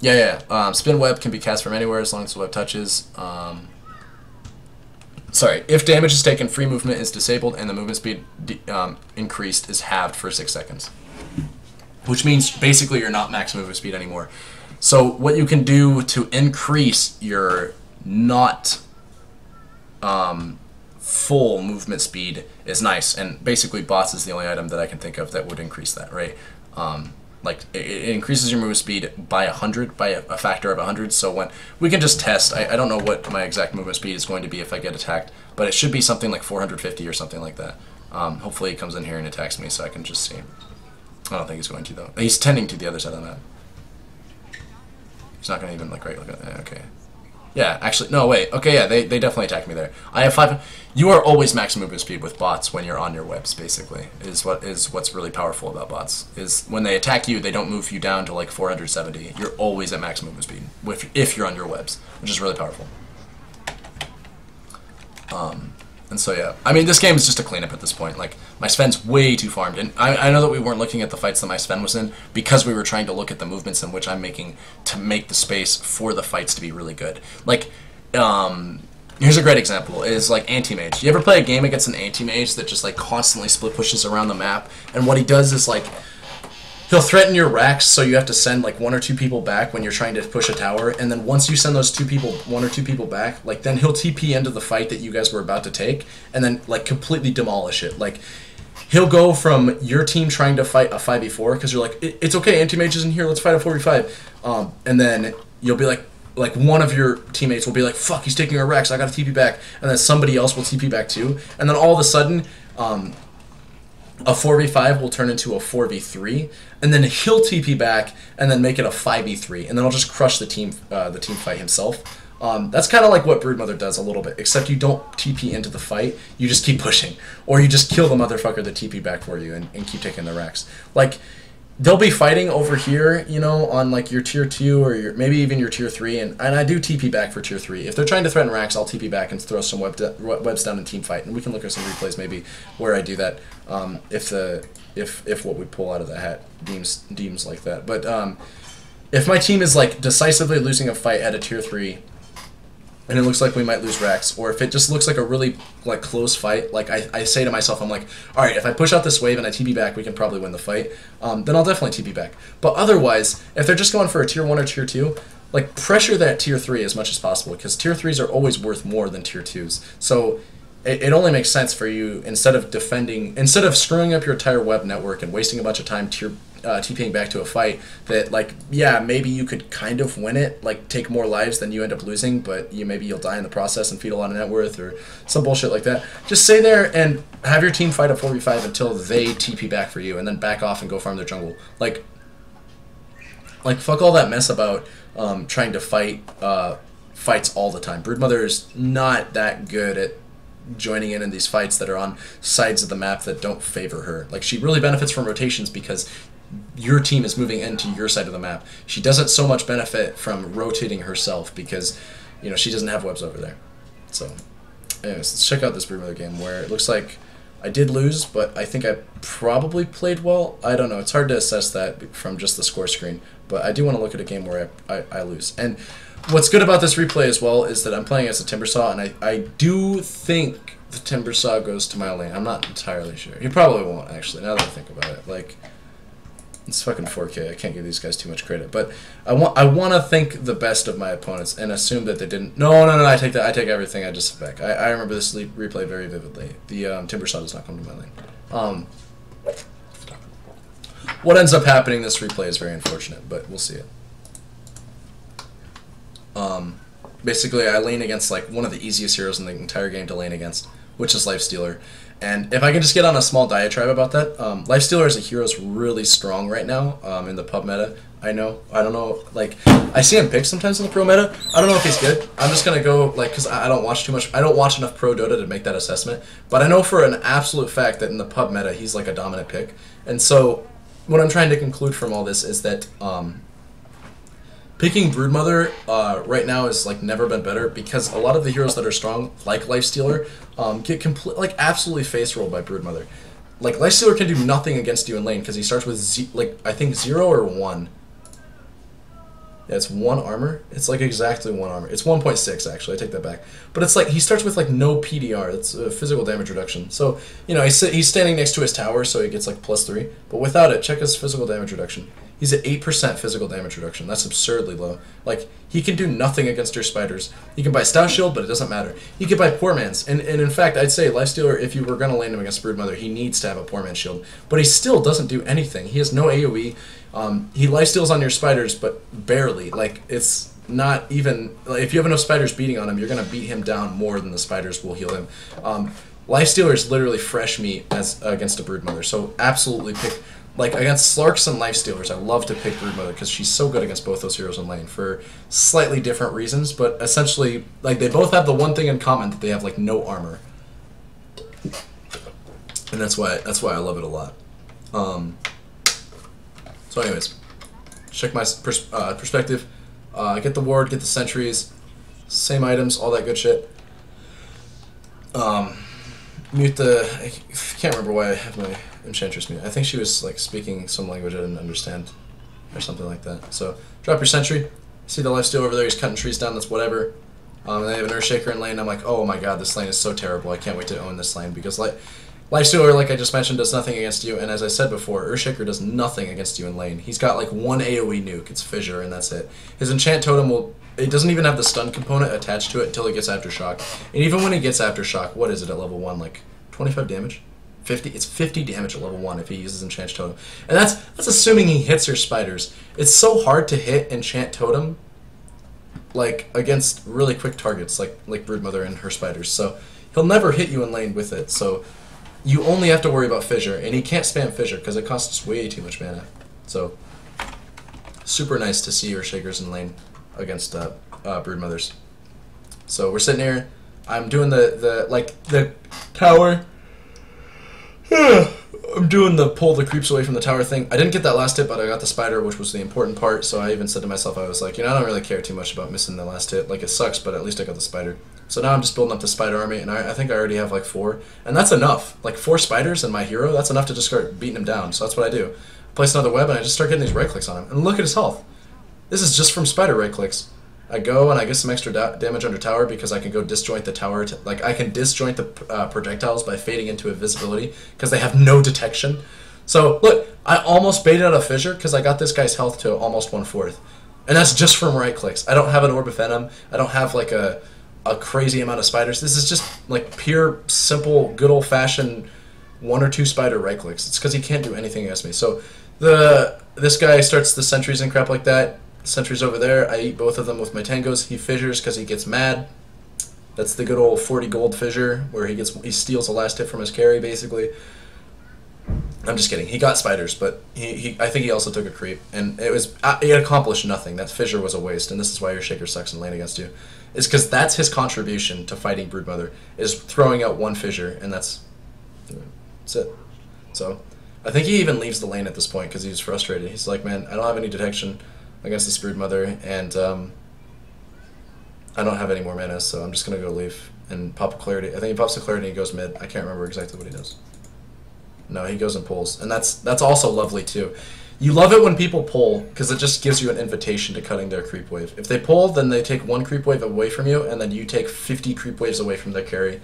Yeah. Spin web can be cast from anywhere as long as the web touches. Sorry, if damage is taken, free movement is disabled, and the movement speed increased is halved for 6 seconds. Which means basically you're not max movement speed anymore. So what you can do to increase your not full movement speed is nice, and basically bots is the only item that I can think of that would increase that, right? Like it increases your movement speed by 100, by a factor of 100. So when we can just test, I don't know what my exact movement speed is going to be if I get attacked, but it should be something like 450 or something like that. Hopefully he comes in here and attacks me so I can just see. I don't think he's going to though. He's tending to the other side of the map. He's not going to even like right look at that. Okay. Yeah, actually, no, wait. Okay, yeah, they definitely attacked me there. I have 5. You are always max movement speed with bots when you're on your webs, basically, is what's really powerful about bots. Is when they attack you, they don't move you down to like 470. You're always at max movement speed if you're on your webs, which is really powerful. And so, yeah. I mean, this game is just a cleanup at this point. Like, my Sven's way too farmed. And I know that we weren't looking at the fights that my Sven was in because we were trying to look at the movements in which I'm making to make the space for the fights to be really good. Like, here's a great example, is like anti-mage. You ever play a game against an anti-mage that just like constantly split pushes around the map? And what he does is like, he'll threaten your racks, so you have to send like 1 or 2 people back when you're trying to push a tower, and then once you send those 1 or 2 people back, like then he'll TP into the fight that you guys were about to take, and then like completely demolish it. Like he'll go from your team trying to fight a 5v4 because you're like, it's okay, anti-mage isn't here, let's fight a 4v5, and then you'll be like one of your teammates will be like, fuck, he's taking our racks, I gotta TP back, and then somebody else will TP back too, and then all of a sudden, a 4v5 will turn into a 4v3, and then he'll TP back, and then make it a 5v3, and then I'll just crush the team fight himself. That's kind of like what Broodmother does a little bit, except you don't TP into the fight, you just keep pushing. Or you just kill the motherfucker that TP back for you and keep taking the racks. Like, they'll be fighting over here, you know, on like your tier 2 or maybe even your tier 3, and I do TP back for tier 3. If they're trying to threaten racks, I'll TP back and throw some webs down in team fight, and we can look at some replays maybe where I do that if what we pull out of the hat deems like that. But if my team is like decisively losing a fight at a tier 3, and it looks like we might lose racks, or if it just looks like a really like close fight, like I say to myself, I'm like, all right, if I push out this wave and I TP back, we can probably win the fight. Then I'll definitely TP back. But otherwise, if they're just going for a tier 1 or tier 2, like pressure that tier 3 as much as possible, because tier 3s are always worth more than tier 2s. So it only makes sense for you, instead of screwing up your entire web network and wasting a bunch of time TPing back to a fight that, like, yeah, maybe you could kind of win it, like take more lives than you end up losing, but maybe you'll die in the process and feed a lot of net worth or some bullshit like that. Just stay there and have your team fight a 4v5 until they TP back for you, and then back off and go farm their jungle. Like fuck all that mess about trying to fight fights all the time. Broodmother is not that good at joining in these fights that are on sides of the map that don't favor her. Like, she really benefits from rotations because your team is moving into your side of the map. She doesn't so much benefit from rotating herself because, you know, she doesn't have webs over there. So, anyways, let's check out this Broodmother game where it looks like I did lose, but I think I probably played well. I don't know. It's hard to assess that from just the score screen, but I do want to look at a game where I lose. And what's good about this replay as well is that I'm playing as a Timbersaw, and I do think the Timbersaw goes to my lane. I'm not entirely sure. He probably won't, actually, now that I think about it. Like, it's fucking 4K. I can't give these guys too much credit. But I want to think the best of my opponents and assume that they didn't. No, I take that. I take everything I just said back. I remember this replay very vividly. The Timbersaw does not come to my lane. What ends up happening in this replay is very unfortunate, but we'll see it. Basically, I lane against like one of the easiest heroes in the entire game to lane against, which is Lifestealer. And if I can just get on a small diatribe about that, Lifestealer as a hero is really strong right now in the pub meta. I know. I don't know. Like, I see him picked sometimes in the pro meta. I don't know if he's good. I'm just gonna go like because I don't watch too much. I don't watch enough pro Dota to make that assessment. But I know for an absolute fact that in the pub meta he's like a dominant pick. And so what I'm trying to conclude from all this is that picking Broodmother right now is like never been better because a lot of the heroes that are strong, like Lifestealer, get like absolutely face rolled by Broodmother. Like Lifestealer can do nothing against you in lane because he starts with I think 0 or 1. Yeah, it's 1 armor. It's like exactly 1 armor. It's 1.6 actually. I take that back. But it's like he starts with like no PDR. It's a physical damage reduction. So you know he's standing next to his tower, so he gets like +3. But without it, check his physical damage reduction. He's at 8% physical damage reduction. That's absurdly low. Like he can do nothing against your spiders. He can buy Stout Shield, but it doesn't matter. He can buy Poor Man's, and in fact, I'd say Lifestealer, if you were gonna lane him against Broodmother, he needs to have a Poor Man's Shield. But he still doesn't do anything. He has no AOE. He lifesteals on your spiders, but barely. Like it's not even like, if you have enough spiders beating on him, you're gonna beat him down more than the spiders will heal him. Lifestealer is literally fresh meat as against a Broodmother. So absolutely pick like against Slarks and Lifestealers. I love to pick Broodmother because she's so good against both those heroes in lane for slightly different reasons, but essentially like they both have the one thing in common that they have like no armor, and that's why I love it a lot. So anyways, check my perspective, get the ward, get the sentries, same items, all that good shit. Mute the, I can't remember why I have my enchantress mute. I think she was like speaking some language I didn't understand or something like that. So drop your sentry, see the lifesteal over there, he's cutting trees down, that's whatever. And they have an Earthshaker in lane, I'm like, oh my god, this lane is so terrible, I can't wait to own this lane because Lifestealer, like I just mentioned, does nothing against you, and as I said before, Earthshaker does nothing against you in lane. He's got like 1 AoE nuke, it's Fissure, and that's it. His enchant totem it doesn't even have the stun component attached to it until he gets Aftershock. And even when he gets Aftershock, what is it at level 1, like 25 damage? 50? It's 50 damage at level 1 if he uses enchant totem. And that's assuming he hits your spiders. It's so hard to hit enchant totem like against really quick targets like Broodmother and her spiders. So he'll never hit you in lane with it. So you only have to worry about Fissure, and he can't spam Fissure because it costs way too much mana. So, super nice to see your Shakers in lane against Broodmothers. So we're sitting here. I'm doing the tower. I'm doing the pull the creeps away from the tower thing. I didn't get that last hit, but I got the spider, which was the important part. So I even said to myself, I was like, you know, I don't really care too much about missing the last hit. Like it sucks, but at least I got the spider. So now I'm just building up the spider army, and I think I already have like 4. And that's enough. Like 4 spiders and my hero, that's enough to just start beating him down. So that's what I do. Place another web, and I just start getting these right clicks on him. And look at his health. This is just from spider right clicks. I go and I get some extra damage under tower because I can go disjoint the tower. Like I can disjoint the projectiles by fading into invisibility because they have no detection. So look, I almost baited out a Fissure because I got this guy's health to almost 1/4. And that's just from right clicks. I don't have an Orb of Venom. I don't have like a crazy amount of spiders. This is just like pure, simple, good old-fashioned 1 or 2 spider right clicks. It's because he can't do anything against me. So this guy starts the sentries and crap like that. Sentries over there. I eat both of them with my tangos. He fissures because he gets mad. That's the good old 40 gold fissure where he steals the last hit from his carry basically. I'm just kidding. He got spiders, but I think he also took a creep, and it accomplished nothing. That fissure was a waste, and this is why your Shaker sucks in lane against you. Is because that's his contribution to fighting Broodmother, is throwing out 1 fissure, and that's it. So I think he even leaves the lane at this point because he's frustrated. He's like, man, I don't have any detection against this Broodmother, and I don't have any more mana, so I'm just going to go leave and pop a Clarity. I think he pops a Clarity and he goes mid. I can't remember exactly what he does. No, he goes and pulls, and that's also lovely too. You love it when people pull because it just gives you an invitation to cutting their creep wave. If they pull, then they take 1 creep wave away from you, and then you take 50 creep waves away from their carry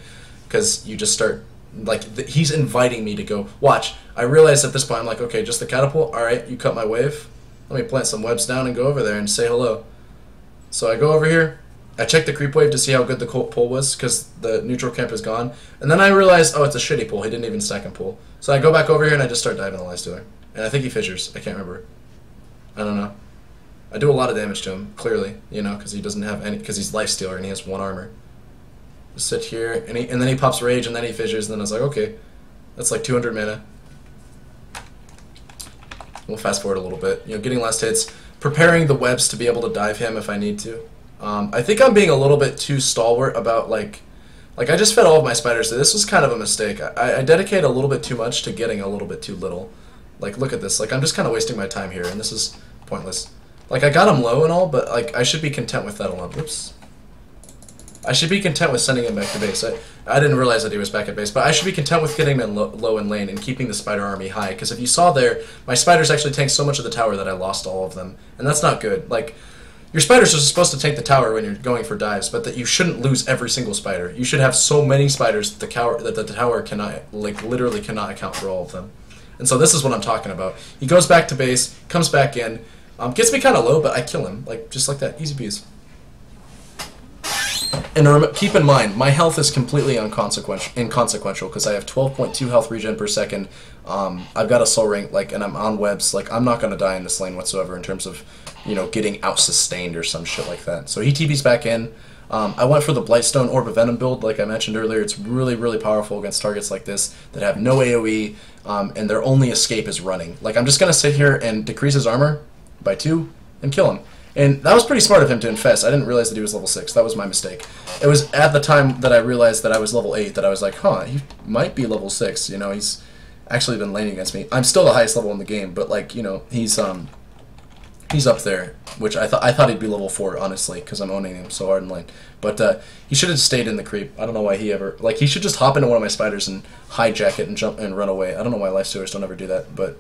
because you just start, like, he's inviting me to go, watch. I realize at this point, I'm like, okay, just the catapult, alright, you cut my wave. Let me plant some webs down and go over there and say hello. So I go over here, I check the creep wave to see how good the pull was because the neutral camp is gone, and then I realize, oh, it's a shitty pull, he didn't even stack and pull. So I go back over here and I just start diving the Lifestealer. And I think he fissures. I can't remember. I don't know. I do a lot of damage to him, clearly, you know, because he doesn't have any, because he's Lifestealer and he has 1 armor. Just sit here, and then he pops Rage, and then he fissures, and then I was like, okay, that's like 200 mana. We'll fast forward a little bit. You know, getting last hits. preparing the webs to be able to dive him if I need to. I think I'm being a little bit too stalwart about like I just fed all of my spiders. This was kind of a mistake. I dedicate a little bit too much to getting a little bit too little. Like, look at this. Like, I'm just kind of wasting my time here, and this is pointless. Like, I got him low and all, but like I should be content with that alone. Oops. I should be content with sending him back to base. I didn't realize that he was back at base, but I should be content with getting him in low in lane and keeping the spider army high, because if you saw there, my spiders actually tanked so much of the tower that I lost all of them, and that's not good. Like, your spiders are supposed to tank the tower when you're going for dives, but that you shouldn't lose every single spider. You should have so many spiders that the tower cannot, like, literally cannot account for all of them. And so this is what I'm talking about. He goes back to base, comes back in, gets me kind of low, but I kill him, like, just like that, easy peasy. And keep in mind, my health is completely inconsequential because I have 12.2 health regen per second. I've got a soul ring, like, and I'm on webs. Like, I'm not gonna die in this lane whatsoever in terms of, you know, getting out sustained or some shit like that. So he TVs back in. I went for the Blightstone Orb of Venom build, like I mentioned earlier. It's really, really powerful against targets like this that have no AoE, and their only escape is running. Like, I'm just gonna sit here and decrease his armor by 2 and kill him. And that was pretty smart of him to infest. I didn't realize that he was level 6. That was my mistake. It was at the time that I realized that I was level 8 that I was like, huh, he might be level 6. You know, he's actually been laning against me. I'm still the highest level in the game, but, like, you know, he's up there, which I thought he'd be level 4, honestly, because I'm owning him so hard in lane. But he should have stayed in the creep. I don't know why he ever... Like, he should just hop into one of my spiders and hijack it and jump and run away. I don't know why lifestealers don't ever do that, but...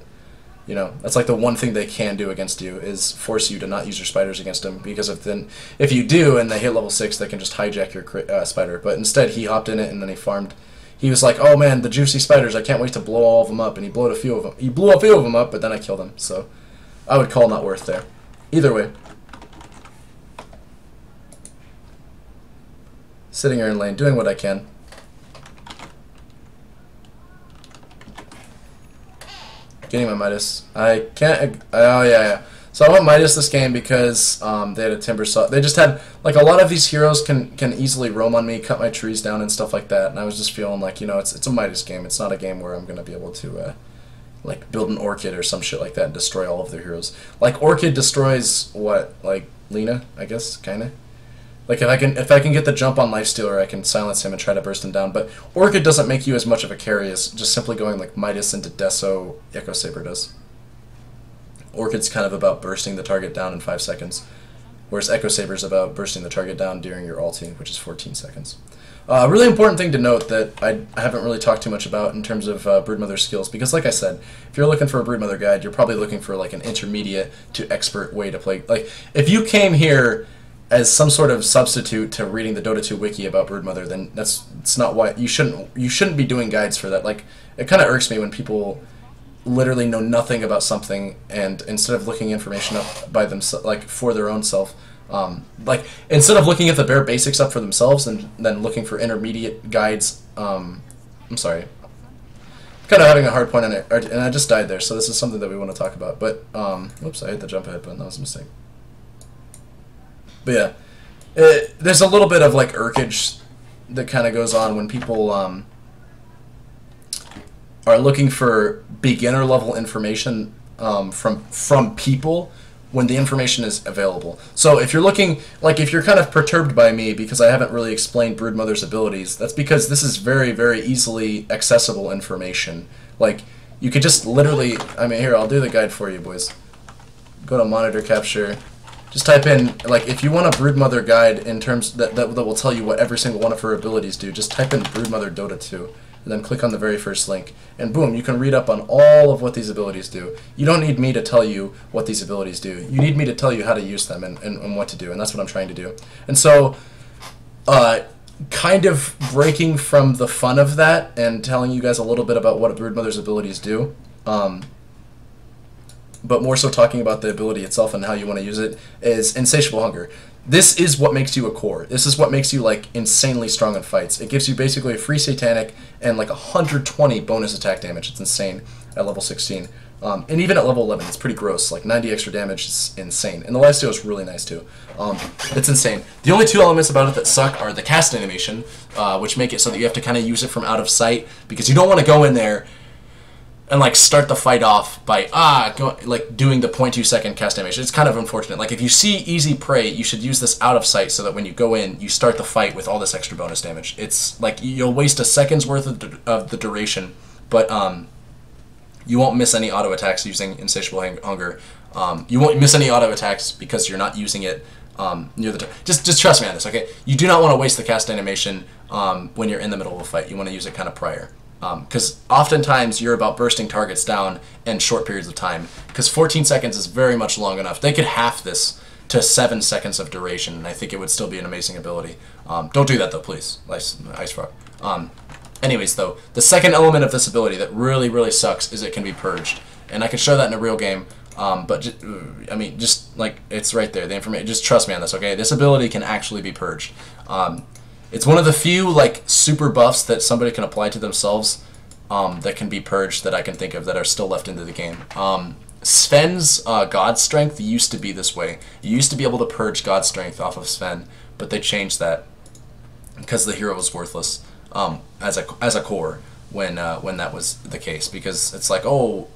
You know, that's like the one thing they can do against you is force you to not use your spiders against them, because if you do and they hit level 6, they can just hijack your spider. But instead, he hopped in it and then he farmed. He was like, "Oh man, the juicy spiders! I can't wait to blow all of them up." And he blew a few of them. He blew a few of them up, but then I killed him. So, I would call not worth there. Either way, sitting here in lane, doing what I can. Getting my Midas. I can't... Oh, yeah. So I went Midas this game because they had a Timber Saw. They just had... Like, a lot of these heroes can easily roam on me, cut my trees down and stuff like that. And I was just feeling like, you know, it's a Midas game. It's not a game where I'm going to be able to, like, build an Orchid or some shit like that and destroy all of their heroes. Like, Orchid destroys, what? Like, Lena, I guess? Kinda? Like, if I can get the jump on Lifestealer, I can silence him and try to burst him down. But Orchid doesn't make you as much of a carry as just simply going like Midas into Deso Echo Saber does. Orchid's kind of about bursting the target down in 5 seconds, whereas Echo Saber's about bursting the target down during your ulti, which is 14 seconds. A really important thing to note that I haven't really talked too much about in terms of Broodmother skills, because like I said, if you're looking for a Broodmother guide, you're probably looking for like an intermediate to expert way to play. Like, if you came here as some sort of substitute to reading the Dota 2 wiki about Broodmother, then it's not why you shouldn't be doing guides for that. Like, it kind of irks me when people literally know nothing about something, and instead of looking information up by themselves, like for their own self, like instead of looking at the bare basics up for themselves and then looking for intermediate guides, I'm sorry, I'm kind of having a hard point on it, and I just died there, so this is something that we want to talk about. But whoops, I hit the jump ahead button. That was a mistake. But yeah, there's a little bit of like irkage that kind of goes on when people are looking for beginner level information from people when the information is available. So if you're looking, like if you're kind of perturbed by me because I haven't really explained Broodmother's abilities, that's because this is very, very easily accessible information. Like, you could just literally, I mean, here, I'll do the guide for you, boys. Go to monitor capture. Just type in, like, if you want a Broodmother guide in terms that will tell you what every single one of her abilities do, just type in Broodmother Dota 2, and then click on the very first link, and boom, you can read up on all of what these abilities do. You don't need me to tell you what these abilities do. You need me to tell you how to use them and what to do, and that's what I'm trying to do. And so, kind of breaking from the fun of that and telling you guys a little bit about what Broodmother's abilities do, but more so talking about the ability itself and how you want to use it, is Insatiable Hunger. This is what makes you a core. This is what makes you like insanely strong in fights. It gives you basically a free Satanic and like 120 bonus attack damage. It's insane at level 16. And even at level 11, it's pretty gross. Like 90 extra damage is insane. And the lifesteal is really nice too. It's insane. The only two elements about it that suck are the cast animation, which make it so that you have to kind of use it from out of sight, because you don't want to go in there and like start the fight off by doing the 0.2 second cast animation. It's kind of unfortunate. Like if you see easy prey, you should use this out of sight so that when you go in, you start the fight with all this extra bonus damage. It's like you'll waste a second's worth of the duration, but you won't miss any auto attacks using Insatiable Hunger. You won't miss any auto attacks because you're not using it near the. Just trust me on this, okay? You do not want to waste the cast animation when you're in the middle of a fight. You want to use it kind of prior. Because oftentimes you're about bursting targets down in short periods of time. Because 14 seconds is very much long enough. They could half this to 7 seconds of duration, and I think it would still be an amazing ability. Don't do that though, please. Ice Frog. Anyways, though, the second element of this ability that really, really sucks is it can be purged. And I can show that in a real game, but just like, it's right there. The information. Just trust me on this, okay? This ability can actually be purged. It's one of the few like super buffs that somebody can apply to themselves that can be purged that I can think of that are still left into the game. Sven's God Strength used to be this way. You used to be able to purge God Strength off of Sven, but they changed that because the hero was worthless as a core when that was the case. Because it's like, oh,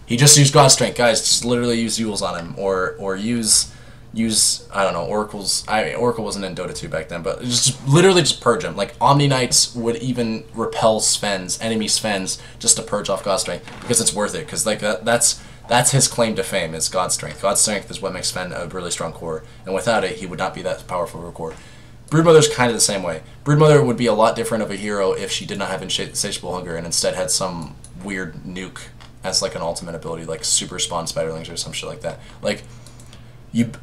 he just used God Strength, guys. Just literally use Yules on him, or use I don't know, Oracles. Oracle wasn't in Dota 2 back then, but just literally just purge him. Like Omni Knights would even repel enemy Svens just to purge off God Strength because it's worth it. Because like that's his claim to fame is God Strength. God Strength is what makes Sven a really strong core, and without it, he would not be that powerful of a core. Broodmother's kind of the same way. Broodmother would be a lot different of a hero if she did not have Insatiable Hunger and instead had some weird nuke as like an ultimate ability, like Super Spawn Spiderlings or some shit like that. Like.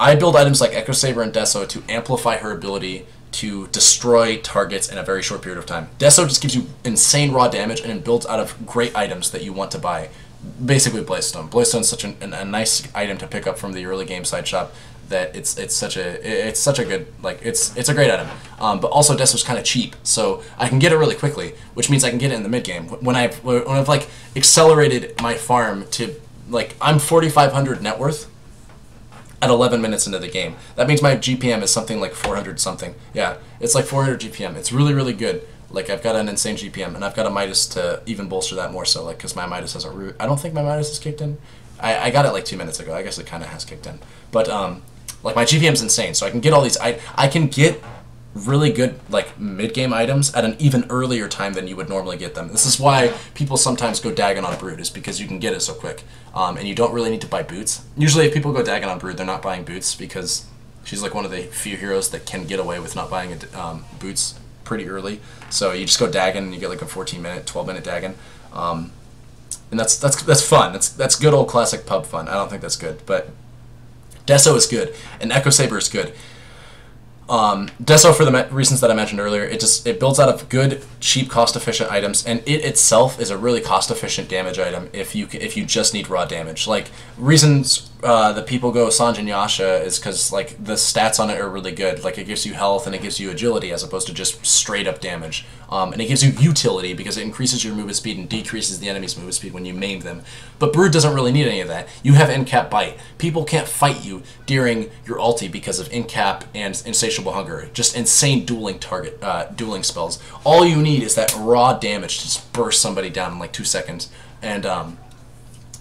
I build items like Echo Saber and Deso to amplify her ability to destroy targets in a very short period of time. Deso just gives you insane raw damage and it builds out of great items that you want to buy. Basically, Blazestone. Blazestone's such a nice item to pick up from the early game side shop that it's such a good, like, it's a great item. But also Deso's kind of cheap, so I can get it really quickly, which means I can get it in the mid game. When I've like accelerated my farm to like I'm 4,500 net worth. At 11 minutes into the game. That means my GPM is something like 400 something. Yeah, it's like 400 GPM. It's really, really good. Like, I've got an insane GPM, and I've got a Midas to even bolster that more so, like, because my Midas has a root. I don't think my Midas has kicked in. I got it like 2 minutes ago. I guess it kind of has kicked in. But, like, my GPM's insane, so I can get all these... I can get really good, like, mid-game items at an even earlier time than you would normally get them. This is why people sometimes go Dagon on Brood, is because you can get it so quick. And you don't really need to buy boots. Usually if people go Dagon on Brood, they're not buying boots because she's like one of the few heroes that can get away with not buying boots pretty early. So you just go Dagon and you get like a 14-minute, 12-minute Dagon. And that's fun. That's good old classic pub fun. I don't think that's good, but Deso is good, and Echo Saber is good. Deso, for the reasons that I mentioned earlier, it builds out of good, cheap, cost-efficient items, and it itself is a really cost-efficient damage item if you just need raw damage. Like, reasons that people go Sanj and Yasha is because like the stats on it are really good. Like, it gives you health and it gives you agility as opposed to just straight-up damage. And it gives you utility because it increases your movement speed and decreases the enemy's movement speed when you maim them. But Brood doesn't really need any of that. You have in-cap bite. People can't fight you during your ulti because of in-cap and Insatiable Hunger. Just insane dueling spells. All you need is that raw damage to just burst somebody down in like 2 seconds. And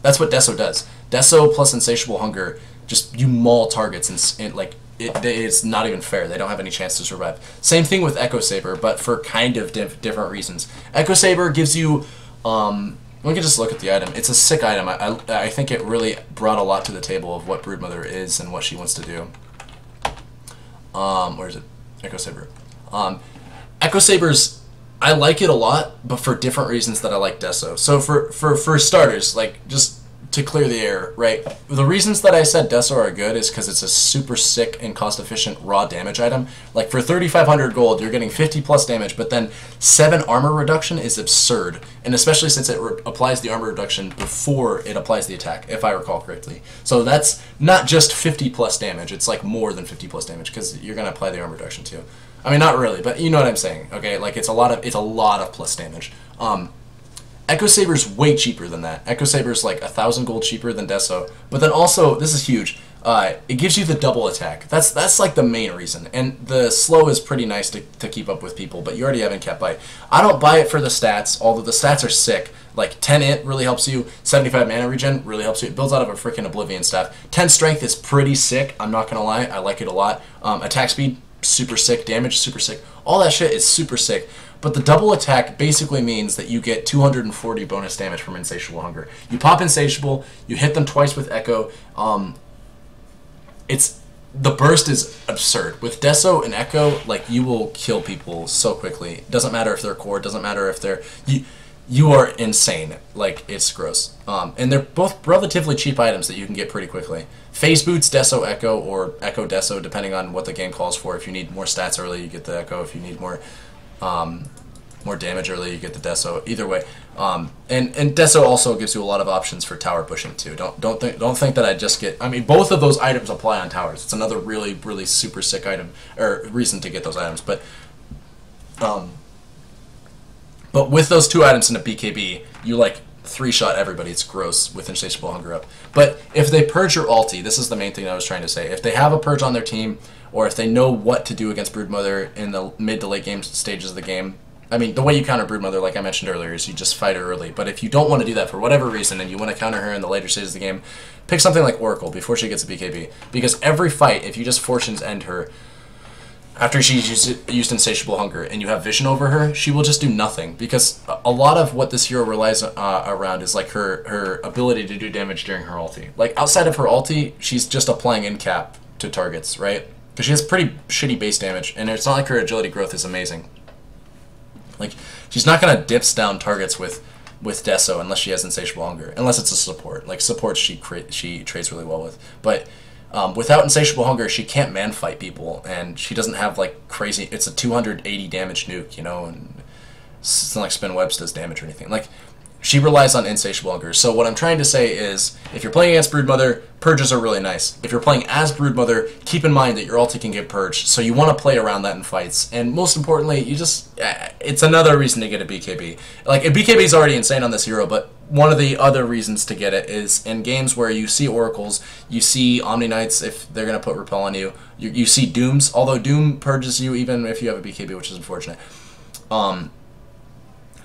that's what Deso does. Deso plus Insatiable Hunger, just you maul targets and like it's not even fair. They don't have any chance to survive. Same thing with Echo Saber, but for kind of different reasons. Echo Saber gives you we can just look at the item. It's a sick item. I think it really brought a lot to the table of what Broodmother is and what she wants to do. Where is it? Echo Saber. Echo Saber's, I like it a lot, but for different reasons that I like Deso. So for starters, like, just to clear the air, right? The reasons that I said Deso are good is because it's a super sick and cost-efficient raw damage item. Like, for 3,500 gold, you're getting 50 plus damage, but then 7 armor reduction is absurd. And especially since it applies the armor reduction before it applies the attack, if I recall correctly. So that's not just 50 plus damage, it's like more than 50 plus damage, because you're going to apply the armor reduction too. I mean, not really, but you know what I'm saying, okay? Like, it's a lot of plus damage. Echo Saber's way cheaper than that. Echo Saber's like 1,000 gold cheaper than Deso. But then also, this is huge, it gives you the double attack. That's like the main reason. And the slow is pretty nice to keep up with people, but you already have in-cap bite. I don't buy it for the stats, although the stats are sick. Like 10 int really helps you, 75 mana regen really helps you. It builds out of a freaking Oblivion staff. 10 strength is pretty sick, I'm not gonna lie, I like it a lot. Attack speed, super sick. Damage, super sick. All that shit is super sick. But the double attack basically means that you get 240 bonus damage from Insatiable Hunger. You pop Insatiable, you hit them twice with Echo. The burst is absurd. With Deso and Echo, like, you will kill people so quickly. Doesn't matter if they're core, doesn't matter if they're... You are insane. Like, it's gross. And they're both relatively cheap items that you can get pretty quickly. Phase Boots, Deso, Echo, or Echo, Deso, depending on what the game calls for. If you need more stats early, you get the Echo. If you need more damage early, you get the Deso. Either way. And Deso also gives you a lot of options for tower pushing, too. Don't think that I just get... I mean, both of those items apply on towers. It's another really, really super sick item, or reason to get those items. But with those two items in a BKB, you, like, three-shot everybody. It's gross with Insatiable Hunger up. But if they purge your ulti, this is the main thing I was trying to say. If they have a purge on their team, or if they know what to do against Broodmother in the mid to late game stages of the game, I mean, the way you counter Broodmother, like I mentioned earlier, is you just fight her early. But if you don't want to do that for whatever reason, and you want to counter her in the later stages of the game, pick something like Oracle before she gets a BKB. Because every fight, if you just fortunes end her, after she's used Insatiable Hunger, and you have vision over her, she will just do nothing. Because a lot of what this hero relies around is like her ability to do damage during her ulti. Like, outside of her ulti, she's just applying in-cap to targets, right? Because she has pretty shitty base damage, and it's not like her agility growth is amazing. Like, she's not going to dips down targets with Deso unless she has Insatiable Hunger. Unless it's a support. Like, supports she trades really well with. But without Insatiable Hunger, she can't man-fight people. And she doesn't have, like, crazy... It's a 280 damage nuke, you know? And it's not like Spin Webs does damage or anything. Like, she relies on Insatiable Hunger. So what I'm trying to say is, if you're playing against Broodmother, purges are really nice. If you're playing as Broodmother, keep in mind that your ulti can get purged, so you want to play around that in fights. And most importantly, you just... it's another reason to get a BKB. Like, a BKB is already insane on this hero, but one of the other reasons to get it is in games where you see Oracles, you see Omni Knights if they're going to put Repel on you, you see Dooms, although Doom purges you even if you have a BKB, which is unfortunate.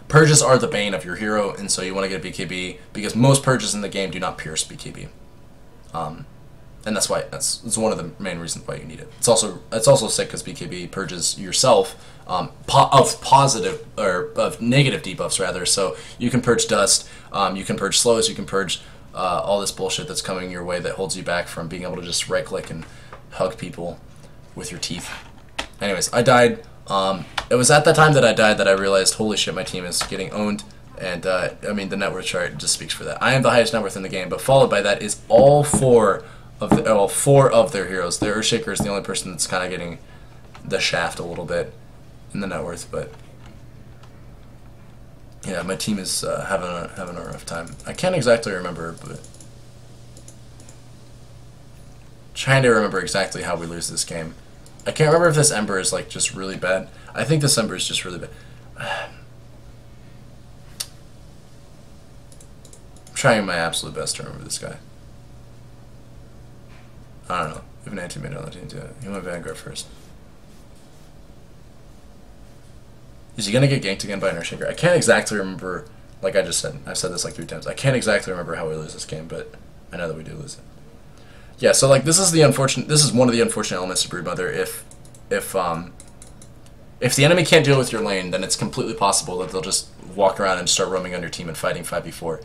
Purges are the bane of your hero, and so you want to get a BKB, because most purges in the game do not pierce BKB. And that's why it's one of the main reasons why you need it. It's also sick because BKB purges yourself of positive or of negative debuffs rather. So you can purge dust, you can purge slows, you can purge all this bullshit that's coming your way that holds you back from being able to just right click and hug people with your teeth. Anyways, I died. It was at that time that I died that I realized, holy shit, my team is getting owned, and I mean, the net worth chart just speaks for that. I am the highest net worth in the game, but followed by that is all four of their heroes. The Earthshaker is the only person that's kind of getting the shaft a little bit in the net worth, but yeah, my team is having a rough time. I can't exactly remember, but trying to remember exactly how we lose this game. I can't remember if this Ember is, like, just really bad. I think this Ember is just really bad. I'm trying my absolute best to remember this guy. I don't know. We have an anti-mid on the team, too. He went Vanguard first. Is he going to get ganked again by an Earthshaker? I can't exactly remember, like I just said. I've said this like 3 times. I can't exactly remember how we lose this game, but I know that we do lose it. Yeah, so like this is one of the unfortunate elements of Broodmother. If the enemy can't deal with your lane, then it's completely possible that they'll just walk around and start roaming on your team and fighting 5v4.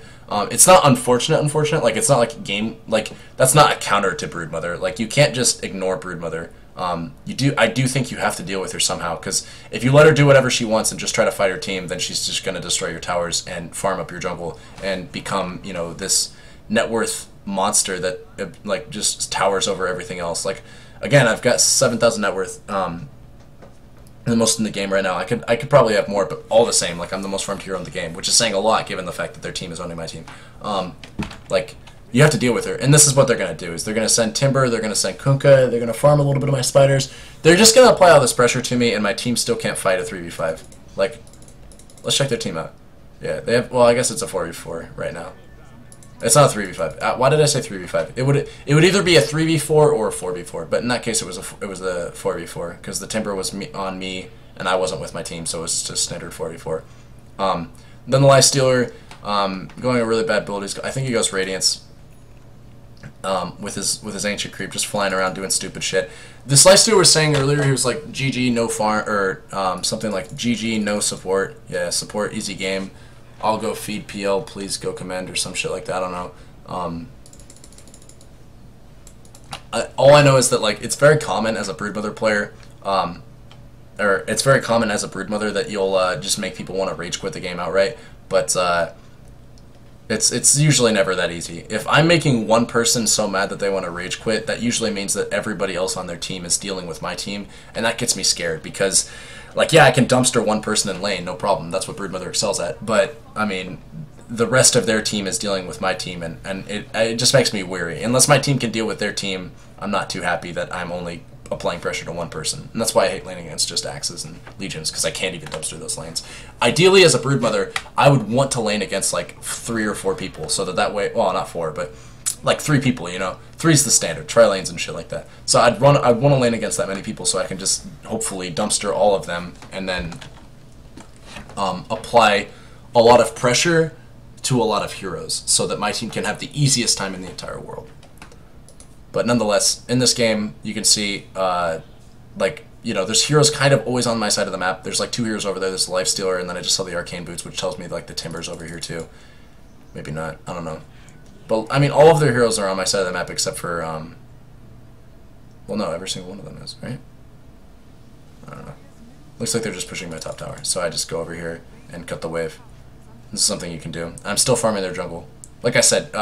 It's not unfortunate, like it's not like game, like that's not a counter to Broodmother. Like you can't just ignore Broodmother. I do think you have to deal with her somehow, because if you let her do whatever she wants and just try to fight her team, then she's just going to destroy your towers and farm up your jungle and become, you know, this net worth monster that like just towers over everything else. Like again, I've got 7,000 net worth, the most in the game right now. I could probably have more, but all the same, like I'm the most farmed hero in the game, which is saying a lot given the fact that their team is owning my team. Like you have to deal with her, and this is what they're gonna do: is they're gonna send Timber, they're gonna send Kunkka, they're gonna farm a little bit of my spiders. They're just gonna apply all this pressure to me, and my team still can't fight a 3v5. Like, let's check their team out. Yeah, they have. Well, I guess it's a 4v4 right now. It's not a 3v5. Why did I say 3v5? It would either be a 3v4 or a 4v4, but in that case it was a 4v4 because the timber was on me and I wasn't with my team, so it was just standard 4v4. Then the Lifestealer, going a really bad build. I think he goes Radiance with his Ancient Creep, just flying around doing stupid shit. This Lifestealer was saying earlier, he was like, GG, no farm, or something like, GG, no support. Yeah, support, easy game. I'll go feed PL, please go command, or some shit like that, I don't know. All I know is that, like, it's very common as a Broodmother player, or it's very common as a Broodmother that you'll just make people want to rage quit the game outright, but it's usually never that easy. If I'm making one person so mad that they want to rage quit, that usually means that everybody else on their team is dealing with my team, and that gets me scared because, like, yeah, I can dumpster one person in lane, no problem. That's what Broodmother excels at. But, I mean, the rest of their team is dealing with my team, and it just makes me weary. Unless my team can deal with their team, I'm not too happy that I'm only applying pressure to one person. And that's why I hate laning against just Axes and Legions, because I can't even dumpster those lanes. Ideally, as a Broodmother, I would want to lane against, like, 3 or 4 people, so that way, well, not 4, but like 3 people, you know. 3's the standard, tri-lanes and shit like that. So I'd want to lane against that many people so I can just hopefully dumpster all of them and then apply a lot of pressure to a lot of heroes so that my team can have the easiest time in the entire world. But nonetheless, in this game, you can see, like, you know, there's heroes kind of always on my side of the map. There's like 2 heroes over there. There's the Lifestealer, and then I just saw the Arcane Boots, which tells me like the Timber's over here too. Maybe not. I don't know. But, I mean, all of their heroes are on my side of the map except for, well, no, every single one of them is, right? I don't know. Looks like they're just pushing my top tower. So I just go over here and cut the wave. This is something you can do. I'm still farming their jungle. Like I said,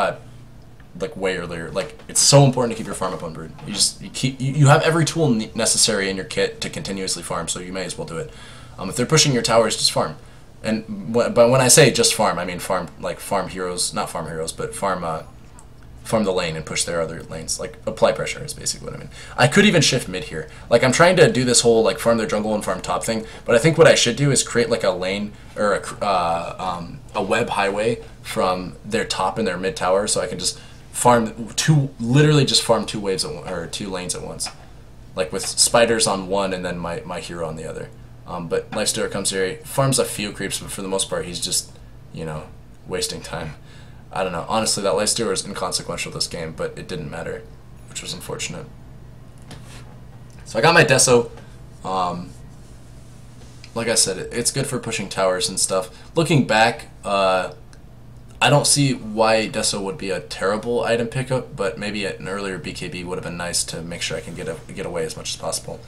like way earlier, like, it's so important to keep your farm up on Brood. You have every tool necessary in your kit to continuously farm, so you may as well do it. If they're pushing your towers, just farm. But when I say just farm, I mean farm, like farm heroes, not farm heroes, but farm the lane and push their other lanes. Like, apply pressure is basically what I mean. I could even shift mid here. Like, I'm trying to do this whole, like, farm their jungle and farm top thing, but I think what I should do is create, like, a lane, or a web highway from their top and their mid tower, so I can just farm literally just farm 2 waves or 2 lanes at once. Like, with spiders on one and then my hero on the other. But Lifestealer comes here, he farms a few creeps, but for the most part he's just, you know, wasting time. I don't know. Honestly, that Lifestealer is inconsequential this game, but it didn't matter, which was unfortunate. So I got my deso. Like I said, it's good for pushing towers and stuff. Looking back, I don't see why deso would be a terrible item pickup, but maybe an earlier BKB would have been nice to make sure I can get away as much as possible.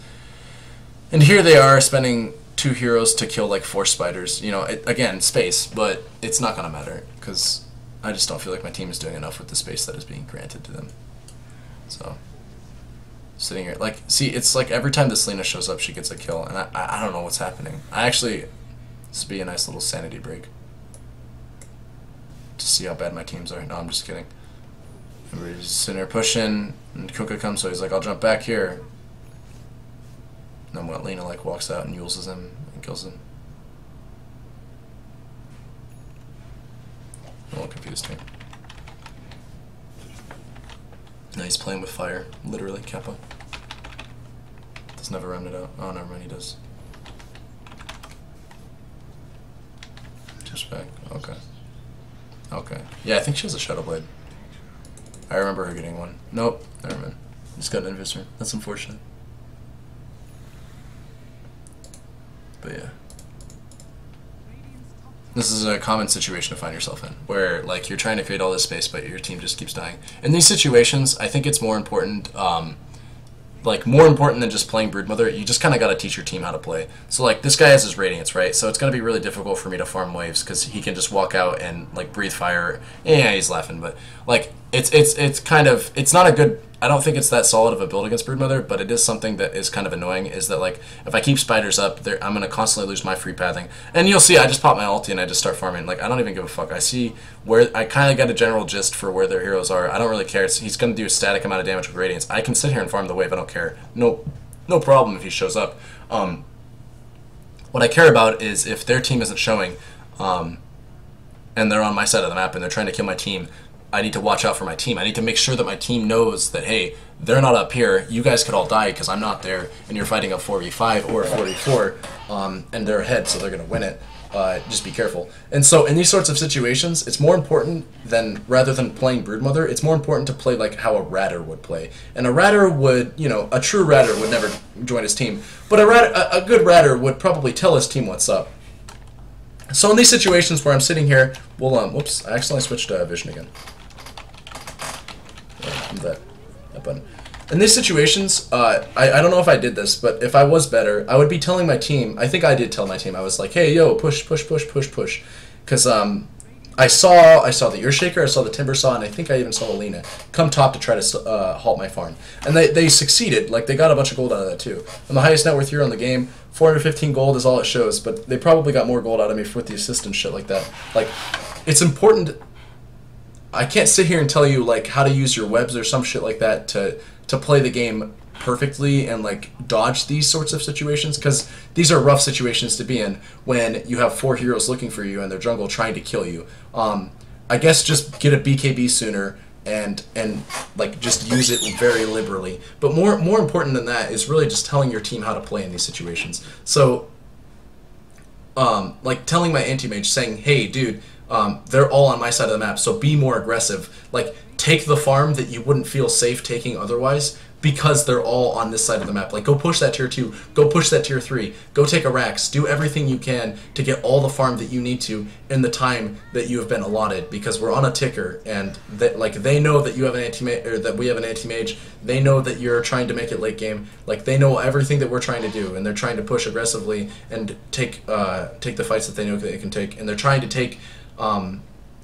And here they are spending 2 heroes to kill like 4 spiders. You know, again, space, but it's not gonna matter because I just don't feel like my team is doing enough with the space that is being granted to them. So, sitting here, like, see, it's like every time this Lena shows up, she gets a kill, and I don't know what's happening. This would be a nice little sanity break to see how bad my teams are. No, I'm just kidding. And we're just sitting there pushing, and Kuka comes, so he's like, I'll jump back here. And then Lena, like, walks out and uses him and kills him. I'm a little confused here. Now he's playing with fire, literally, Kappa. Does never run it out. Oh, never mind, he does. Just back. Okay. Okay. Yeah, I think she has a Shadow Blade. I remember her getting one. Nope, never mind. Just got an Invisor. That's unfortunate. But yeah. This is a common situation to find yourself in, where, like, you're trying to create all this space, but your team just keeps dying. In these situations, I think it's more important, more important than just playing Broodmother. You just kind of got to teach your team how to play. So, like, this guy has his Radiance, right? So it's going to be really difficult for me to farm waves, because he can just walk out and, like, breathe fire. Yeah, he's laughing, but, like, it's kind of, it's not a good, I don't think it's that solid of a build against Broodmother, but it is something that is kind of annoying, is that, like, if I keep spiders up, I'm going to constantly lose my free pathing. And you'll see, I just pop my ulti and I just start farming. Like, I don't even give a fuck. I see where, I kind of got a general gist for where their heroes are. I don't really care. He's going to do a static amount of damage with Radiance. I can sit here and farm the wave. I don't care. No problem if he shows up. What I care about is if their team isn't showing, and they're on my side of the map and they're trying to kill my team, I need to watch out for my team. I need to make sure that my team knows that, hey, they're not up here. You guys could all die because I'm not there, and you're fighting a 4v5 or a 4v4, and they're ahead, so they're going to win it. Just be careful. And so in these sorts of situations, it's more important than, rather than playing Broodmother, it's more important to play like how a ratter would play. And a ratter would, you know, a true ratter would never join his team, but a good ratter would probably tell his team what's up. So in these situations where I'm sitting here, we'll, whoops, I accidentally switched vision again. That button. In these situations, I don't know if I did this, but if I was better, I would be telling my team, I think I did tell my team, I was like, hey, yo, push, push, push, push, push. Because I saw the Earthshaker, I saw the Timber Saw, and I think I even saw Alina come top to try to halt my farm. And they succeeded, like, they got a bunch of gold out of that too. I'm the highest net worth hero in the game, 415 gold is all it shows, but they probably got more gold out of me with the assist and shit like that. Like, it's important. I can't sit here and tell you, like, how to use your webs or some shit like that to play the game perfectly and, like, dodge these sorts of situations, because these are rough situations to be in when you have 4 heroes looking for you and their jungle trying to kill you. I guess just get a BKB sooner and like, just use it very liberally. But more important than that is really just telling your team how to play in these situations. So, like, telling my anti-mage, saying, hey, dude, they're all on my side of the map, so be more aggressive. Like, take the farm that you wouldn't feel safe taking otherwise, because they're all on this side of the map. Like, go push that tier 2, go push that tier 3, go take a Rax, do everything you can to get all the farm that you need to in the time that you have been allotted, because we're on a ticker, and that, like, they know that you have an anti-mage, or that we have an anti-mage, they know that you're trying to make it late game, like, they know everything that we're trying to do, and they're trying to push aggressively and take the fights that they know that they can take, and they're trying to take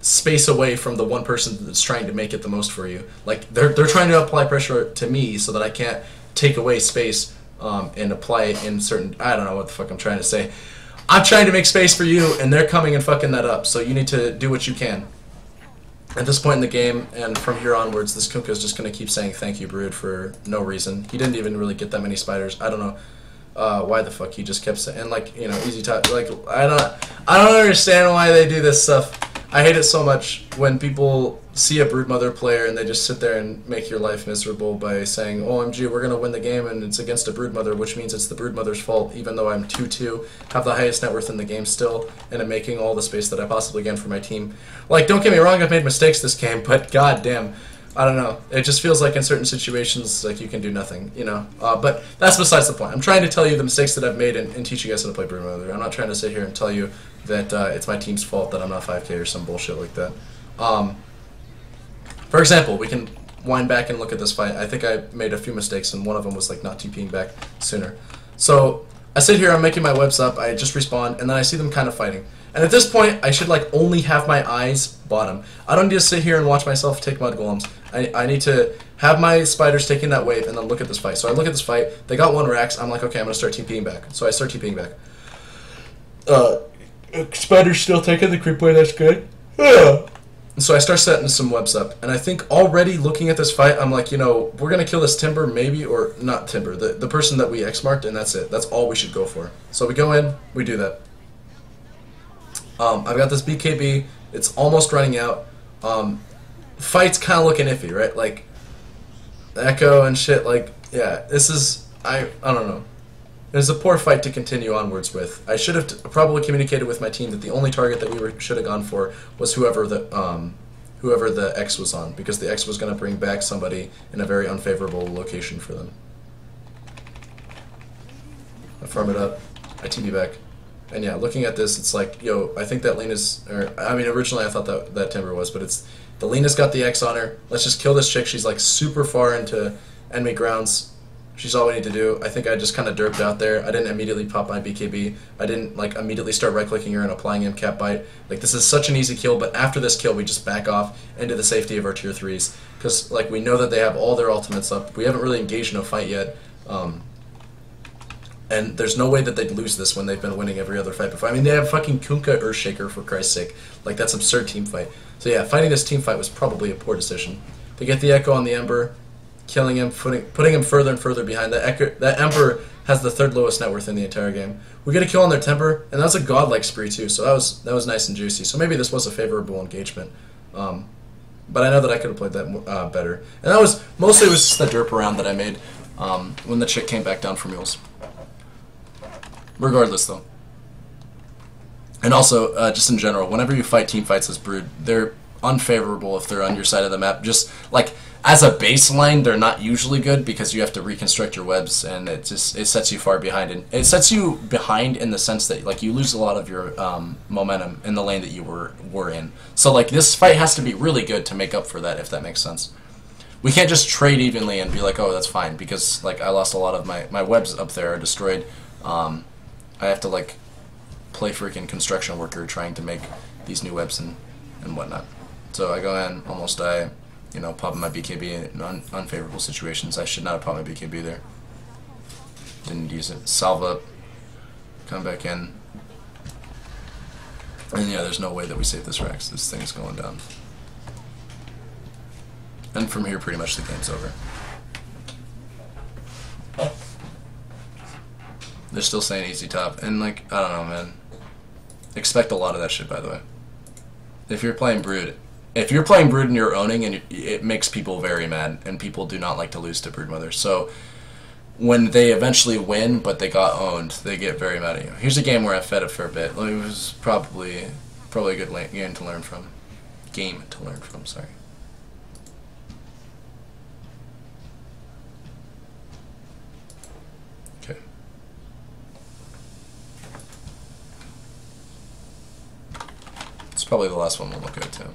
space away from the one person that's trying to make it the most for you. Like, they're trying to apply pressure to me so that I can't take away space and apply it in certain, I don't know what the fuck I'm trying to say. I'm trying to make space for you, and they're coming and fucking that up, so you need to do what you can. At this point in the game, and from here onwards, this Kunkka is just going to keep saying thank you, Brood, for no reason. He didn't even really get that many spiders. I don't know why the fuck he just kept saying, and, like, you know, easy time, like, I don't understand why they do this stuff. I hate it so much when people see a Broodmother player and they just sit there and make your life miserable by saying, OMG, we're going to win the game and it's against a Broodmother, which means it's the Broodmother's fault, even though I'm 2-2, have the highest net worth in the game still, and I'm making all the space that I possibly can for my team. Like, don't get me wrong, I've made mistakes this game, but goddamn, I don't know. It just feels like in certain situations, like, you can do nothing, you know? But that's besides the point. I'm trying to tell you the mistakes that I've made and teach you guys how to play Broodmother. I'm not trying to sit here and tell you that it's my team's fault that I'm not 5K or some bullshit like that. For example, we can wind back and look at this fight. I think I made a few mistakes, and one of them was, like, not TPing back sooner. So I sit here, I'm making my webs up, I just respawn, and then I see them kind of fighting. And at this point, I should, like, only have my eyes bottom. I don't need to sit here and watch myself take mud golems. I need to have my spiders taking that wave and then look at this fight. So I look at this fight, they got 1 Rax, I'm like, okay, I'm going to start TPing back. So I start TPing back. Spider's still taking the creep wave, that's good. So I start setting some webs up, and I think already looking at this fight, I'm like, you know, we're going to kill this Timber maybe, or not Timber, the person that we X-marked, and that's it. That's all we should go for. So we go in, we do that. I've got this BKB, it's almost running out. Fight's kind of looking iffy, right? Like, the Echo and shit, like, yeah, this is, I don't know. It's a poor fight to continue onwards with. I should have probably communicated with my team that the only target that we should have gone for was whoever the X was on, because the X was going to bring back somebody in a very unfavorable location for them. I farm it up, I TP back, and yeah, looking at this, it's like, yo, I think that Lena's, or, I mean, originally I thought that Timber was, but it's, the Lena's got the X on her, let's just kill this chick, she's like super far into enemy grounds. She's all we need to do. I think I just kind of derped out there. I didn't immediately pop my BKB. I didn't, like, immediately start right-clicking her and applying MCAP bite. Like, this is such an easy kill, but after this kill, we just back off into the safety of our tier 3s. Because, like, we know that they have all their ultimates up. We haven't really engaged in a fight yet. And there's no way that they'd lose this when they've been winning every other fight before. I mean, they have fucking Kunkka Earthshaker, for Christ's sake. Like, that's absurd team fight. So yeah, fighting this team fight was probably a poor decision. They get the Echo on the Ember, killing him, putting him further and further behind. That Ember has the 3rd lowest net worth in the entire game. We get a kill on their Timber, and that was a godlike spree too, so that was nice and juicy. So maybe this was a favorable engagement. But I know that I could have played that better. And that was mostly it was just the derp round that I made when the chick came back down for mules. Regardless, though. And also, just in general, whenever you fight team fights as Brood, they're unfavorable if they're on your side of the map. Just, like, as a baseline, they're not usually good because you have to reconstruct your webs, and it sets you far behind. And it sets you behind in the sense that, like, you lose a lot of your momentum in the lane that you were in. So, like, this fight has to be really good to make up for that, if that makes sense. We can't just trade evenly and be like, oh, that's fine, because, like, I lost a lot of my webs up there are destroyed. I have to, like, play freaking construction worker trying to make these new webs and whatnot. So I go in, almost die, you know, popping my BKB in unfavorable situations. I should not have popped my BKB there. Didn't use it. Salve up, come back in. And yeah, there's no way that we save this Rex. This thing's going down. And from here, pretty much the game's over. They're still saying easy top, and like, I don't know, man. Expect a lot of that shit, by the way. If you're playing Brood and you're owning, and it makes people very mad, and people do not like to lose to Broodmother. So when they eventually win, but they got owned, they get very mad at you. Here's a game where I fed a fair bit. It was probably a good game to learn from. Sorry. Okay. It's probably the last one we'll look at too.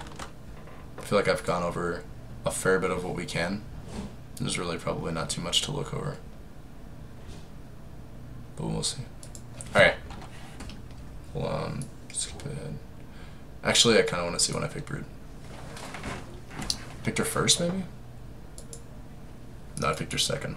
I feel like I've gone over a fair bit of what we can. There's really probably not too much to look over. But we'll see. Alright. Skip ahead. Actually, I kind of want to see when I pick Brood. Picked her first, maybe? No, I picked her second.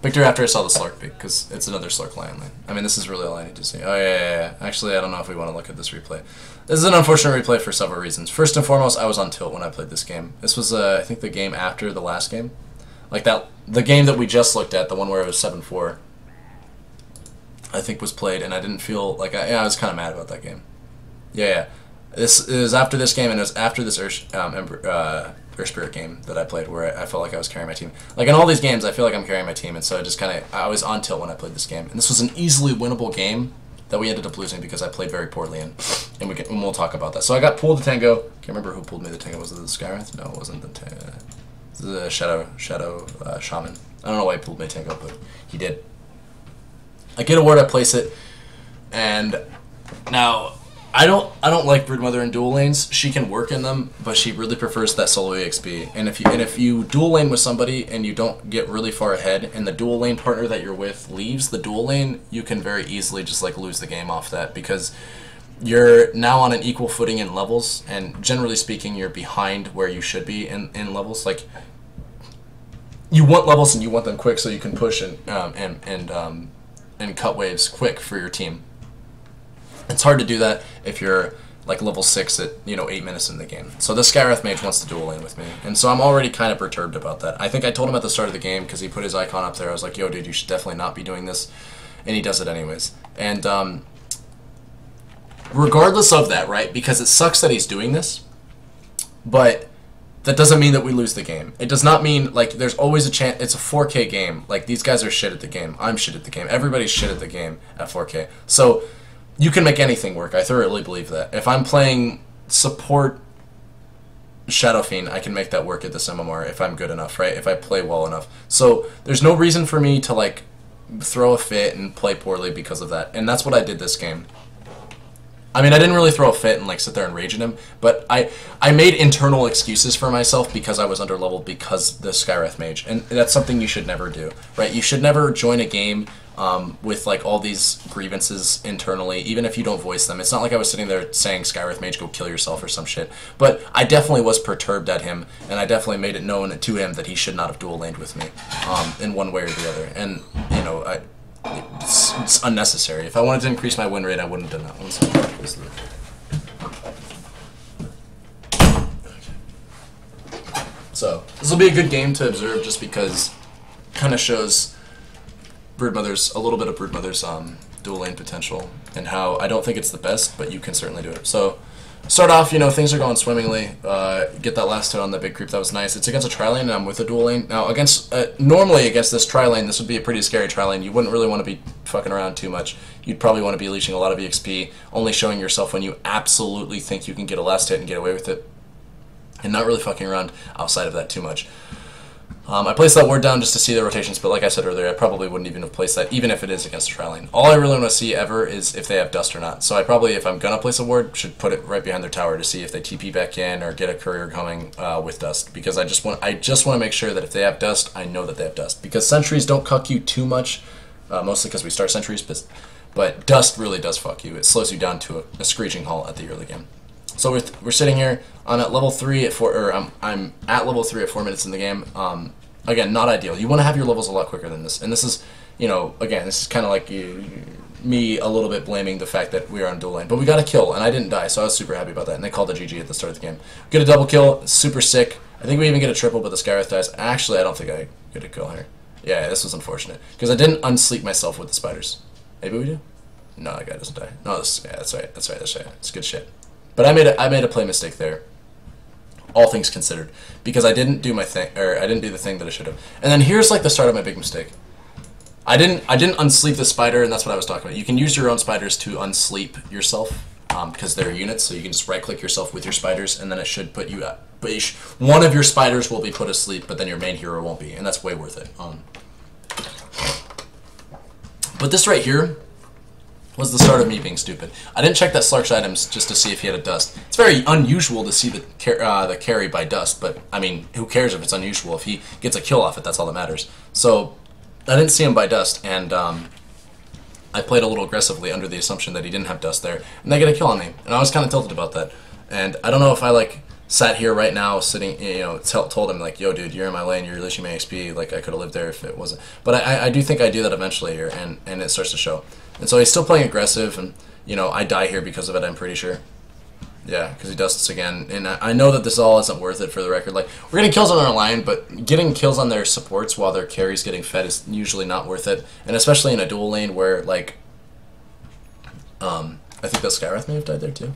Picked her after I saw the Slark pick, because it's another Slark Lion lane. I mean, this is really all I need to see. Oh, yeah. Actually, I don't know if we want to look at this replay. This is an unfortunate replay for several reasons. First and foremost, I was on tilt when I played this game. This was, I think, the game after the last game. Like, the game that we just looked at, the one where it was 7-4, I think was played, and I didn't feel like... I was kind of mad about that game. Yeah. This is after this game, and it was after this Earth Spirit game that I played where I felt like I was carrying my team. Like, in all these games, I feel like I'm carrying my team, and so I was on tilt when I played this game. And this was an easily winnable game that we ended up losing because I played very poorly in. And we'll talk about that. So I got pulled the Tango. Can't remember who pulled me the Tango. Was it the Skywrath? No, it wasn't the Shadow Shaman. I don't know why he pulled me Tango, but he did. I get a ward, I place it, and now I don't like Broodmother in dual lanes. She can work in them, but she really prefers that solo EXP. And if you dual lane with somebody and you don't get really far ahead, and the dual lane partner that you're with leaves the dual lane, you can very easily just like lose the game off that because you're now on an equal footing in levels, and generally speaking, you're behind where you should be in levels. Like, you want levels and you want them quick so you can push and cut waves quick for your team. It's hard to do that if you're like level 6 at 8 minutes in the game. So this Skywrath mage wants to dual lane with me, and so I'm already kind of perturbed about that. I think I told him at the start of the game because he put his icon up there. I was like, "Yo, dude, you should definitely not be doing this," and he does it anyways. And regardless of that, right? Because it sucks that he's doing this, but that doesn't mean that we lose the game. It does not mean, like, there's always a chance. It's a 4K game. Like, these guys are shit at the game. I'm shit at the game. Everybody's shit at the game at 4K. So you can make anything work. I thoroughly believe that. If I'm playing support Shadow Fiend, I can make that work at this MMR if I'm good enough, right? If I play well enough. So there's no reason for me to, like, throw a fit and play poorly because of that. And that's what I did this game. I mean, I didn't really throw a fit and like sit there and rage at him, but I made internal excuses for myself because I was underleveled because the Skywrath mage, and that's something you should never do, right? You should never join a game with like all these grievances internally, even if you don't voice them. It's not like I was sitting there saying, Skywrath mage, go kill yourself or some shit, but I definitely was perturbed at him, and I definitely made it known to him that he should not have dual laned with me in one way or the other, and it's unnecessary. If I wanted to increase my win rate, I wouldn't have done that. One second. So this will be a good game to observe, just because it kind of shows Broodmother's a little bit of Broodmother's dual lane potential, and how I don't think it's the best, but you can certainly do it. So Start off, you know, things are going swimmingly. Get that last hit on the big creep, that was nice. It's against a tri-lane, and I'm with a dual lane. Now, normally against this tri-lane, this would be a pretty scary tri-lane. You wouldn't really want to be fucking around too much. You'd probably want to be leashing a lot of EXP, only showing yourself when you absolutely think you can get a last hit and get away with it, and not really fucking around outside of that too much. I placed that ward down just to see the rotations, but like I said earlier, I probably wouldn't even have placed that, even if it is against a tri-lane. All I really want to see ever is if they have dust or not. So I probably, if I'm going to place a ward, should put it right behind their tower to see if they TP back in or get a courier coming with dust. Because I just want to make sure that if they have dust, I know that they have dust. Because sentries don't cuck you too much, mostly because we start sentries, but dust really does fuck you. It slows you down to a screeching halt at the early game. So we're sitting here. I'm at level 3 at 4, or I'm at level 3 at 4 minutes in the game. Again, not ideal. You want to have your levels a lot quicker than this. And this is, you know, again, this is kind of like me a little bit blaming the fact that we are on dual lane. But we got a kill, and I didn't die, so I was super happy about that. And they called a GG at the start of the game. Get a double kill, super sick. I think we even get a triple, but the Skywrath dies. Actually, I don't think I get a kill here. Yeah, this was unfortunate. Because I didn't unsleep myself with the spiders. Maybe we do? No, that guy doesn't die. No, yeah, that's right. It's good shit. But I made a play mistake there, all things considered, because I didn't do my thing, or I didn't do the thing that I should have. And then here's like the start of my big mistake. I didn't unsleep the spider, and that's what I was talking about. You can use your own spiders to unsleep yourself, because they're units, so you can just right-click yourself with your spiders, and then it should put you at. One of your spiders will be put asleep, but then your main hero won't be, and that's way worth it. But this right here was the start of me being stupid. I didn't check that Slark's items just to see if he had a dust. It's very unusual to see the carry by dust, but I mean, who cares if it's unusual? If he gets a kill off it, that's all that matters. So I didn't see him by dust, and I played a little aggressively under the assumption that he didn't have dust there, and they get a kill on me, and I was kind of tilted about that. And I don't know if I like sat here right now, sitting, you know, told him like, yo, dude, you're in my lane, you're leashing my XP. Like I could have lived there if it wasn't. But I do think I do that eventually here, and it starts to show. And so he's still playing aggressive, and you know I die here because of it. I'm pretty sure. Yeah, because he dusts again, and I know that this all isn't worth it for the record. Like we're getting kills on our line, but getting kills on their supports while their carry's getting fed is usually not worth it, and especially in a dual lane where like, I think the Skywrath may have died there too.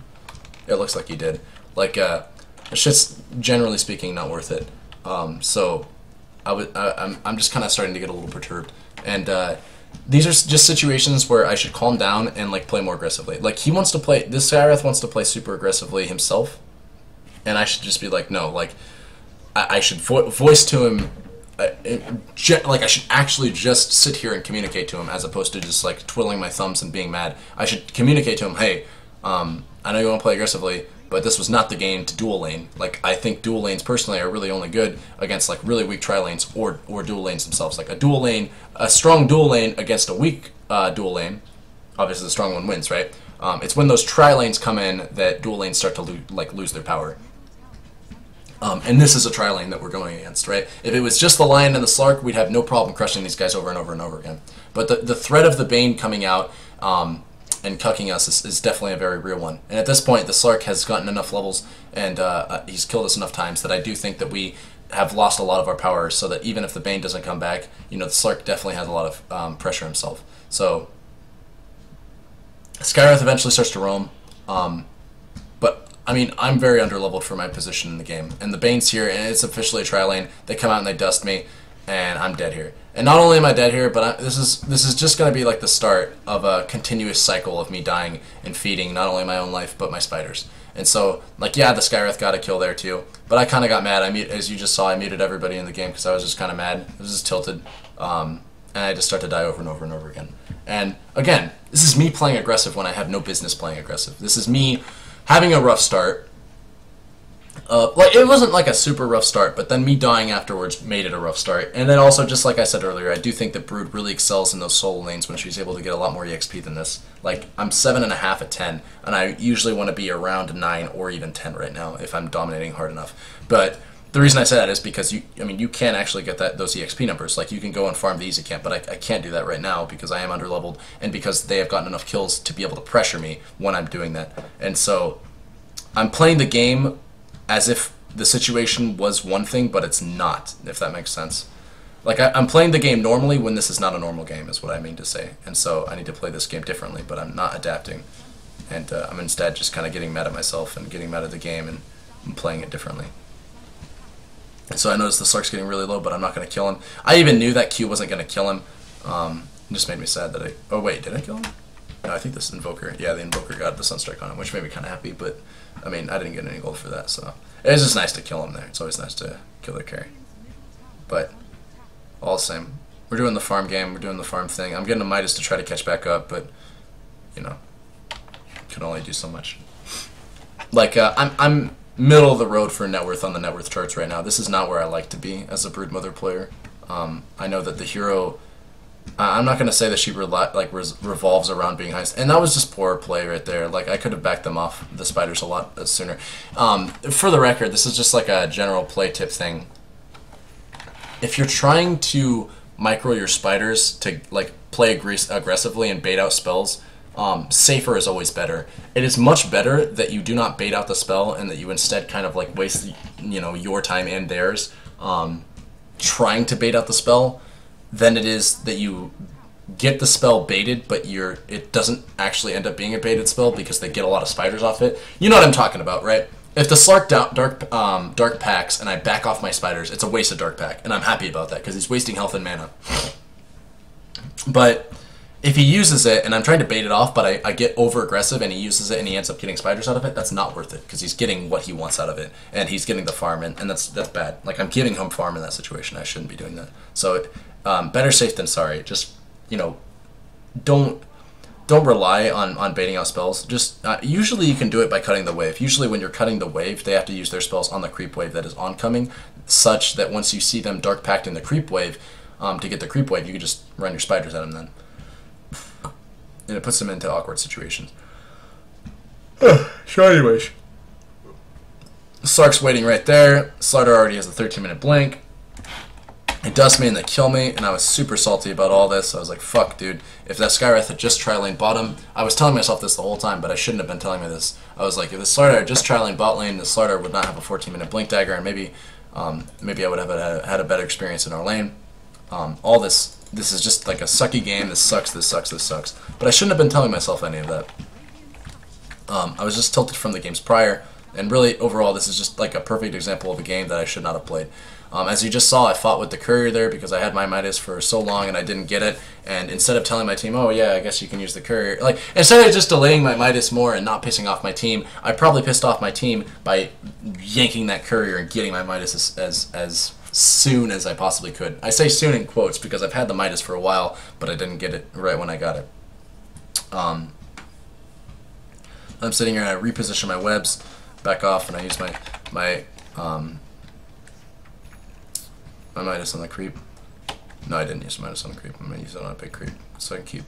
It looks like he did. Like it's just generally speaking not worth it. So I'm just kind of starting to get a little perturbed, and these are just situations where I should calm down and like play more aggressively. Like this Skywrath wants to play super aggressively himself, and I should just be like, no, like I should voice to him, like I should actually just sit here and communicate to him as opposed to just like twiddling my thumbs and being mad. I should communicate to him, hey, I know you want to play aggressively, but this was not the game to dual lane. Like I think dual lanes personally are really only good against like really weak tri lanes or dual lanes themselves. Like a strong dual lane against a weak dual lane. Obviously, the strong one wins, right? It's when those tri lanes come in that dual lanes start to lose their power. And this is a tri lane that we're going against, right? If it was just the Lion and the Slark, we'd have no problem crushing these guys over and over and over again. But the threat of the Bane coming out and cucking us is definitely a very real one. And at this point, the Slark has gotten enough levels, and he's killed us enough times that I do think that we have lost a lot of our power, so that even if the Bane doesn't come back, you know, the Slark definitely has a lot of pressure himself. So Skywrath eventually starts to roam, but I mean, I'm very underleveled for my position in the game, and the Bane's here, and it's officially a tri-lane. They come out and they dust me, and I'm dead here. And not only am I dead here, but this is just going to be like the start of a continuous cycle of me dying and feeding not only my own life, but my spiders. And so, like, yeah, the Skywrath got a kill there too, but I kind of got mad. As you just saw, I muted everybody in the game because I was just kind of mad. I was just tilted, and I just start to die over and over and over again. And again, this is me playing aggressive when I have no business playing aggressive. This is me having a rough start. Like it wasn't like a super rough start, but then me dying afterwards made it a rough start. And then also, just like I said earlier, I do think that Brood really excels in those solo lanes when she's able to get a lot more EXP than this. Like, I'm 7.5 at 10, and I usually want to be around 9 or even 10 right now if I'm dominating hard enough. But the reason I say that is because you can actually get those EXP numbers. Like, you can go and farm the easy camp, but I can't do that right now because I am underleveled, and because they have gotten enough kills to be able to pressure me when I'm doing that. And so I'm playing the game as if the situation was one thing, but it's not, if that makes sense. Like, I'm playing the game normally when this is not a normal game, is what I mean to say. And so I need to play this game differently, but I'm not adapting. and I'm instead just kind of getting mad at myself and getting mad at the game and playing it differently. And so I noticed the Slark's getting really low, but I'm not going to kill him. I even knew that Q wasn't going to kill him. It just made me sad that oh wait, did I kill him? No, I think this Invoker, yeah, the Invoker got the Sunstrike on him, which made me kind of happy, but I mean, I didn't get any gold for that, so it was just nice to kill him there. It's always nice to kill their carry. But all the same, we're doing the farm game, we're doing the farm thing. I'm getting a Midas to try to catch back up, but you know, can only do so much. Like I'm middle of the road for net worth on the net worth charts right now. This is not where I like to be as a Broodmother player. I know that the hero, I'm not going to say that she revolves around being highest, and that was just poor play right there. Like, I could have backed them off the spiders a lot sooner. For the record, this is just like a general play tip thing. If you're trying to micro your spiders to like play aggressively and bait out spells, safer is always better. It is much better that you do not bait out the spell and that you instead kind of like waste, you know, your time and theirs trying to bait out the spell than it is that you get the spell baited, but it doesn't actually end up being a baited spell because they get a lot of spiders off it. You know what I'm talking about, right? If the Slark dark packs and I back off my spiders, it's a waste of dark pack, and I'm happy about that because he's wasting health and mana. But if he uses it and I'm trying to bait it off, but I get over aggressive and he uses it and he ends up getting spiders out of it, that's not worth it because he's getting what he wants out of it and he's getting the farm, and that's bad. Like, I'm giving him farm in that situation. I shouldn't be doing that. So better safe than sorry. Just, you know, don't rely on baiting out spells. Just usually you can do it by cutting the wave. Usually when you're cutting the wave, they have to use their spells on the creep wave that is oncoming, such that once you see them dark packed in the creep wave, to get the creep wave, you can just run your spiders at them then. And it puts them into awkward situations. So anyways, Slark's waiting right there. Slardar already has a 13-minute blink. It dusts me and they kill me, and I was super salty about all this. I was like, fuck, dude. If that Skywrath had just tri-lane bottom, I was telling myself this the whole time, but I shouldn't have been telling me this. I was like, if the Slardar had just tri-lane bot lane, the Slardar would not have a 14-minute blink dagger, and maybe I would have had a better experience in our lane. All this is just like a sucky game. This sucks, this sucks, this sucks. But I shouldn't have been telling myself any of that. I was just tilted from the games prior, and really, overall, this is just like a perfect example of a game that I should not have played. As you just saw, I fought with the courier there because I had my Midas for so long and I didn't get it. And instead of telling my team, oh yeah, I guess you can use the courier, like, instead of just delaying my Midas more and not pissing off my team, I probably pissed off my team by yanking that courier and getting my Midas as soon as I possibly could. I say soon in quotes because I've had the Midas for a while, but I didn't get it right when I got it. I'm sitting here and I reposition my webs back off, and I use my Midas on the creep. No, I didn't use Midas on the creep. I'm going to use it on a big creep so I can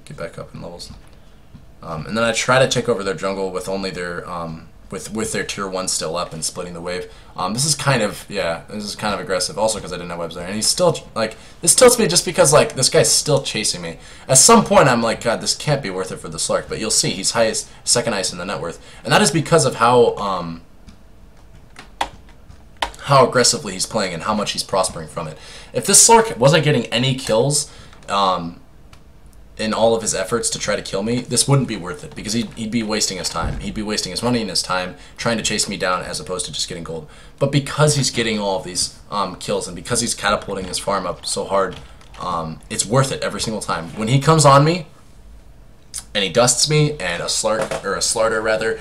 get back up in levels. And then I try to take over their jungle with only their with their tier 1 still up and splitting the wave. This is kind of aggressive, also because I didn't have webs there. And he's still, like, this tilts me just because, like, this guy's still chasing me. At some point, I'm like, God, this can't be worth it for the Slark. But you'll see, he's second highest in the net worth. And that is because of how aggressively he's playing and how much he's prospering from it. If this Slark wasn't getting any kills in all of his efforts to try to kill me, this wouldn't be worth it because he'd be wasting his time. He'd be wasting his money and his time trying to chase me down as opposed to just getting gold. But because he's getting all of these kills and because he's catapulting his farm up so hard, it's worth it every single time. When he comes on me and he dusts me and a Slardar rather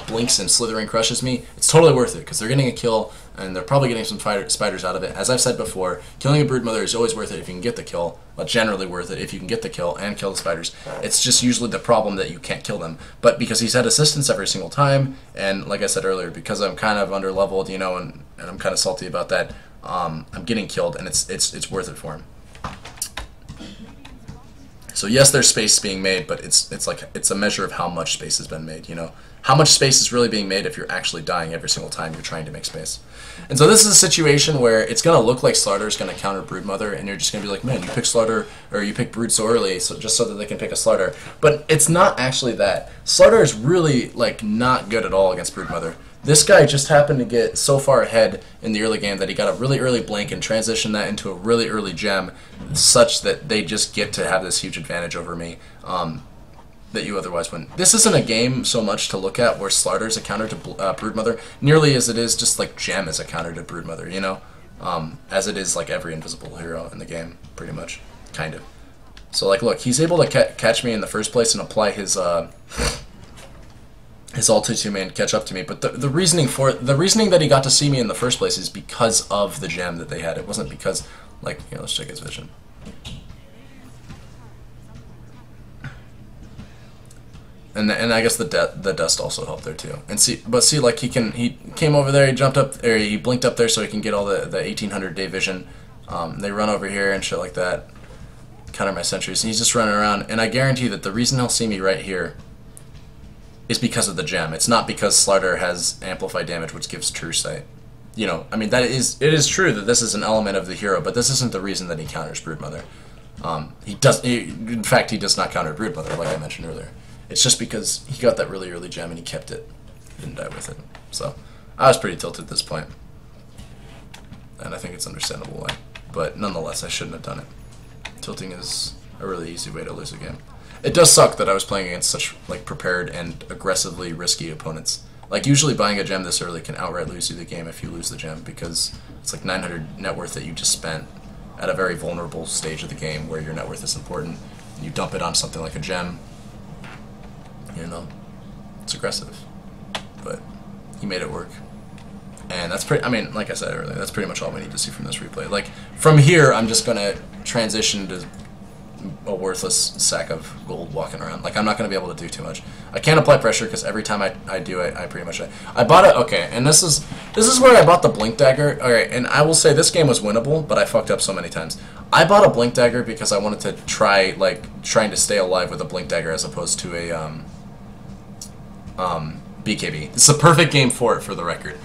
blinks and slithering crushes me, it's totally worth it because they're getting a kill and they're probably getting some spiders out of it. As I've said before, killing a Broodmother is always worth it if you can get the kill, but generally worth it if you can get the kill and kill the spiders. It's just usually the problem that you can't kill them. But because he's had assistance every single time, and like I said earlier, because I'm kind of under leveled, you know, and I'm kind of salty about that, I'm getting killed, and it's worth it for him. So yes, there's space being made, but it's a measure of how much space has been made, you know. How much space is really being made if you're actually dying every single time you're trying to make space. And so this is a situation where it's going to look like Slardar is going to counter Broodmother, and you're just going to be like, man, you pick Slardar, or you pick Brood so early just so that they can pick a Slardar. But it's not actually that. Slardar is really, like, not good at all against Broodmother. This guy just happened to get so far ahead in the early game that he got a really early blink and transitioned that into a really early gem, such that they just get to have this huge advantage over me. that you otherwise win. This isn't a game so much to look at where Slaughter is a counter to Broodmother, nearly as it is just like Gem is a counter to Broodmother, you know? As it is like every invisible hero in the game, pretty much, kind of. So like, look, he's able to catch me in the first place and apply his ulti to me and catch up to me. But the reasoning that he got to see me in the first place is because of the gem that they had. It wasn't because, like, here, let's check his vision. And I guess the dust also helped there too. And see, like he came over there, he jumped up, or he blinked up there so he can get all the 1800 day vision. They run over here and shit like that, counter my sentries, and he's just running around. And I guarantee that the reason he'll see me right here is because of the gem. It's not because Slaughter has amplified damage, which gives true sight. You know, I mean, it is true that this is an element of the hero, but this isn't the reason that he counters Broodmother. In fact, he does not counter Broodmother, like I mentioned earlier. It's just because he got that really early gem and he kept it. He didn't die with it. So, I was pretty tilted at this point. And I think it's understandable why. But nonetheless, I shouldn't have done it. Tilting is a really easy way to lose a game. It does suck that I was playing against such like prepared and aggressively risky opponents. Like usually buying a gem this early can outright lose you the game if you lose the gem, because it's like 900 net worth that you just spent at a very vulnerable stage of the game where your net worth is important. And you dump it on something like a gem. You know, it's aggressive, but he made it work. And that's pretty, I mean, like I said earlier, that's pretty much all we need to see from this replay. Like, from here, I'm just going to transition to a worthless sack of gold walking around. Like, I'm not going to be able to do too much. I can't apply pressure because every time I do it, I pretty much... I bought it, okay, and this is where I bought the Blink Dagger. Alright, and I will say this game was winnable, but I fucked up so many times. I bought a Blink Dagger because I wanted to try, like, trying to stay alive with a Blink Dagger as opposed to a, BKB. It's a perfect game for it, for the record.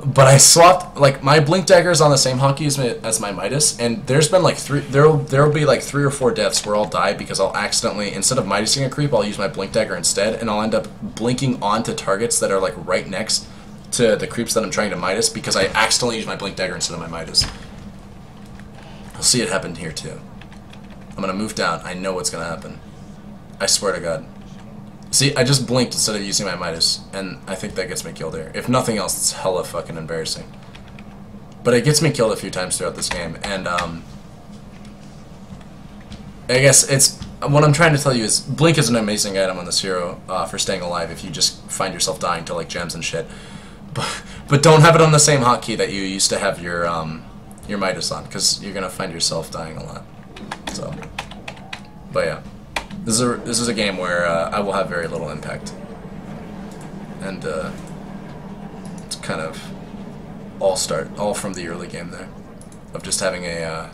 But I swapped, like, my Blink Dagger is on the same hotkey as my Midas, and there's been like there'll be like 3 or 4 deaths where I'll die because I'll accidentally, instead of Midasing a creep, I'll use my Blink Dagger instead, and I'll end up blinking onto targets that are like right next to the creeps that I'm trying to Midas because I accidentally use my Blink Dagger instead of my Midas. I'll see it happen here too. I'm gonna move down. I know what's gonna happen. I swear to God. See, I just blinked instead of using my Midas, and I think that gets me killed here. If nothing else, it's hella fucking embarrassing. But it gets me killed a few times throughout this game, and I guess it's... What I'm trying to tell you is, Blink is an amazing item on this hero for staying alive if you just find yourself dying to, like, gems and shit. But don't have it on the same hotkey that you used to have your Midas on, because you're gonna find yourself dying a lot. So, but yeah. This is a game where I will have very little impact, and it's kind of all from the early game there, of just having a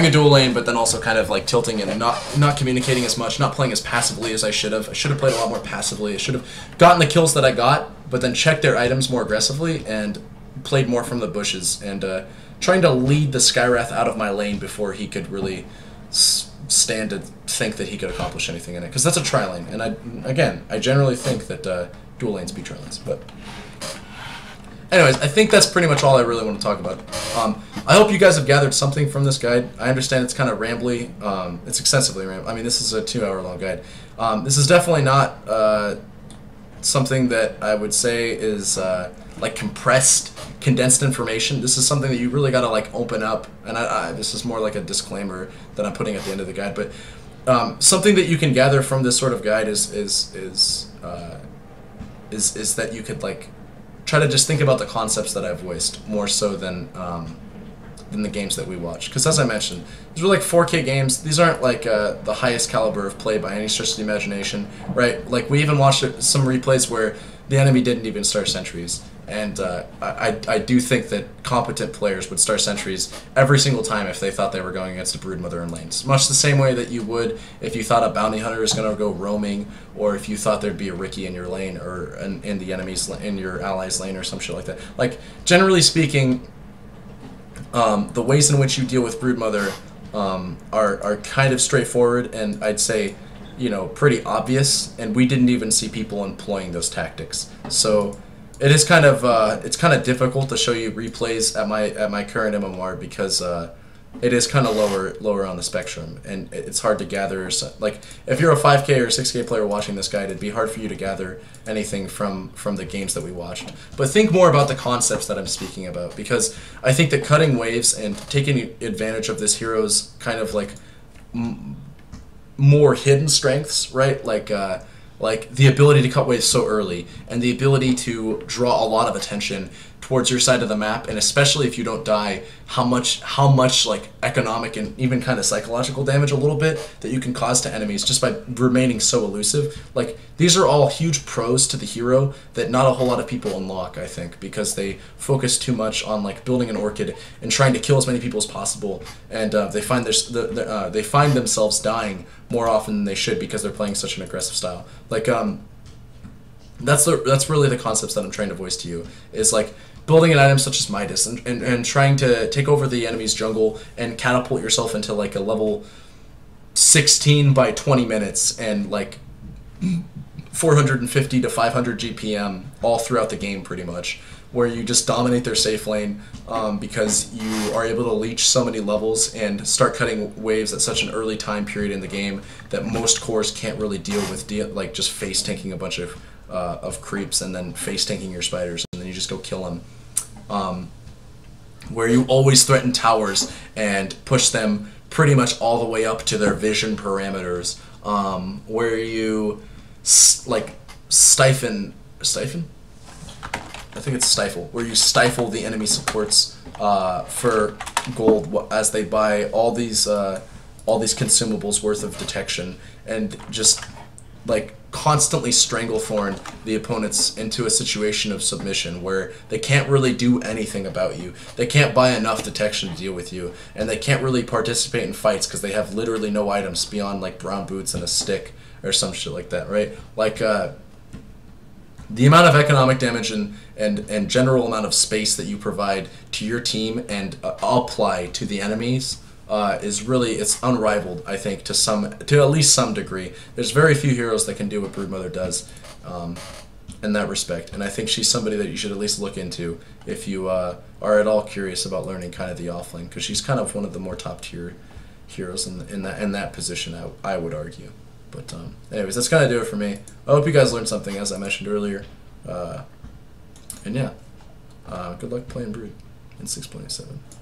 dual lane, but then also kind of like tilting and not communicating as much, not playing as passively as I should have. I should have played a lot more passively. I should have gotten the kills that I got, but then checked their items more aggressively and played more from the bushes and trying to lead the Skywrath out of my lane before he could really stand to think that he could accomplish anything in it, because that's a tri-lane, and I generally think that dual lanes beat tri-lanes, but anyways, I think that's pretty much all I really want to talk about. I hope you guys have gathered something from this guide. I understand it's kind of rambly, it's extensively rambly. I mean, this is a 2-hour-long guide. This is definitely not something that I would say is like condensed information. This is something that you really got to like open up, and this is more like a disclaimer that I'm putting at the end of the guide. But something that you can gather from this sort of guide is that you could like try to just think about the concepts that I've voiced more so than the games that we watch. Because as I mentioned, these were like 4K games. These aren't like the highest caliber of play by any stretch of the imagination, right? Like we even watched some replays where the enemy didn't even start sentries. And I do think that competent players would start sentries every single time if they thought they were going against a Broodmother in lanes. Much the same way that you would if you thought a bounty hunter is going to go roaming, or if you thought there'd be a Riki in your lane, or in the enemy's in your ally's lane, or some shit like that. Like generally speaking, the ways in which you deal with Broodmother are kind of straightforward, and I'd say, you know, pretty obvious. And we didn't even see people employing those tactics. So it is kind of it's kind of difficult to show you replays at my current MMR because it is kind of lower on the spectrum, and it's hard to gather. Like if you're a 5K or 6K player watching this guide, it'd be hard for you to gather anything from the games that we watched. But think more about the concepts that I'm speaking about, because I think that cutting waves and taking advantage of this hero's kind of like more hidden strengths, right? Like the ability to cut waves so early and the ability to draw a lot of attention towards your side of the map, and especially if you don't die, how much like economic and even kind of psychological damage a little bit that you can cause to enemies just by remaining so elusive. Like these are all huge pros to the hero that not a whole lot of people unlock, I think, because they focus too much on like building an orchid and trying to kill as many people as possible, and they find they find themselves dying more often than they should because they're playing such an aggressive style. Like that's really the concepts that I'm trying to voice to you, is like building an item such as Midas and trying to take over the enemy's jungle and catapult yourself into like a level 16 by 20 minutes and like 450 to 500 GPM all throughout the game pretty much, where you just dominate their safe lane because you are able to leech so many levels and start cutting waves at such an early time period in the game that most cores can't really deal with, like just face tanking a bunch of creeps and then face tanking your spiders and then you just go kill them. Where you always threaten towers and push them pretty much all the way up to their vision parameters, where you like stifle, I think it's stifle, where you stifle the enemy supports for gold as they buy all these consumables worth of detection, and just like constantly stranglethorn the opponents into a situation of submission where they can't really do anything about you. They can't buy enough detection to deal with you, and they can't really participate in fights because they have literally no items beyond like brown boots and a stick or some shit like that, right? Like the amount of economic damage and general amount of space that you provide to your team and apply to the enemies is really, it's unrivaled, I think, to at least some degree. There's very few heroes that can do what Broodmother does in that respect, and I think she's somebody that you should at least look into if you are at all curious about learning kind of the offlane, because she's kind of one of the more top tier heroes in that position, I would argue. But anyways, that's kind of do it for me. I hope you guys learned something, as I mentioned earlier. And yeah, good luck playing Brood in 6.7.